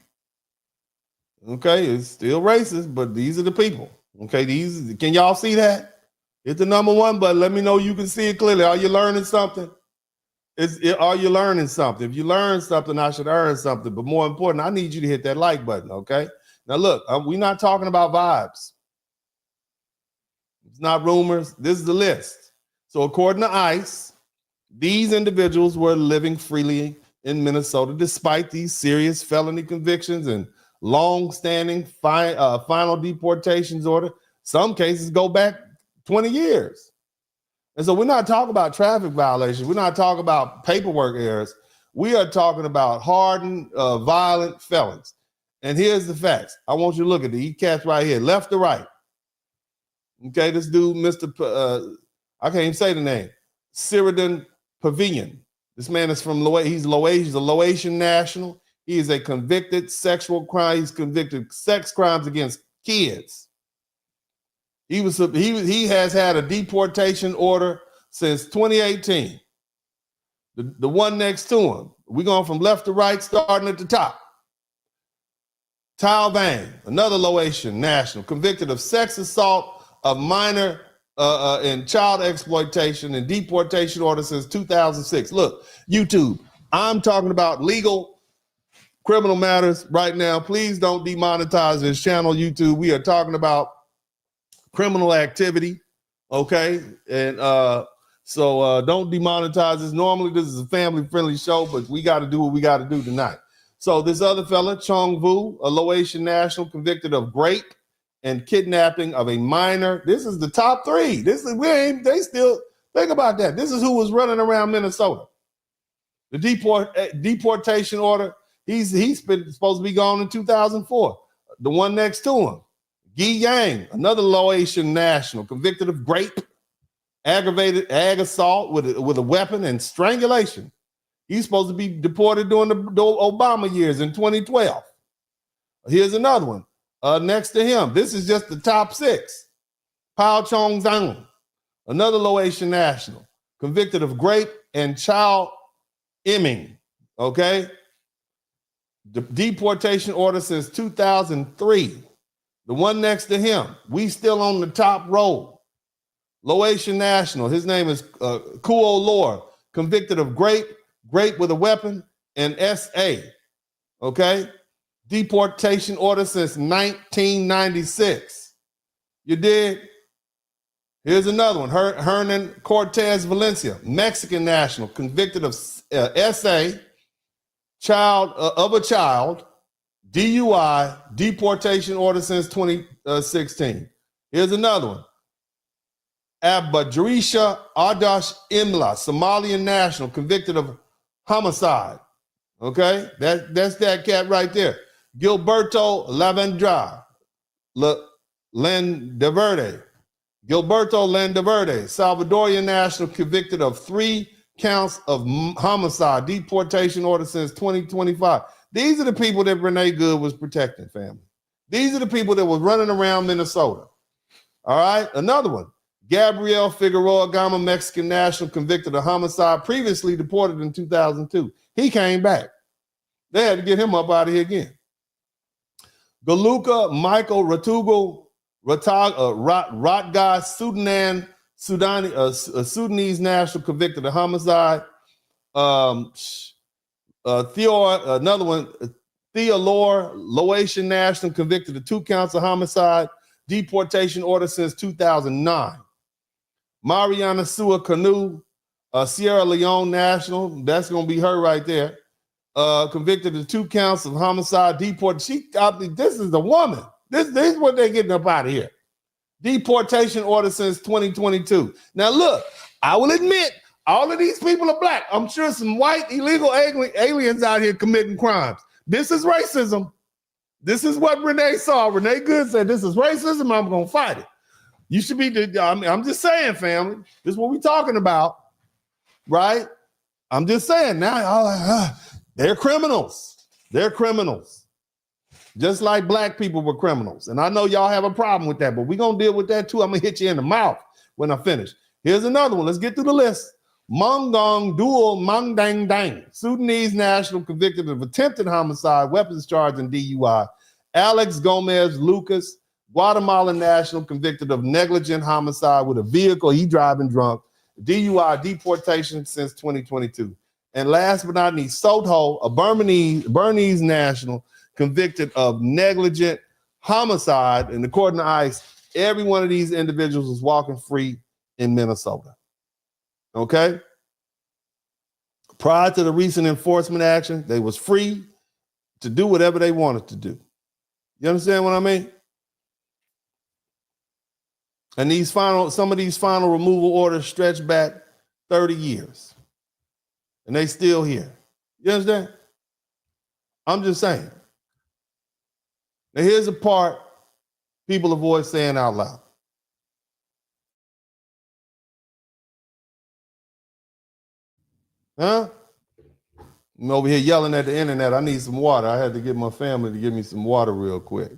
Okay, it's still racist, but these are the people. Okay, can y'all see that? Hit the number one button. Let me know you can see it clearly. Are you learning something? Are you learning something? If you learn something, I should earn something. But more important, I need you to hit that like button, okay? Now look, we're not talking about vibes. It's not rumors. This is the list. So according to ICE, these individuals were living freely in Minnesota despite these serious felony convictions and long-standing final deportations order. Some cases go back 20 years. And so we're not talking about traffic violations. We're not talking about paperwork errors. We are talking about hardened, violent felons. And here's the facts. I want you to look at these cats right here, left to right. Okay, this dude, I can't even say the name, Sheridan Pavilion. This man is from he's a Laotian national. He is a convicted sexual crime. He's convicted sex crimes against kids. He has had a deportation order since 2018. The one next to him, we're going from left to right, starting at the top. Tao Vang, another Laotian national, convicted of sex assault of minor and child exploitation and deportation order since 2006. Look, YouTube, I'm talking about legal criminal matters right now. Please don't demonetize this channel, YouTube. We are talking about criminal activity, okay? And so don't demonetize this. Normally, this is a family-friendly show, but we got to do what we got to do tonight. So this other fella, Chong Vu, a Laotian national, convicted of rape and kidnapping of a minor. This is the top three. They still think about that. This is who was running around Minnesota. The deportation order, he's been supposed to be gone in 2004. The one next to him, Guy Yang, another Laotian national, convicted of rape, aggravated assault with a weapon and strangulation. He's supposed to be deported during the Obama years in 2012. Here's another one. Next to him, this is just the top six. Pao Chong Zhang, another Laotian national, convicted of rape and child imming. Okay? The deportation order since 2003. The one next to him, we still on the top row. Laotian national, his name is Kuo Lor, convicted of rape with a weapon, and SA. Okay? Deportation order since 1996. You did? Here's another one. Hernan Cortez Valencia, Mexican national, convicted of SA, child, DUI, deportation order since 2016. Here's another one. Abadrisha Ardash Imla, Somalian national, convicted of homicide. Okay? That's that cat right there. Gilberto Lavendra Landaverde. Gilberto Landaverde, Salvadorian national, convicted of 3 counts of homicide, deportation order since 2025. These are the people that Renee Good was protecting, family. These are the people that were running around Minnesota. All right? Another one. Gabriel Figueroa Gama, Mexican national, convicted of homicide, previously deported in 2002. He came back. They had to get him up out of here again. Galuka Michael Ratugo Ratga Sudanese national, convicted of homicide. Another one, Theolor, Laotian national, convicted of 2 counts of homicide, deportation order since 2009. Mariana Sua Canu, Sierra Leone national, that's going to be her right there, convicted of 2 counts of homicide, deported. This is the woman. This is what they're getting up out of here. Deportation order since 2022. Now look, I will admit, all of these people are black. I'm sure some white illegal aliens out here committing crimes. This is racism. This is what Renee saw. Renee Good said, this is racism. I'm going to fight it. You should be, I'm just saying, family. This is what we're talking about, right? I'm just saying now, they're criminals. They're criminals. Just like black people were criminals. And I know y'all have a problem with that, but we're going to deal with that too. I'm going to hit you in the mouth when I finish. Here's another one. Let's get through the list. Mongdong Dual Mangdang Dang, Sudanese national, convicted of attempted homicide, weapons charge, and DUI. Alex Gomez Lucas, Guatemalan national, convicted of negligent homicide with a vehicle, he driving drunk, DUI, deportation since 2022. And last but not least, Sotho, a Bernese national, convicted of negligent homicide. And according to ICE, every one of these individuals was walking free in Minnesota. Okay? Prior to the recent enforcement action, they was free to do whatever they wanted to do. You understand what I mean? And some of these final removal orders stretch back 30 years. And they still here. You understand? I'm just saying. Now here's a part people avoid saying out loud. Huh? I'm over here yelling at the internet. I need some water. I had to get my family to give me some water real quick.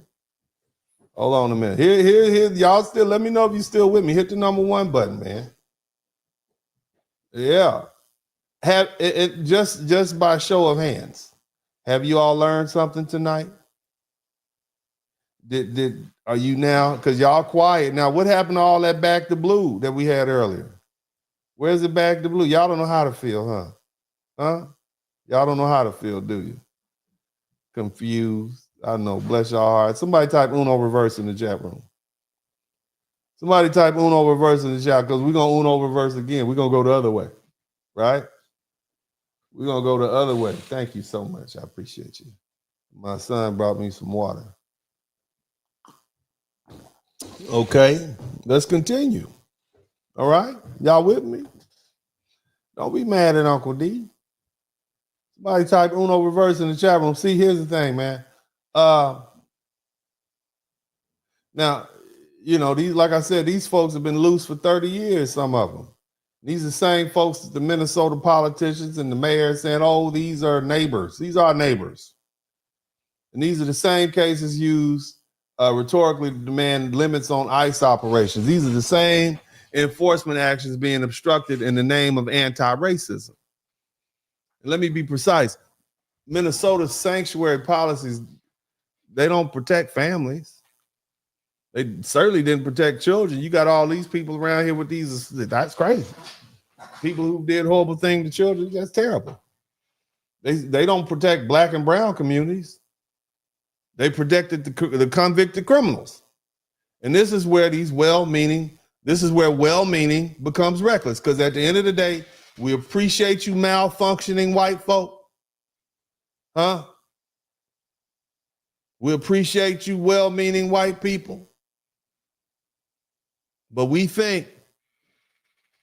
Hold on a minute. Here. Y'all still, let me know if you're still with me. Hit the number 1 button, man. Yeah. Have it just by show of hands. Have you all learned something tonight? Are you now? Because y'all quiet. Now, what happened to all that back to blue that we had earlier? Where's the back to blue? Y'all don't know how to feel, huh? Huh? Y'all don't know how to feel, do you? Confused. I know. Bless your heart. Somebody type Uno reverse in the chat room. Somebody type Uno reverse in the chat because we're going to Uno reverse again. We're going to go the other way, right? We're going to go the other way. Thank you so much. I appreciate you. My son brought me some water. Okay, let's continue. All right? Y'all with me? Don't be mad at Uncle D. Somebody type Uno reverse in the chat room. See, here's the thing, man. Now, you know, these, like I said, these folks have been loose for 30 years, some of them. These are the same folks, the Minnesota politicians and the mayor saying, oh, these are neighbors. These are neighbors. And these are the same cases used rhetorically to demand limits on ICE operations. These are the same enforcement actions being obstructed in the name of anti-racism. And let me be precise. Minnesota's sanctuary policies, they don't protect families. They certainly didn't protect children. You got all these people around here with these, that's crazy. People who did horrible things to children, that's terrible. They don't protect black and brown communities. They protected the convicted criminals. And this is where well-meaning becomes reckless. Because at the end of the day, we appreciate you malfunctioning white folk. Huh? We appreciate you well-meaning white people. But we think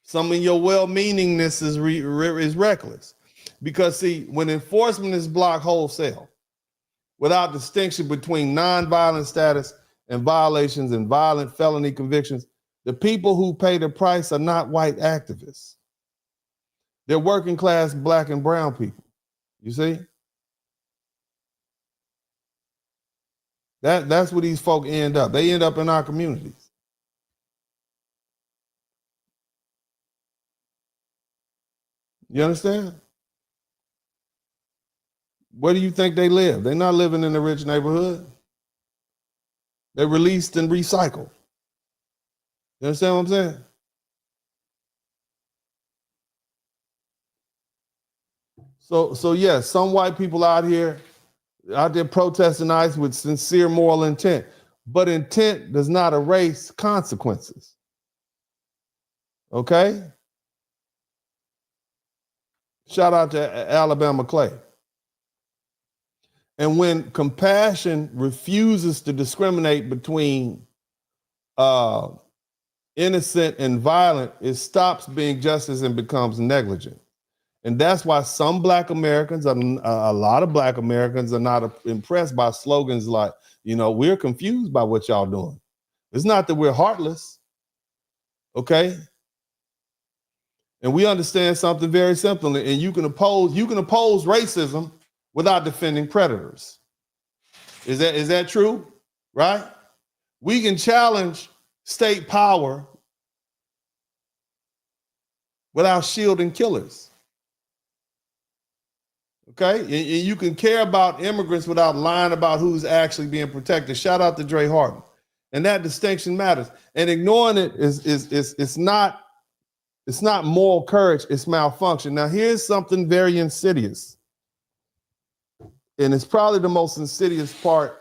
some of your well-meaningness is reckless. Because see, when enforcement is blocked wholesale, without distinction between nonviolent status and violations and violent felony convictions, the people who pay the price are not white activists. They're working class black and brown people. You see? That's where these folk end up. They end up in our communities. You understand? Where do you think they live? They're not living in a rich neighborhood. They're released and recycled. You understand what I'm saying? So yes, some white people out there protesting ICE with sincere moral intent, but intent does not erase consequences. Okay? Shout out to Alabama Clay. And when compassion refuses to discriminate between innocent and violent, it stops being justice and becomes negligent. And that's why some black Americans, a lot of black Americans are not impressed by slogans like, you know, we're confused by what y'all doing. It's not that we're heartless, okay? And we understand something very simple, and you can oppose racism without defending predators. Is that true? Right? We can challenge state power without shielding killers. Okay? And you can care about immigrants without lying about who's actually being protected. Shout out to Dre Harden. And that distinction matters. And ignoring it it's not moral courage, it's malfunction. Now here's something very insidious. And it's probably the most insidious part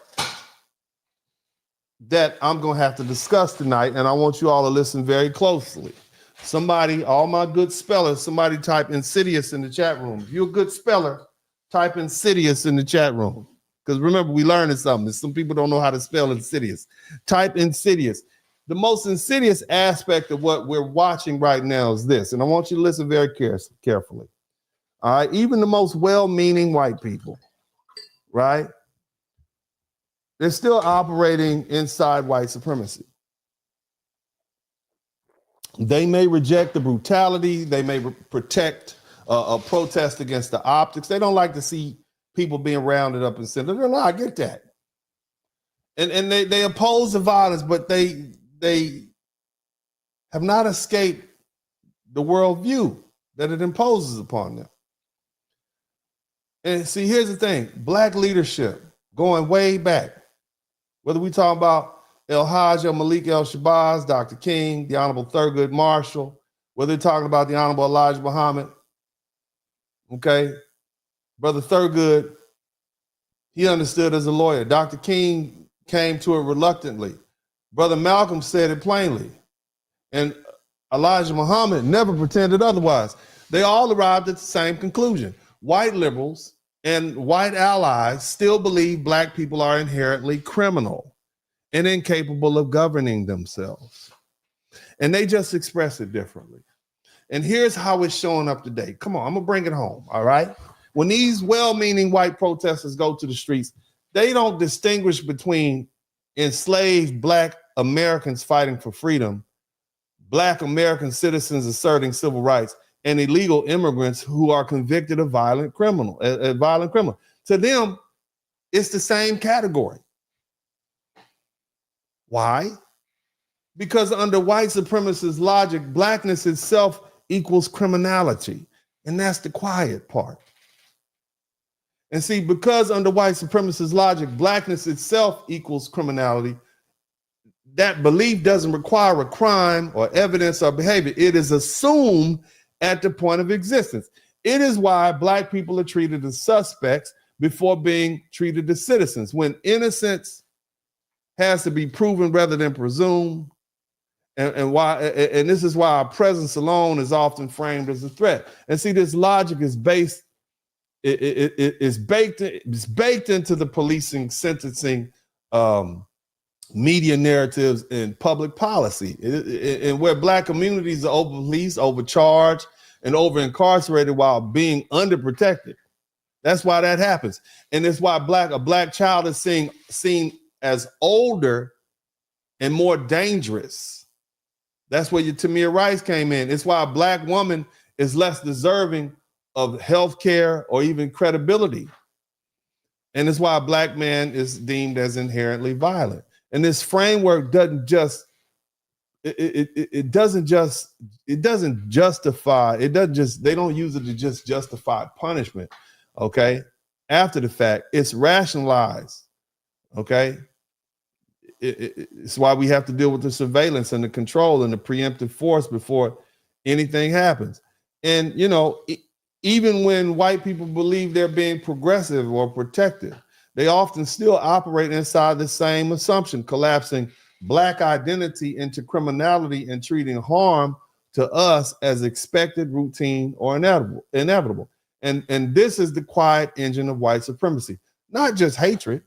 that I'm going to have to discuss tonight, and I want you all to listen very closely. Somebody, all my good spellers, somebody type insidious in the chat room. If you're a good speller, type insidious in the chat room, Because remember, we learning something. Some people don't know how to spell insidious. Type insidious. The most insidious aspect of what we're watching right now is this, and I want you to listen very carefully. All right, even the most well-meaning white people, right? They're still operating inside white supremacy. They may reject the brutality. They may protect a protest against the optics. They don't like to see people being rounded up and sent. No, I get that. And they oppose the violence, but they have not escaped the worldview that it imposes upon them. And see, here's the thing. Black leadership, going way back, whether we talk about El-Hajj Malik El-Shabazz, Dr. King, the Honorable Thurgood Marshall, whether they're talking about the Honorable Elijah Muhammad, okay? Brother Thurgood, he understood as a lawyer. Dr. King came to it reluctantly. Brother Malcolm said it plainly. And Elijah Muhammad never pretended otherwise. They all arrived at the same conclusion. White liberals and white allies still believe black people are inherently criminal and incapable of governing themselves. And they just express it differently. And here's how it's showing up today. Come on, I'm gonna bring it home, all right? When these well-meaning white protesters go to the streets, they don't distinguish between enslaved black Americans fighting for freedom, black American citizens asserting civil rights, and illegal immigrants who are convicted of violent criminal. To them, it's the same category. Why? Because under white supremacist logic, blackness itself equals criminality. And that's the quiet part. And see, because under white supremacist logic, blackness itself equals criminality, that belief doesn't require a crime or evidence or behavior. It is assumed at the point of existence. It is why black people are treated as suspects before being treated as citizens. When innocence has to be proven rather than presumed, and this is why our presence alone is often framed as a threat. And see, this logic is baked into the policing, sentencing, media narratives, and public policy. And where black communities are over-policed, overcharged, and over-incarcerated while being underprotected. That's why that happens. And it's why a black child is seen as older and more dangerous. That's where your Tamir Rice came in. It's why a black woman is less deserving of health care or even credibility. And it's why a black man is deemed as inherently violent. And this framework doesn't use it to just justify punishment, okay? After the fact, it's rationalized, okay? It's why we have to deal with the surveillance and the control and the preemptive force before anything happens. And, you know, even when white people believe they're being progressive or protective, they often still operate inside the same assumption, collapsing black identity into criminality and treating harm to us as expected, routine, or inevitable. And this is the quiet engine of white supremacy, not just hatred,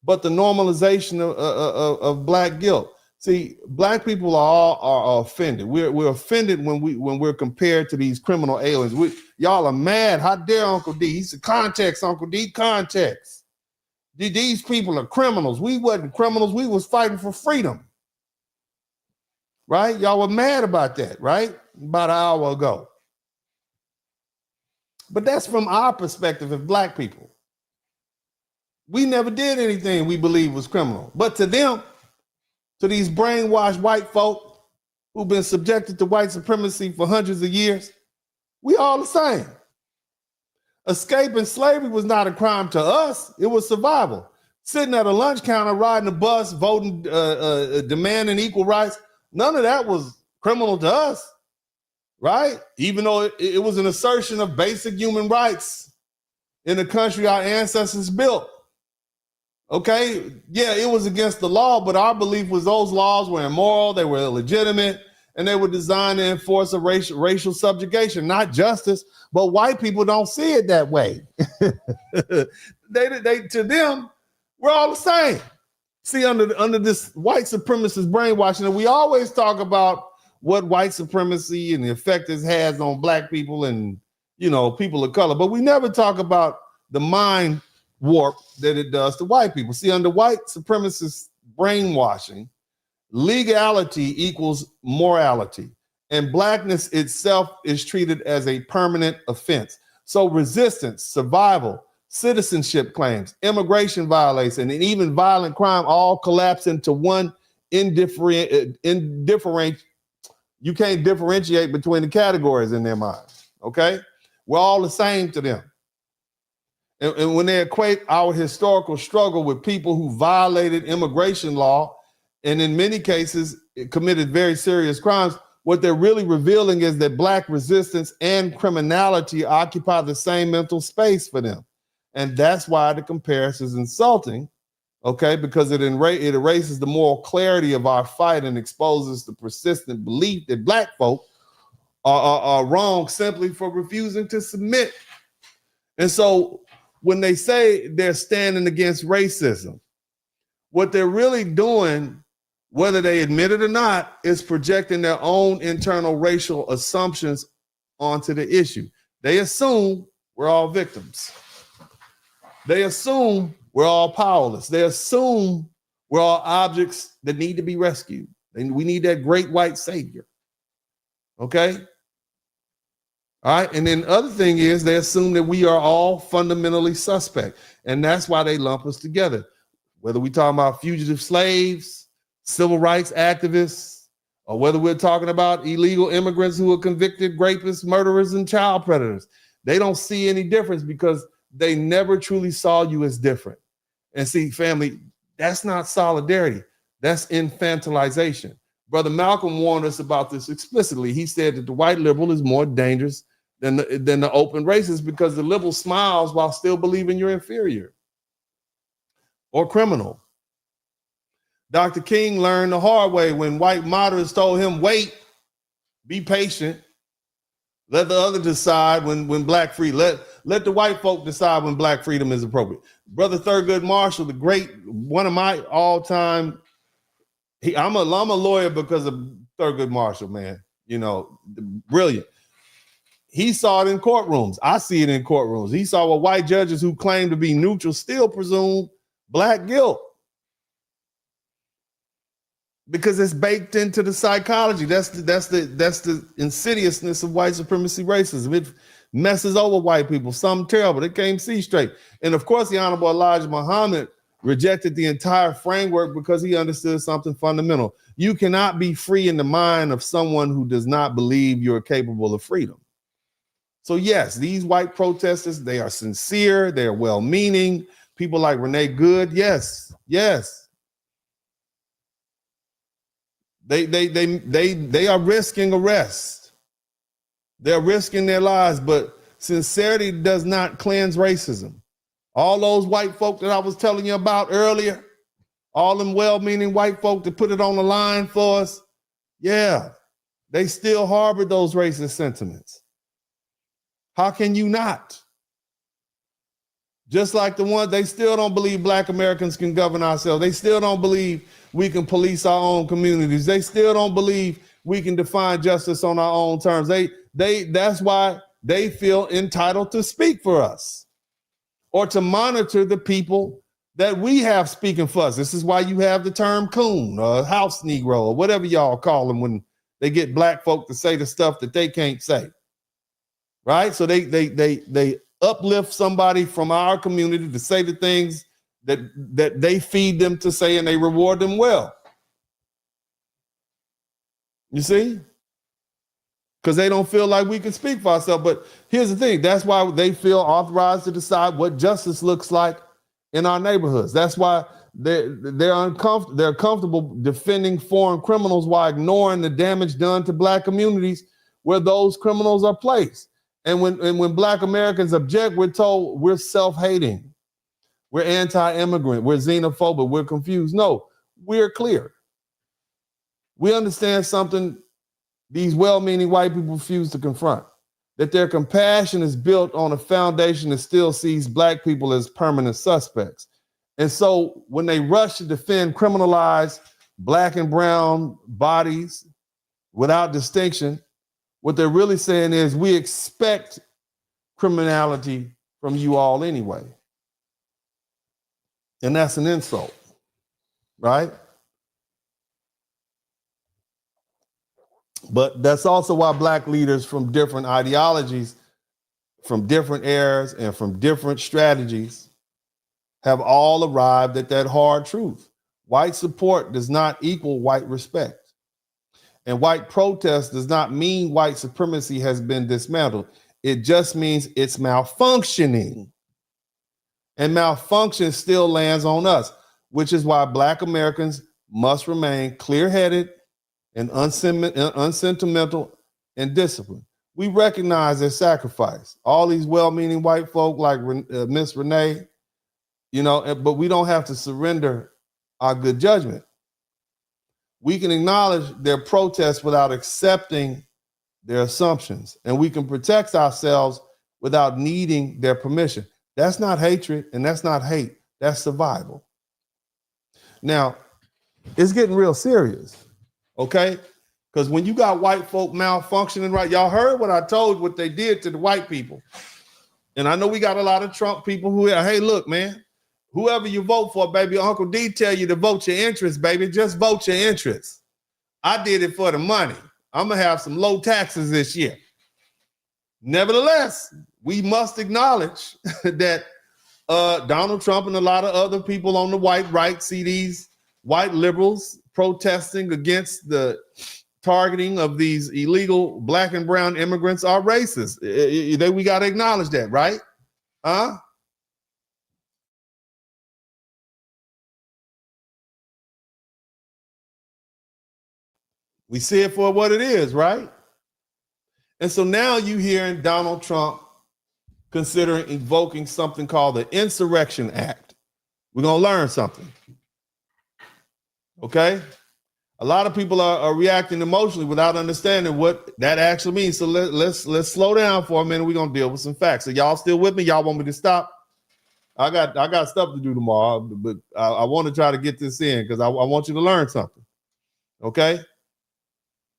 but the normalization of black guilt. See, black people are offended. We're offended when we're compared to these criminal aliens. Y'all are mad. How dare Uncle D? He said, context, Uncle D, context. These people are criminals. We wasn't criminals. We was fighting for freedom. Right? Y'all were mad about that, right? About an hour ago. But that's from our perspective as black people. We never did anything we believe was criminal. But to them, to these brainwashed white folk who've been subjected to white supremacy for hundreds of years, we all the same. Escaping slavery was not a crime to us. It was survival. Sitting at a lunch counter, riding a bus, voting, demanding equal rights, none of that was criminal to us, right? Even though it was an assertion of basic human rights in the country our ancestors built. Okay, yeah, it was against the law, but our belief was those laws were immoral, they were illegitimate, and they were designed to enforce a racial subjugation, not justice. But white people don't see it that way. they to them, we're all the same. See, under this white supremacist brainwashing, and we always talk about what white supremacy and the effect it has on black people and, you know, people of color, but we never talk about the mind warp that it does to white people. See, under white supremacist brainwashing, legality equals morality, and blackness itself is treated as a permanent offense. So resistance, survival, citizenship claims, immigration violation, and even violent crime all collapse into one indifferent. You can't differentiate between the categories in their minds, okay? We're all the same to them. And when they equate our historical struggle with people who violated immigration law, and in many cases committed very serious crimes, what they're really revealing is that black resistance and criminality occupy the same mental space for them. And that's why the comparison is insulting, okay? Because it erases the moral clarity of our fight and exposes the persistent belief that black folk are wrong simply for refusing to submit. And so when they say they're standing against racism, what they're really doing, whether they admit it or not, is projecting their own internal racial assumptions onto the issue. They assume we're all victims. They assume we're all powerless. They assume we're all objects that need to be rescued. And we need that great white savior. Okay? All right. And then the other thing is they assume that we are all fundamentally suspect. And that's why they lump us together. Whether we're talking about fugitive slaves, civil rights activists, or whether we're talking about illegal immigrants who are convicted rapists, murderers, and child predators, they don't see any difference because they never truly saw you as different. And see, family, that's not solidarity. That's infantilization. Brother Malcolm warned us about this explicitly. He said that the white liberal is more dangerous than the open racist because the liberal smiles while still believing you're inferior or criminal. Dr. King learned the hard way when white moderates told him, wait, be patient. Let the other decide when black free. Let the white folk decide when black freedom is appropriate. Brother Thurgood Marshall, the great, one of my all-time, I'm a lawyer because of Thurgood Marshall, man. You know, brilliant. He saw it in courtrooms. I see it in courtrooms. He saw what white judges who claim to be neutral still presume black guilt. Because it's baked into the psychology. That's the insidiousness of white supremacy racism. It messes over white people. Something terrible. They can't see straight. And of course, the Honorable Elijah Muhammad rejected the entire framework because he understood something fundamental. You cannot be free in the mind of someone who does not believe you're capable of freedom. So yes, these white protesters, they are sincere, they're well-meaning. People like Renee Good, yes. They are risking arrest. They're risking their lives, but sincerity does not cleanse racism. All those white folk that I was telling you about earlier, all them well-meaning white folk that put it on the line for us, yeah, they still harbor those racist sentiments. How can you not? Just like the ones, they still don't believe black Americans can govern ourselves. They still don't believe we can police our own communities. They still don't believe we can define justice on our own terms. That's why they feel entitled to speak for us or to monitor the people that we have speaking for us. This is why you have the term coon or house Negro or whatever y'all call them when they get black folk to say the stuff that they can't say. Right? So they uplift somebody from our community to say the things that they feed them to say, and they reward them well. You see? Because they don't feel like we can speak for ourselves. But here's the thing. That's why they feel authorized to decide what justice looks like in our neighborhoods. That's why they're comfortable defending foreign criminals while ignoring the damage done to black communities where those criminals are placed. And when black Americans object, we're told we're self-hating, we're anti-immigrant, we're xenophobic, we're confused. No, we're clear. We understand something these well-meaning white people refuse to confront. That their compassion is built on a foundation that still sees black people as permanent suspects. And so when they rush to defend criminalized black and brown bodies without distinction, what they're really saying is we expect criminality from you all anyway. And that's an insult, right? But that's also why black leaders from different ideologies, from different eras, and from different strategies have all arrived at that hard truth. White support does not equal white respect. And white protest does not mean white supremacy has been dismantled. It just means it's malfunctioning. And malfunction still lands on us, which is why black Americans must remain clear-headed and unsentimental and disciplined. We recognize their sacrifice. All these well-meaning white folk like Miss Renee, but we don't have to surrender our good judgment. We can acknowledge their protests without accepting their assumptions, and we can protect ourselves without needing their permission. That's not hatred, and that's not hate. That's survival. Now, it's getting real serious, okay? Because when you got white folk malfunctioning, right? Y'all heard what I told, what they did to the white people. And I know we got a lot of Trump people who are, hey, look, man, whoever you vote for, baby, Uncle D tell you to vote your interest, baby. Just vote your interest. I did it for the money. I'm going to have some low taxes this year. Nevertheless, we must acknowledge that Donald Trump and a lot of other people on the white right see these white liberals protesting against the targeting of these illegal black and brown immigrants are racist. We got to acknowledge that, right? Huh? We see it for what it is, right? And so now you hearing Donald Trump considering invoking something called the Insurrection Act. We're going to learn something. Okay? A lot of people are reacting emotionally without understanding what that actually means. So let's slow down for a minute. We're going to deal with some facts. So y'all still with me? Y'all want me to stop? I got stuff to do tomorrow, but I want to try to get this in because I want you to learn something. Okay?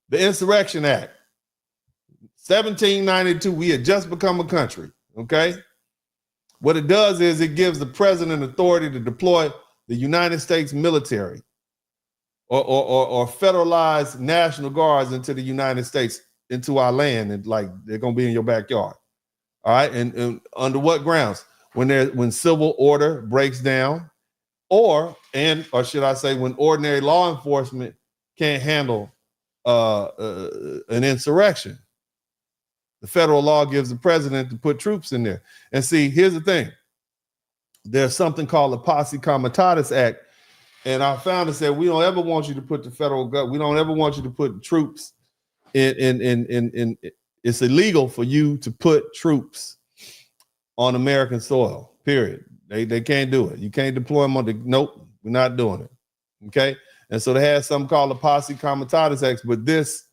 The Insurrection Act. 1792, we had just become a country, okay? What it does is it gives the president authority to deploy the United States military or federalized National Guards into the United States, into our land, and like they're gonna be in your backyard. All right, and under what grounds? When civil order breaks down, or should I say when ordinary law enforcement can't handle an insurrection. The federal law gives the president to put troops in there. And see, here's the thing. There's something called the Posse Comitatus Act. And our founder said, we don't ever want you to put the federal government, we don't ever want you to put troops in it's illegal for you to put troops on American soil, period. They can't do it. You can't deploy them nope, we're not doing it. Okay. And so they had something called the Posse Comitatus Act, but this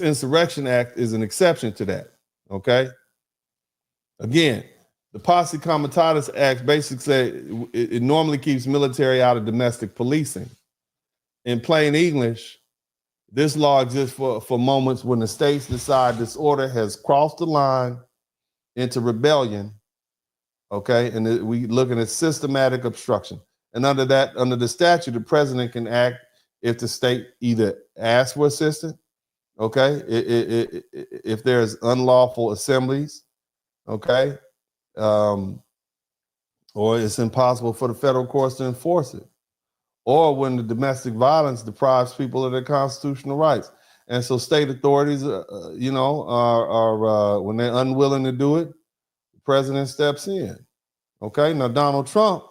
Insurrection Act is an exception to that, okay? Again, the Posse Comitatus Act basically says it normally keeps military out of domestic policing. In plain English, this law exists for moments when the states decide this order has crossed the line into rebellion, okay? And we looking at systematic obstruction. And under the statute, the president can act if the state either asks for assistance, okay, if there's unlawful assemblies, okay, or it's impossible for the federal courts to enforce it, or when the domestic violence deprives people of their constitutional rights. And so state authorities, are when they're unwilling to do it, the president steps in, okay? Now, Donald Trump,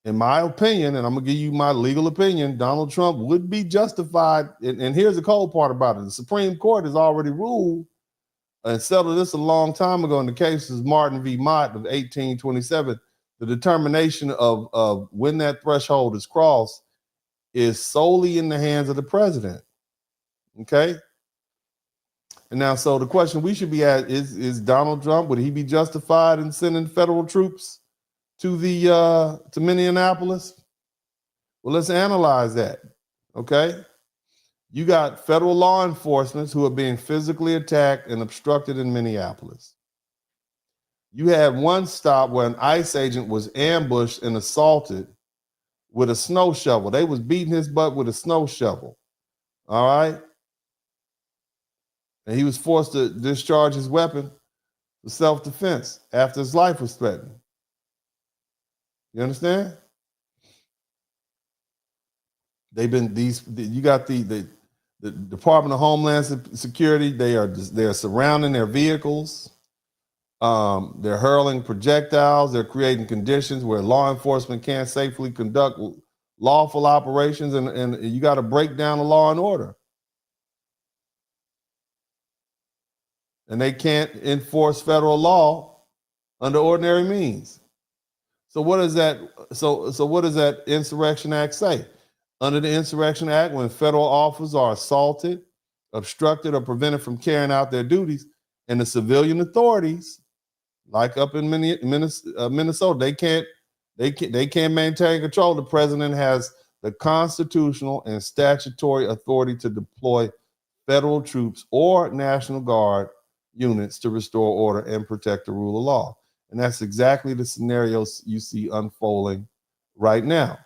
in my opinion, and I'm going to give you my legal opinion, Donald Trump would be justified. And here's the cold part about it. The Supreme Court has already ruled and settled this a long time ago in the cases Martin v. Mott of 1827. The determination of when that threshold is crossed is solely in the hands of the president. Okay. And now, so the question we should be at is Donald Trump, would he be justified in sending federal troops to to Minneapolis? Well, let's analyze that. Okay. You got federal law enforcement who are being physically attacked and obstructed in Minneapolis. You had one stop where an ICE agent was ambushed and assaulted with a snow shovel. They was beating his butt with a snow shovel. All right. And he was forced to discharge his weapon for self-defense after his life was threatened. You understand? They've been you got the Department of Homeland Security. They're surrounding their vehicles. They're hurling projectiles. They're creating conditions where law enforcement can't safely conduct lawful operations, and you got to break down the law and order. And they can't enforce federal law under ordinary means. So what does that? So what does that Insurrection Act say? Under the Insurrection Act, when federal officers are assaulted, obstructed, or prevented from carrying out their duties, and the civilian authorities, like up in Minnesota, they can't maintain control. The president has the constitutional and statutory authority to deploy federal troops or National Guard units to restore order and protect the rule of law. And that's exactly the scenarios you see unfolding right now.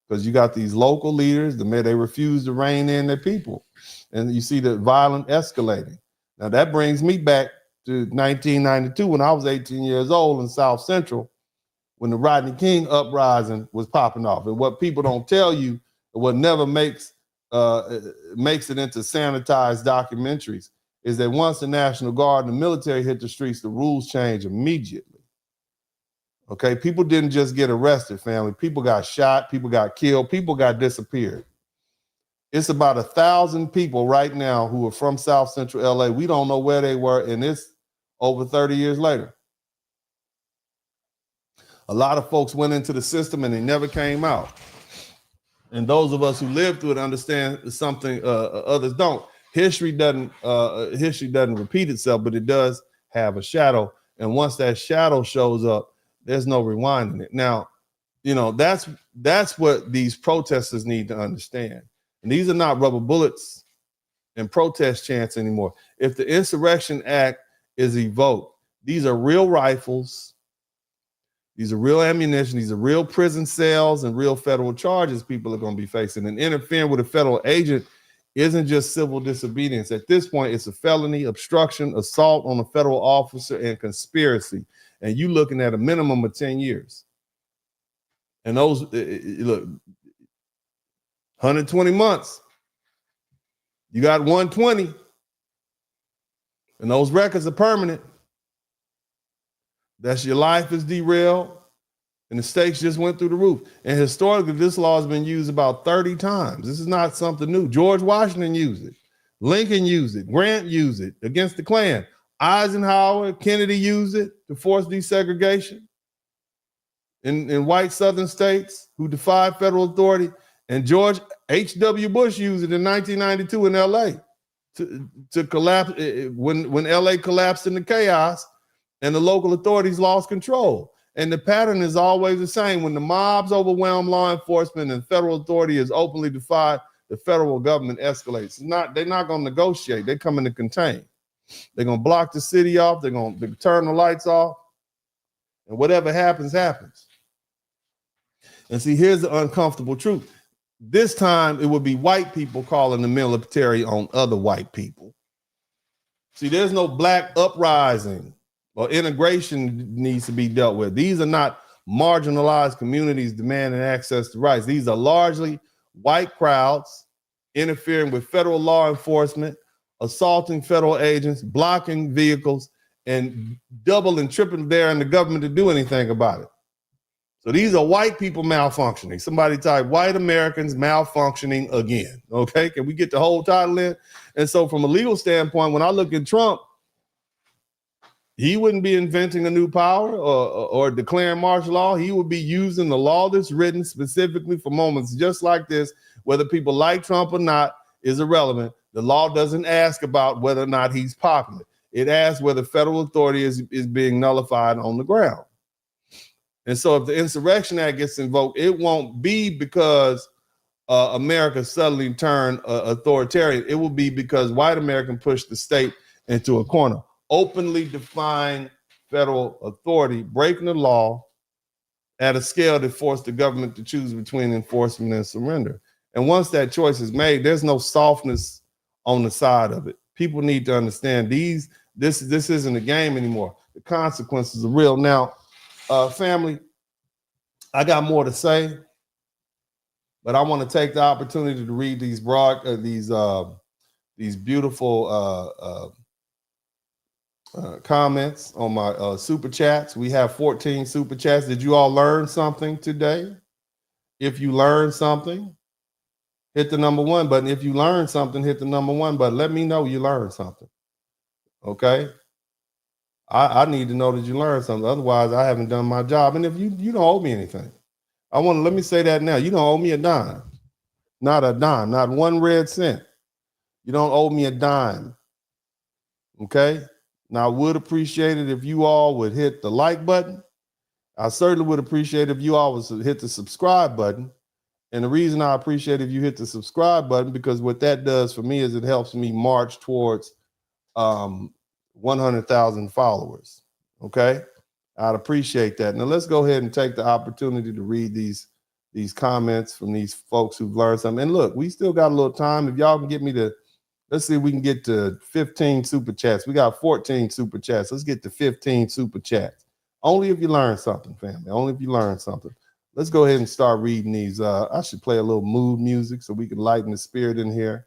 Because you got these local leaders, they refuse to rein in their people. And you see the violence escalating. Now that brings me back to 1992 when I was 18 years old in South Central, when the Rodney King uprising was popping off. And what people don't tell you, what never makes it into sanitized documentaries, is that once the National Guard and the military hit the streets, the rules change immediately. Okay, people didn't just get arrested, family. People got shot, people got killed, people got disappeared. It's about 1,000 people right now who are from South Central LA. We don't know where they were, and it's over 30 years later. A lot of folks went into the system and they never came out. And those of us who lived through it understand something others don't. History doesn't repeat itself, but it does have a shadow. And once that shadow shows up, there's no rewinding it. Now, that's what these protesters need to understand. And these are not rubber bullets and protest chants anymore. If the Insurrection Act is evoked, these are real rifles, these are real ammunition, these are real prison cells and real federal charges people are going to be facing. And interfering with a federal agent isn't just civil disobedience. At this point, it's a felony, obstruction, assault on a federal officer, and conspiracy. And you looking at a minimum of 10 years. And those, look, 120 months. You got 120. And those records are permanent. That's your life is derailed. And the stakes just went through the roof. And historically, this law has been used about 30 times. This is not something new. George Washington used it. Lincoln used it. Grant used it against the Klan. Eisenhower, Kennedy used it to force desegregation in white southern states who defied federal authority. And George H.W. Bush used it in 1992 in L.A. to collapse when L.A. collapsed into chaos and the local authorities lost control. And the pattern is always the same. When the mobs overwhelm law enforcement and federal authority is openly defied, the federal government escalates. They're not going to negotiate. They're coming to contain. They're going to block the city off. They're going to turn the lights off. And whatever happens, happens. And see, here's the uncomfortable truth. This time, it would be white people calling the military on other white people. See, there's no black uprising or integration needs to be dealt with. These are not marginalized communities demanding access to rights. These are largely white crowds interfering with federal law enforcement, assaulting federal agents, blocking vehicles, and double and triple daring the government to do anything about it. So these are white people malfunctioning. Somebody type white Americans malfunctioning again. Okay, can we get the whole title in? And so from a legal standpoint, when I look at Trump, he wouldn't be inventing a new power or declaring martial law. He would be using the law that's written specifically for moments just like this, whether people like Trump or not is irrelevant. The law doesn't ask about whether or not he's popular. It asks whether federal authority is being nullified on the ground. And so if the Insurrection Act gets invoked, it won't be because America suddenly turned authoritarian. It will be because white America pushed the state into a corner. Openly defined federal authority, breaking the law at a scale that forced the government to choose between enforcement and surrender. And once that choice is made, there's no softness on the side of it. People need to understand this isn't a game anymore. The consequences are real. Now, family, I got more to say, but I want to take the opportunity to read these beautiful comments on my super chats. We have 14 super chats. Did you all learn something today? If you learned something, hit the number 1 button. If you learned something, hit the number 1 button. Let me know you learned something. Okay? I need to know that you learned something. Otherwise, I haven't done my job. And if you don't owe me anything, let me say that now. You don't owe me a dime. Not a dime, not 1 red cent. You don't owe me a dime. Okay? Now, I would appreciate it if you all would hit the like button. I certainly would appreciate if you all would hit the subscribe button. And the reason I appreciate if you hit the subscribe button, because what that does for me is it helps me march towards 100,000 followers. Okay? I'd appreciate that. Now, let's go ahead and take the opportunity to read these comments from these folks who've learned something. And look, we still got a little time. If y'all can get me to, let's see if we can get to 15 super chats. We got 14 super chats. Let's get to 15 super chats. Only if you learn something, family. Only if you learn something. Let's go ahead and start reading these. I should play a little mood music so we can lighten the spirit in here.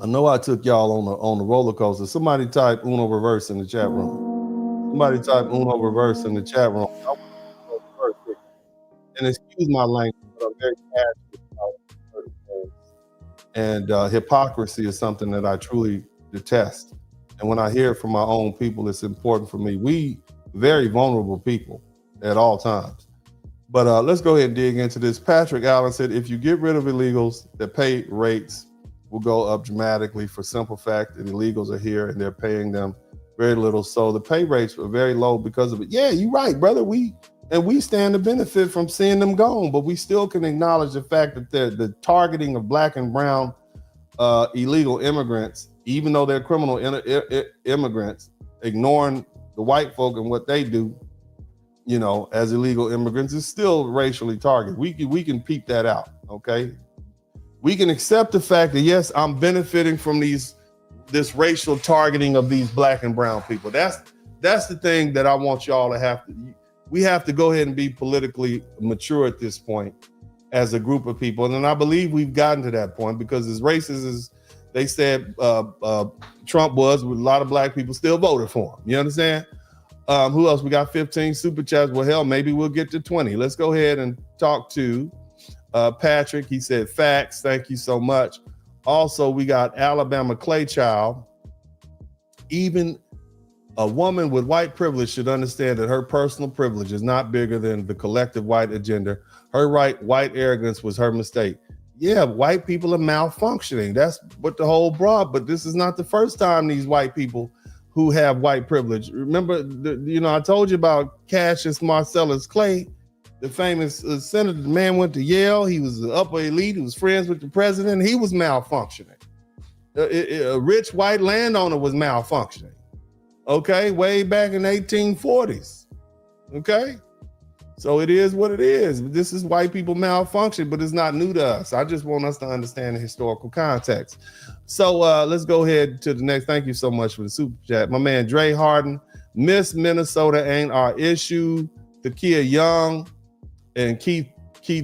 I know I took y'all on the roller coaster. Somebody type Uno reverse in the chat room. Somebody type Uno reverse in the chat room. And excuse my language, but I'm very passionate about certain things. And hypocrisy is something that I truly detest. And when I hear it from my own people, it's important for me. We very vulnerable people at all times. But let's go ahead and dig into this. Patrick Allen said, if you get rid of illegals, the pay rates will go up dramatically for simple fact that illegals are here and they're paying them very little. So the pay rates were very low because of it. Yeah, you're right, brother. We stand to benefit from seeing them gone, but we still can acknowledge the fact that the targeting of black and brown illegal immigrants, even though they're criminal immigrants, ignoring the white folk and what they do, you know, as illegal immigrants, is still racially targeted. We can peep that out, okay? We can accept the fact that, yes, I'm benefiting from this racial targeting of these black and brown people. That's the thing that I want y'all to we have to go ahead and be politically mature at this point as a group of people. And then I believe we've gotten to that point because as racist as they said Trump was, with a lot of black people still voted for him. You understand? Who else? We got 15 super chats. Well, hell, maybe we'll get to 20. Let's go ahead and talk to Patrick. He said, facts. Thank you so much. Also, we got Alabama Claychild. Even a woman with white privilege should understand that her personal privilege is not bigger than the collective white agenda. Her white arrogance was her mistake. Yeah, white people are malfunctioning. That's what the whole broad, but this is not the first time these white people who have white privilege. Remember, I told you about Cassius Marcellus Clay, the famous senator. The man went to Yale. He was the upper elite. He was friends with the president. He was malfunctioning. A rich white landowner was malfunctioning. Okay, way back in the 1840s. Okay, so it is what it is. This is white people malfunction, but it's not new to us. I just want us to understand the historical context. So let's go ahead to the next. Thank you so much for the super chat. My man Dre Harden, Miss Minnesota ain't our issue. Takia Young and Keith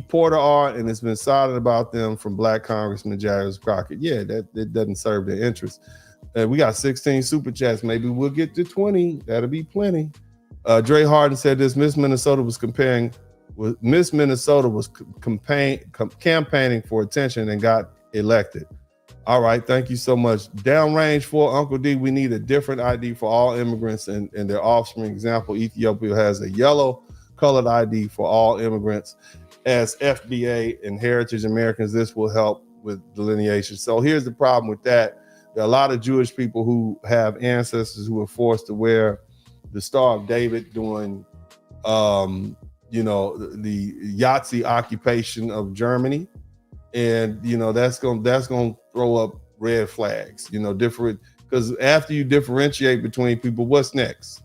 Porter are, and it's been silent about them from Black Congressman Jarvis Crockett. Yeah, that doesn't serve their interest. We got 16 super chats. Maybe we'll get to 20. That'll be plenty. Dre Harden said this: Miss Minnesota was campaigning for attention and got elected. All right, thank you so much. Downrange for Uncle D, we need a different ID for all immigrants and their offspring. Example, Ethiopia has a yellow colored ID for all immigrants. As FBA and Heritage Americans, this will help with delineation. So here's the problem with that. There are a lot of Jewish people who have ancestors who were forced to wear the Star of David during, the Nazi occupation of Germany, and that's gonna throw up red flags. Different, because after you differentiate between people, what's next?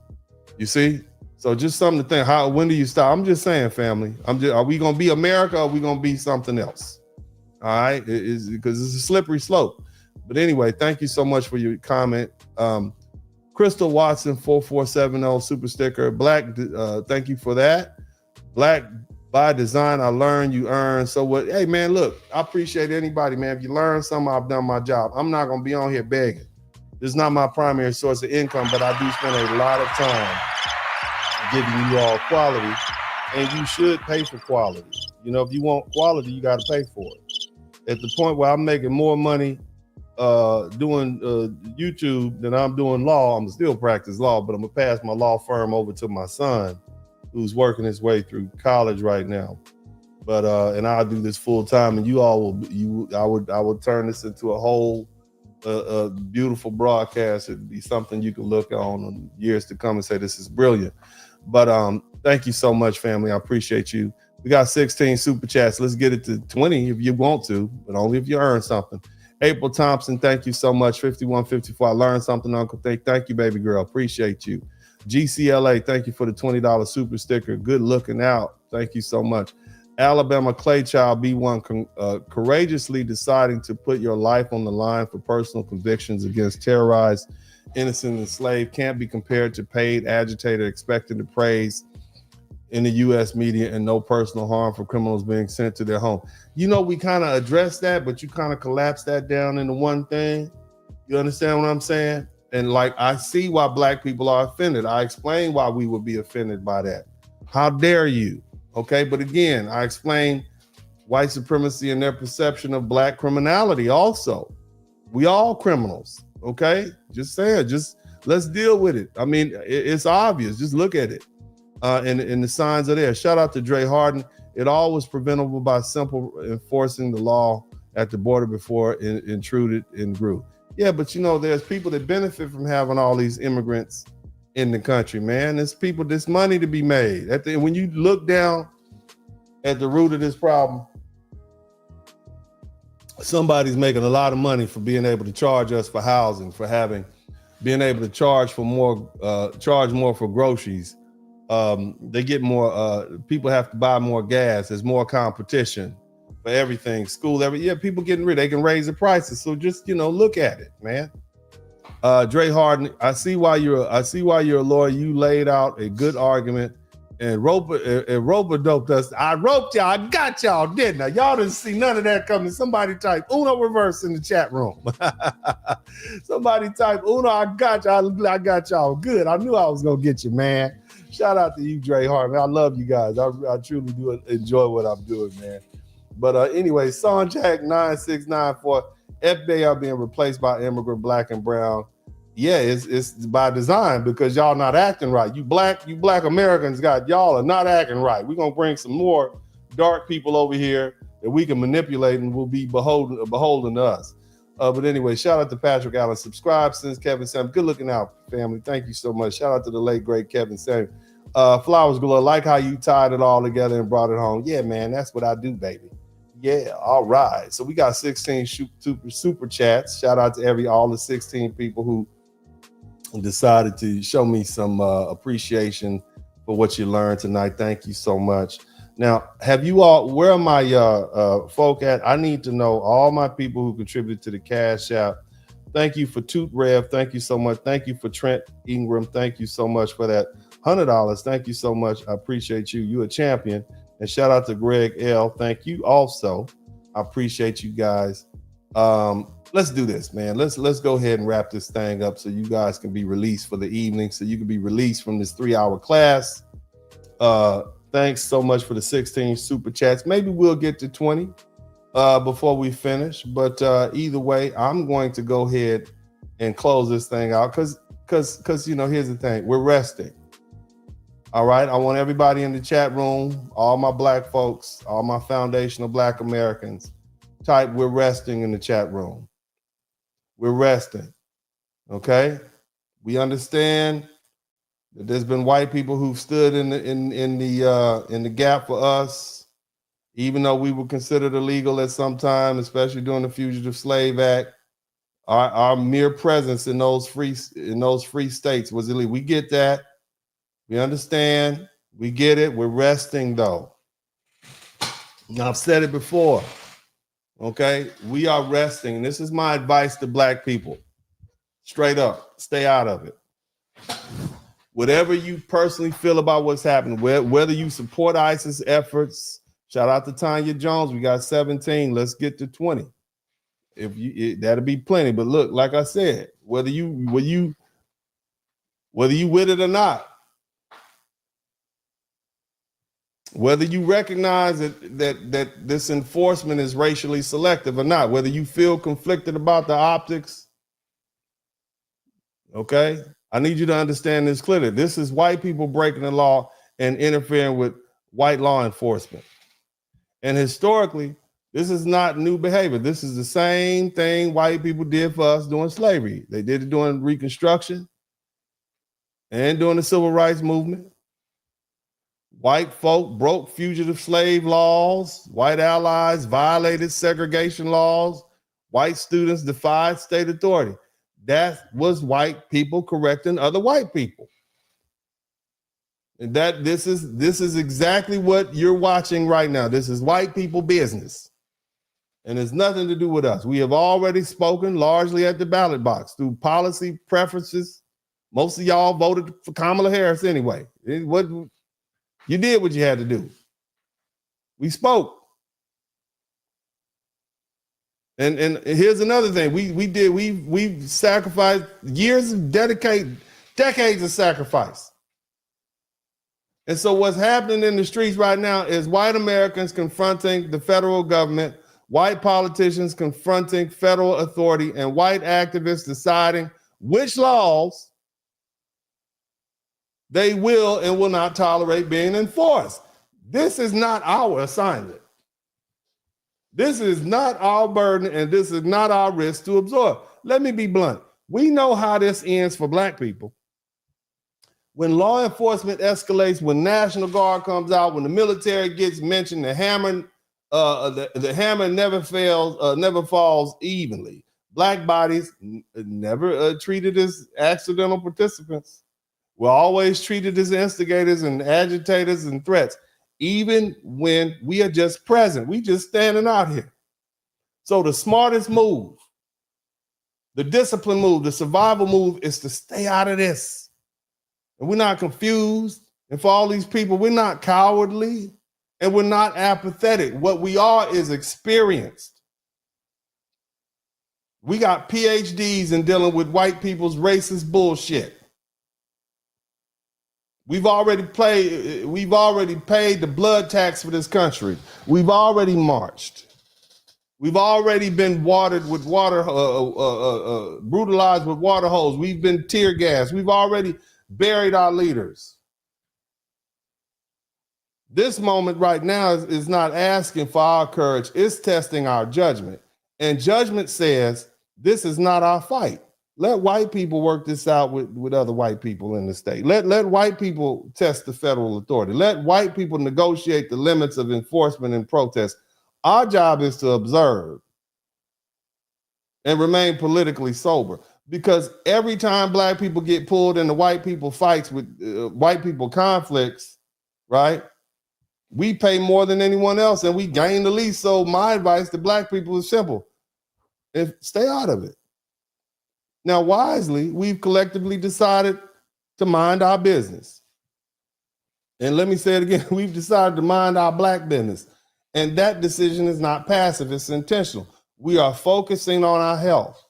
You see? So just something to think. When do you stop? I'm just saying, family. Are we gonna be America, or are we gonna be something else? All right, because it's a slippery slope. But anyway, thank you so much for your comment. Crystal Watson 4470 super sticker. Black, thank you for that. Black by design, I learn, you earn. So what? Hey man, look, I appreciate anybody, man. If you learn something, I've done my job. I'm not gonna be on here begging. This is not my primary source of income, but I do spend a lot of time giving you all quality, and you should pay for quality. If you want quality, you got to pay for it. At the point where I'm making more money doing YouTube than I'm doing law, I'm still practice law, but I'm gonna pass my law firm over to my son, who's working his way through college right now. But and I'll do this full time, and I would turn this into a whole beautiful broadcast. It'd be something you can look on in years to come and say this is brilliant. But thank you so much, family. I appreciate you. We got 16 super chats. Let's get it to 20 if you want to, but only if you earn something. April Thompson, thank you so much. 5154. I learned something, Uncle. Thank you, baby girl. Appreciate you. GCLA, thank you for the $20 super sticker. Good looking out. Thank you so much. Alabama Claychild B1, courageously deciding to put your life on the line for personal convictions against terrorized, innocent enslaved can't be compared to paid agitator expecting to praise in the U.S. media and no personal harm for criminals being sent to their home. We kind of addressed that, but you kind of collapsed that down into one thing. You understand what I'm saying? And I see why black people are offended. I explained why we would be offended by that. How dare you? Okay, but again, I explained white supremacy and their perception of black criminality also. We all criminals, okay? Just saying, let's deal with it. I mean, it's obvious. Just look at it. And the signs are there. Shout out to Dre Harden. It all was preventable by simple enforcing the law at the border before it intruded and grew. Yeah, but there's people that benefit from having all these immigrants in the country, man. There's money to be made. When you look down at the root of this problem, somebody's making a lot of money for being able to charge us for housing, being able to charge more for groceries. They get more, people have to buy more gas. There's more competition for everything. People getting rid. They can raise the prices. So just, look at it, man. Dre Harden, I see why you're a lawyer. You laid out a good argument, and Roper doped us. I roped y'all. I got y'all, didn't I? Y'all didn't see none of that coming. Somebody type Uno reverse in the chat room. Somebody type Uno. I got y'all. I got y'all. Good. I knew I was gonna get you, man. Shout out to you, Dre Harden. I love you guys. I truly do enjoy what I'm doing, man. But anyway, Sonjack 9694. FBI are being replaced by immigrant black and brown. Yeah, it's by design because y'all not acting right. You black Americans y'all are not acting right. We're gonna bring some more dark people over here that we can manipulate and will be beholden to us. But anyway, shout out to Patrick Allen. Subscribe since Kevin Sam. Good looking out, family. Thank you so much. Shout out to the late great Kevin Sam. Flowers Glow, like how you tied it all together and brought it home. Yeah, man, that's what I do, baby. Yeah, all right. So we got 16 super chats. Shout out to all the 16 people who decided to show me some appreciation for what you learned tonight. Thank you so much. Now, where are my folk at? I need to know all my people who contributed to the Cash App. Thank you for Toot Rev. Thank you so much. Thank you for Trent Ingram. Thank you so much for that $100. Thank you so much. I appreciate you. You're a champion. And shout out to Greg L. Thank you also. I appreciate you guys. Let's do this, man. Let's go ahead and wrap this thing up so you guys can be released for the evening, so you can be released from this 3-hour class. Thanks so much for the 16 super chats. Maybe we'll get to 20 before we finish. But either way, I'm going to go ahead and close this thing out because here's the thing. We're resting. All right. I want everybody in the chat room, all my black folks, all my foundational black Americans, type we're resting in the chat room. We're resting. Okay? We understand that there's been white people who've stood in the gap for us, even though we were considered illegal at some time, especially during the Fugitive Slave Act. Our mere presence in those free states was illegal. We get that. We understand. We get it. We're resting though. Now, I've said it before. Okay, we are resting. This is my advice to black people. Straight up, stay out of it. Whatever you personally feel about what's happening, whether you support ISIS efforts, shout out to Tanya Jones. We got 17. Let's get to 20. That'll be plenty. But look, like I said, whether you with it or not, whether you recognize that this enforcement is racially selective or not, whether you feel conflicted about the optics, okay? I need you to understand this clearly. This is white people breaking the law and interfering with white law enforcement. And historically, this is not new behavior. This is the same thing white people did for us during slavery. They did it during Reconstruction and during the Civil Rights Movement. White folk broke fugitive slave laws. White allies violated segregation laws. White students defied state authority. That was white people correcting other white people. And this is exactly what you're watching right now. This is white people business. And it's nothing to do with us. We have already spoken largely at the ballot box through policy preferences. Most of y'all voted for Kamala Harris anyway. You did what you had to do. We spoke. And here's another thing. We've sacrificed decades of sacrifice. And so what's happening in the streets right now is white Americans confronting the federal government, white politicians confronting federal authority, and white activists deciding which laws they will and will not tolerate being enforced. This is not our assignment. This is not our burden, and this is not our risk to absorb. Let me be blunt. We know how this ends for black people. When law enforcement escalates, when National Guard comes out, when the military gets mentioned, the hammer never falls evenly. Black bodies never treated as accidental participants. We're always treated as instigators and agitators and threats, even when we are just present. We just standing out here. So the smartest move, the discipline move, the survival move is to stay out of this. And we're not confused. And for all these people, we're not cowardly and we're not apathetic. What we are is experienced. We got PhDs in dealing with white people's racist bullshit. We've already paid the blood tax for this country. We've already marched. We've already been watered with water, brutalized with water hose. We've been tear gassed. We've already buried our leaders. This moment right now is not asking for our courage. It's testing our judgment. And judgment says, this is not our fight. Let white people work this out with other white people in the state. Let white people test the federal authority. Let white people negotiate the limits of enforcement and protest. Our job is to observe and remain politically sober, because every time black people get pulled into white people fights with white people conflicts, right? We pay more than anyone else and we gain the least. So my advice to black people is simple. Stay out of it. Now, wisely, we've collectively decided to mind our business. And let me say it again, we've decided to mind our black business. And that decision is not passive, it's intentional. We are focusing on our health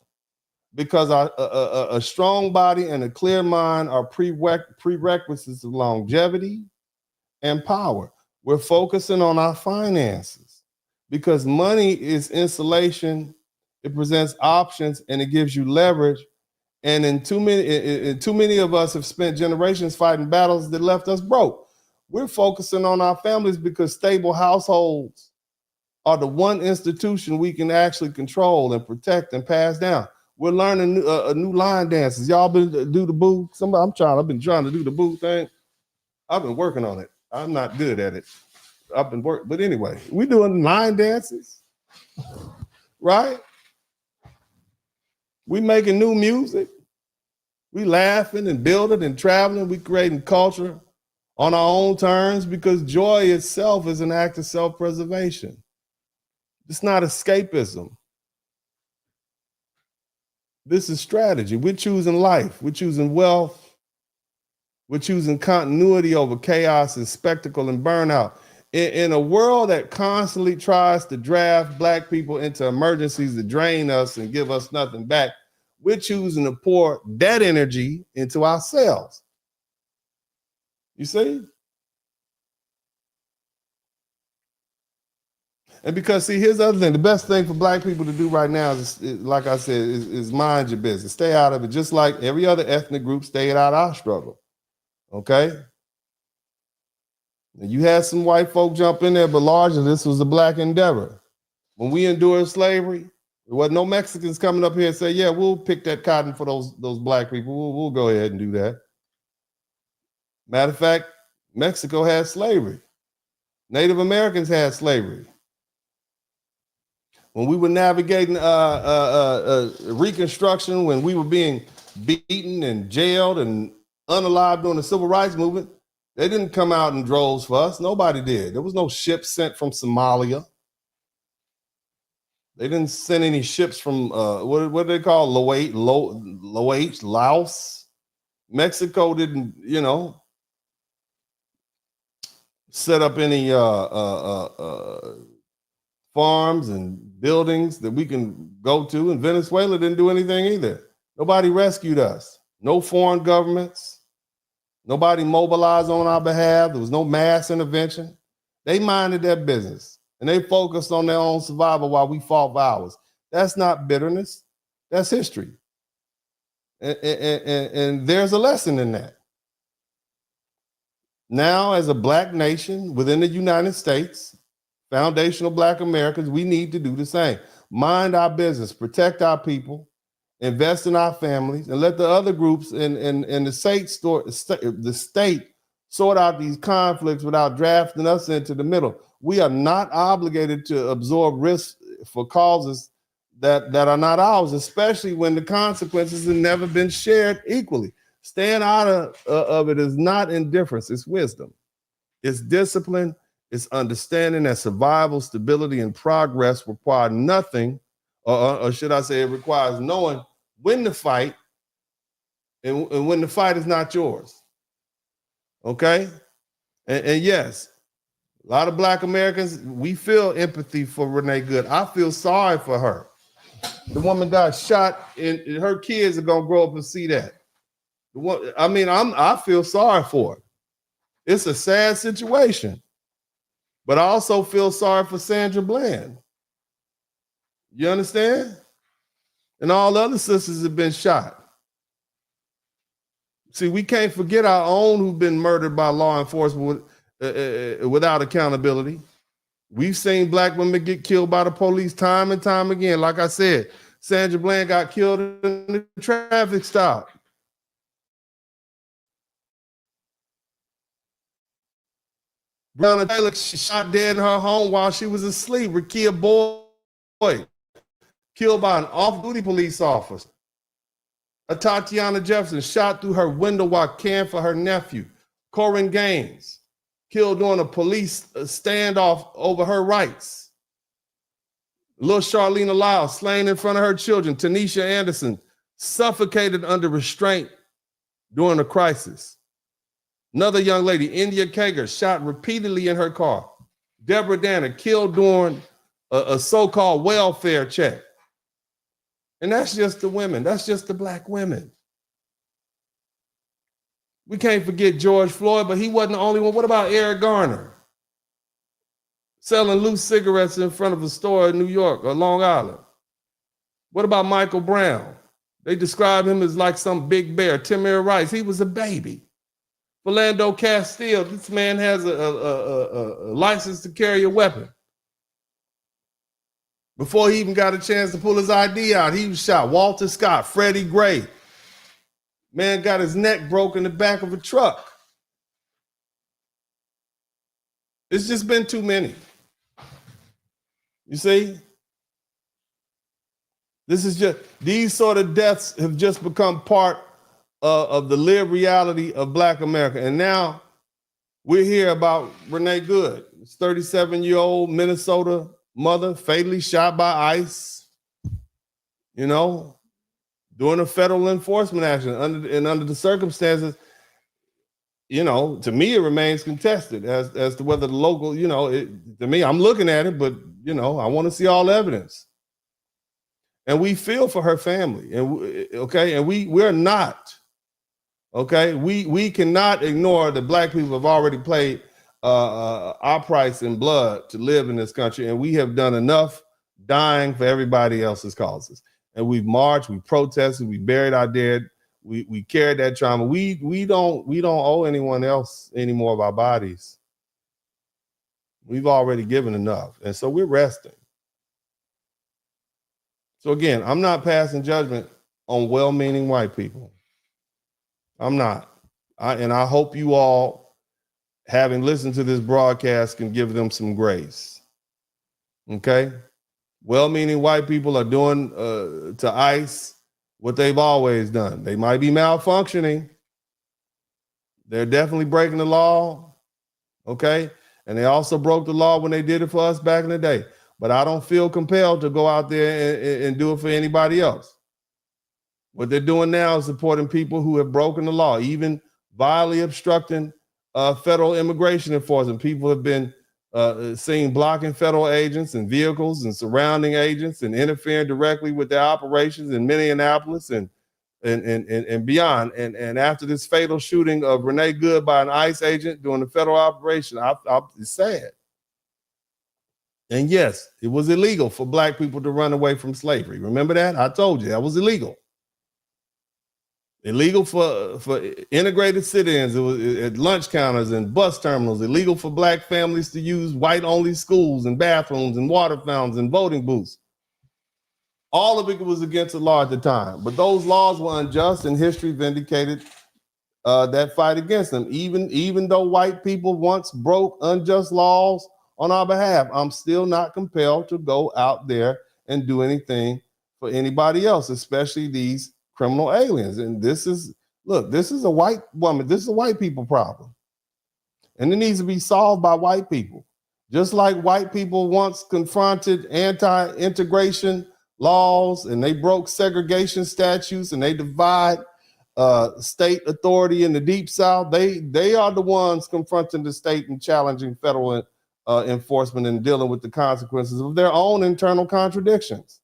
because a strong body and a clear mind are prerequisites of longevity and power. We're focusing on our finances because money is insulation. It presents options and it gives you leverage. And too many of us have spent generations fighting battles that left us broke. We're focusing on our families because stable households are the one institution we can actually control and protect and pass down. We're learning new line dances. Y'all been do the boo? I've been trying to do the boo thing. I've been working on it. I'm not good at it. I've been working, but anyway, we doing line dances, right? We making new music. We laughing and building and traveling. We creating culture on our own terms because joy itself is an act of self-preservation. It's not escapism. This is strategy. We're choosing life. We're choosing wealth. We're choosing continuity over chaos and spectacle and burnout. In a world that constantly tries to draft Black people into emergencies that drain us and give us nothing back, we're choosing to pour that energy into ourselves. You see? And because, see, here's the other thing. The best thing for Black people to do right now is like I said, is mind your business. Stay out of it, just like every other ethnic group stayed out of our struggle. Okay? And you had some white folk jump in there, but largely this was a Black endeavor. When we endured slavery, there wasn't no Mexicans coming up here and say, yeah, we'll pick that cotton for those Black people. We'll go ahead and do that. Matter of fact, Mexico had slavery. Native Americans had slavery. When we were navigating Reconstruction, when we were being beaten and jailed and unalived during the Civil Rights Movement, they didn't come out in droves for us. Nobody did. There was no ship sent from Somalia. They didn't send any ships from, what do they call Laos. Mexico didn't, set up any farms and buildings that we can go to. And Venezuela didn't do anything either. Nobody rescued us. No foreign governments. Nobody mobilized on our behalf. There was no mass intervention. They minded their business and they focused on their own survival while we fought for ours. That's not bitterness. That's history. And there's a lesson in that. Now, as a Black nation within the United States, foundational Black Americans, we need to do the same. Mind our business, protect our people, invest in our families, and let the other groups and the state sort out these conflicts without drafting us into the middle. We are not obligated to absorb risks for causes that are not ours, especially when the consequences have never been shared equally. Staying out of it is not indifference, it's wisdom. It's discipline, it's understanding that survival, stability, and progress require nothing, or should I say it requires knowing when to fight and when the fight is not yours. Okay? And yes, a lot of Black Americans, we feel empathy for Renee Good. I feel sorry for her. The woman got shot and her kids are gonna grow up and see that. I feel sorry for her. It's a sad situation, but I also feel sorry for Sandra Bland. You understand? And all the other sisters have been shot. See, we can't forget our own who've been murdered by law enforcement without accountability. We've seen Black women get killed by the police time and time again. Like I said, Sandra Bland got killed in a traffic stop. Breonna Taylor shot dead in her home while she was asleep. Rekia Boyd killed by an off-duty police officer. Tatiana Jefferson shot through her window while caring for her nephew. Corinne Gaines killed during a police standoff over her rights. Little Charlene Lyles slain in front of her children. Tanisha Anderson suffocated under restraint during a crisis. Another young lady, India Kager, shot repeatedly in her car. Deborah Danner killed during a so-called welfare check. And that's just the women. That's just the Black women. We can't forget George Floyd, but he wasn't the only one. What about Eric Garner? Selling loose cigarettes in front of a store in New York or Long Island. What about Michael Brown? They describe him as like some big bear. Tamir Rice, he was a baby. Philando Castile, this man has a license to carry a weapon. Before he even got a chance to pull his ID out, he was shot. Walter Scott, Freddie Gray. Man got his neck broke in the back of a truck. It's just been too many. You see? This is just, these sort of deaths have just become part of the lived reality of Black America. And now we're here about Renee Good, this 37-year-old Minnesota mother, fatally shot by ICE, you know, during a federal enforcement action. Under the circumstances, you know, to me, it remains contested as to whether the local, you know, to me, I'm looking at it, but, you know, I want to see all evidence. And we feel for her family. And we're not, okay? We cannot ignore that Black people have already paid our price in blood to live in this country. And we have done enough dying for everybody else's causes. And we've marched, we protested, we buried our dead. We carried that trauma. We don't owe anyone else any more of our bodies. We've already given enough. And so we're resting. So again, I'm not passing judgment on well-meaning white people. I'm not. And I hope you all, having listened to this broadcast, can give them some grace. Okay? Well-meaning white people are doing to ICE what they've always done. They might be malfunctioning. They're definitely breaking the law, okay? And they also broke the law when they did it for us back in the day. But I don't feel compelled to go out there and do it for anybody else. What they're doing now is supporting people who have broken the law, even violently obstructing federal immigration enforcement. People have been seen blocking federal agents and vehicles and surrounding agents and interfering directly with their operations in Minneapolis and beyond. And after this fatal shooting of Renee Good by an ICE agent during the federal operation, it's sad. And yes, it was illegal for Black people to run away from slavery. Remember that? I told you that was illegal. Illegal for integrated sit-ins. It was at lunch counters and bus terminals. Illegal for Black families to use white-only schools and bathrooms and water fountains and voting booths. All of it was against the law at the time. But those laws were unjust, and history vindicated that fight against them. Even though white people once broke unjust laws on our behalf, I'm still not compelled to go out there and do anything for anybody else, especially these criminal aliens. And this is a white woman. This is a white people problem. And it needs to be solved by white people. Just like white people once confronted anti-integration laws and they broke segregation statutes and they divide state authority in the Deep South, they are the ones confronting the state and challenging federal enforcement and dealing with the consequences of their own internal contradictions.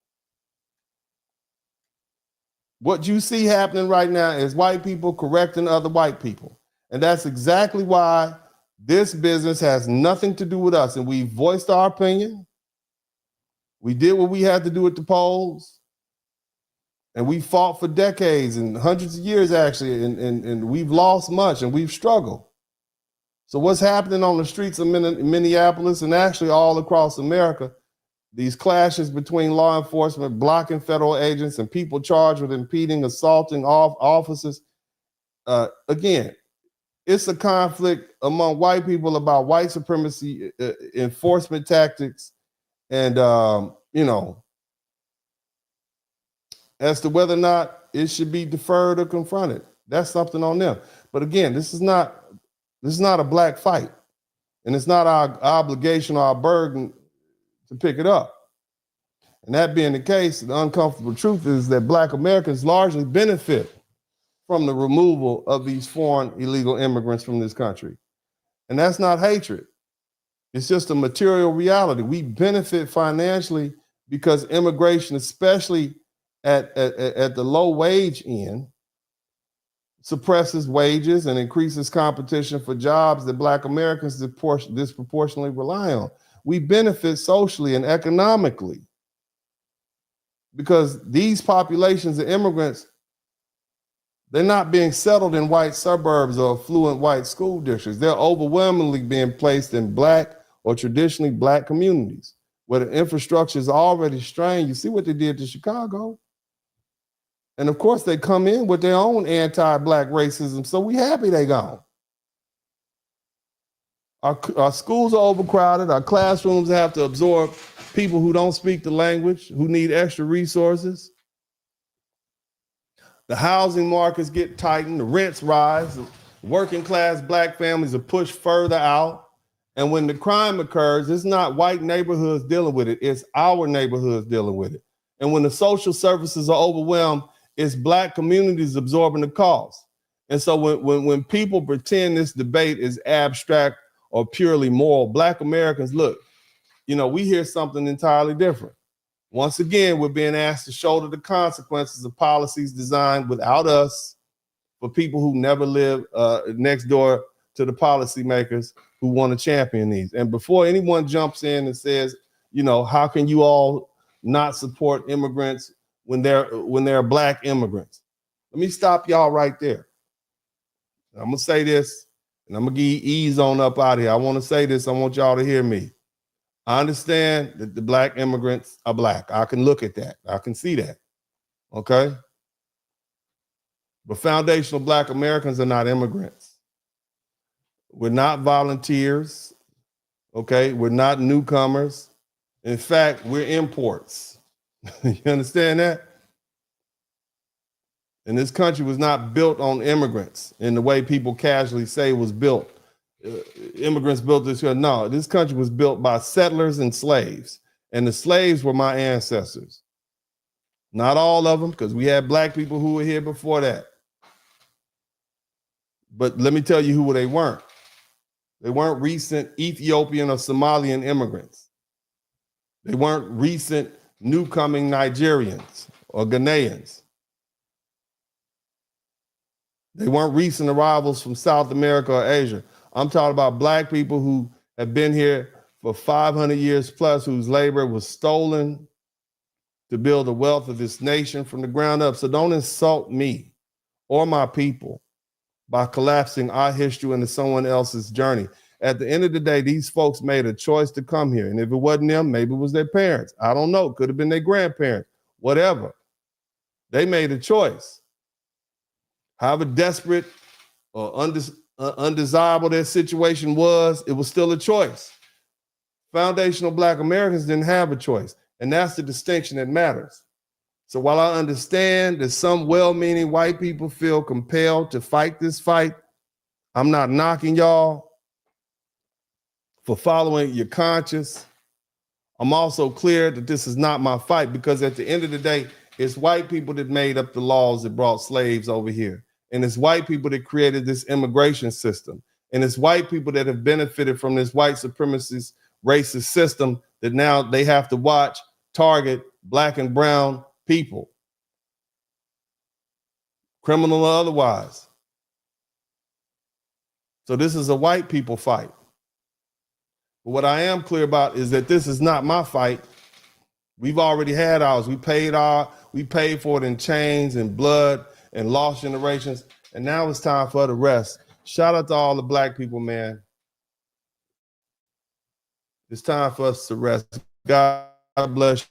What you see happening right now is white people correcting other white people. And that's exactly why this business has nothing to do with us. And we voiced our opinion. We did what we had to do at the polls. And we fought for decades and hundreds of years, actually. And we've lost much and we've struggled. So what's happening on the streets of Minneapolis and actually all across America, these clashes between law enforcement blocking federal agents and people charged with impeding, assaulting officers. Again, it's a conflict among white people about white supremacy enforcement tactics and, as to whether or not it should be deferred or confronted. That's something on them. But again, this is not a Black fight, and it's not our obligation or our burden to pick it up. And that being the case, the uncomfortable truth is that Black Americans largely benefit from the removal of these foreign illegal immigrants from this country. And that's not hatred. It's just a material reality. We benefit financially because immigration, especially at the low wage end, suppresses wages and increases competition for jobs that Black Americans disproportionately rely on. We benefit socially and economically because these populations of immigrants, they're not being settled in white suburbs or affluent white school districts. They're overwhelmingly being placed in Black or traditionally Black communities where the infrastructure is already strained. You see what they did to Chicago? And of course, they come in with their own anti-black racism, so we happy they gone. Our schools are overcrowded. Our classrooms have to absorb people who don't speak the language, who need extra resources. The housing markets get tightened, the rents rise, working class black families are pushed further out. And when the crime occurs, it's not white neighborhoods dealing with it, it's our neighborhoods dealing with it. And when the social services are overwhelmed, it's black communities absorbing the cost. And so when people pretend this debate is abstract or purely moral, black Americans, look, we hear something entirely different. Once again, we're being asked to shoulder the consequences of policies designed without us for people who never live next door to the policymakers who want to champion these. And before anyone jumps in and says, how can you all not support immigrants when they're black immigrants? Let me stop y'all right there. I'm going to say this, and I'm going to give you ease on up out of here. I want to say this. I want y'all to hear me. I understand that the black immigrants are black. I can look at that. I can see that. Okay? But foundational black Americans are not immigrants. We're not volunteers. Okay? We're not newcomers. In fact, we're imports. You understand that? And this country was not built on immigrants in the way people casually say it was built. Immigrants built this country. No, this country was built by settlers and slaves. And the slaves were my ancestors. Not all of them, because we had black people who were here before that. But let me tell you who they weren't. They weren't recent Ethiopian or Somalian immigrants. They weren't recent newcoming Nigerians or Ghanaians. They weren't recent arrivals from South America or Asia. I'm talking about black people who have been here for 500 years plus, whose labor was stolen to build the wealth of this nation from the ground up. So don't insult me or my people by collapsing our history into someone else's journey. At the end of the day, these folks made a choice to come here. And if it wasn't them, maybe it was their parents. I don't know. Could have been their grandparents, whatever. They made a choice. However desperate or undesirable their situation was, it was still a choice. Foundational black Americans didn't have a choice. And that's the distinction that matters. So while I understand that some well-meaning white people feel compelled to fight this fight, I'm not knocking y'all for following your conscience. I'm also clear that this is not my fight, because at the end of the day, it's white people that made up the laws that brought slaves over here. And it's white people that created this immigration system. And it's white people that have benefited from this white supremacist racist system that now they have to watch target black and brown people, criminal or otherwise. So this is a white people fight. But what I am clear about is that this is not my fight. We've already had ours. We paid for it in chains and blood and lost generations. And now it's time for the rest. Shout out to all the black people, man. It's time for us to rest. God bless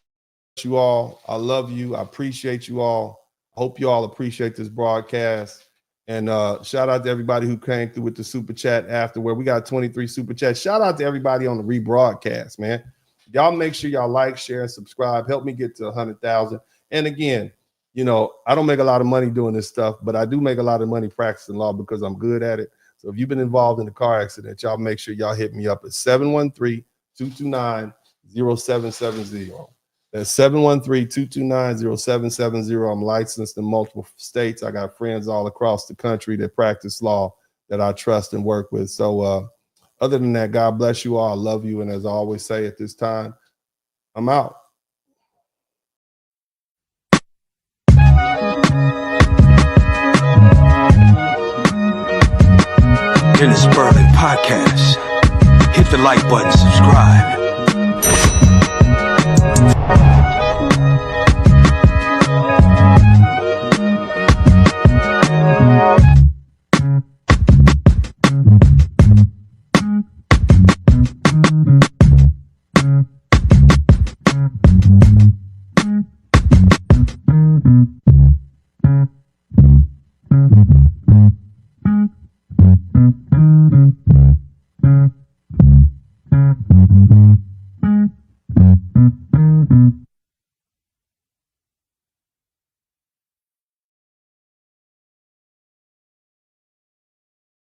you all. I love you. I appreciate you all. I hope you all appreciate this broadcast. And shout out to everybody who came through with the super chat afterward. We got 23 super chats. Shout out to everybody on the rebroadcast, man. Y'all make sure y'all like, share, and subscribe. Help me get to 100,000. And again, I don't make a lot of money doing this stuff, but I do make a lot of money practicing law because I'm good at it. So if you've been involved in a car accident, y'all make sure y'all hit me up at 713-229-0770. That's 713-229-0770. I'm licensed in multiple states. I got friends all across the country that practice law that I trust and work with. So other than that, God bless you all. I love you. And as I always say at this time, I'm out. In the Spurling podcast, hit the like button, subscribe.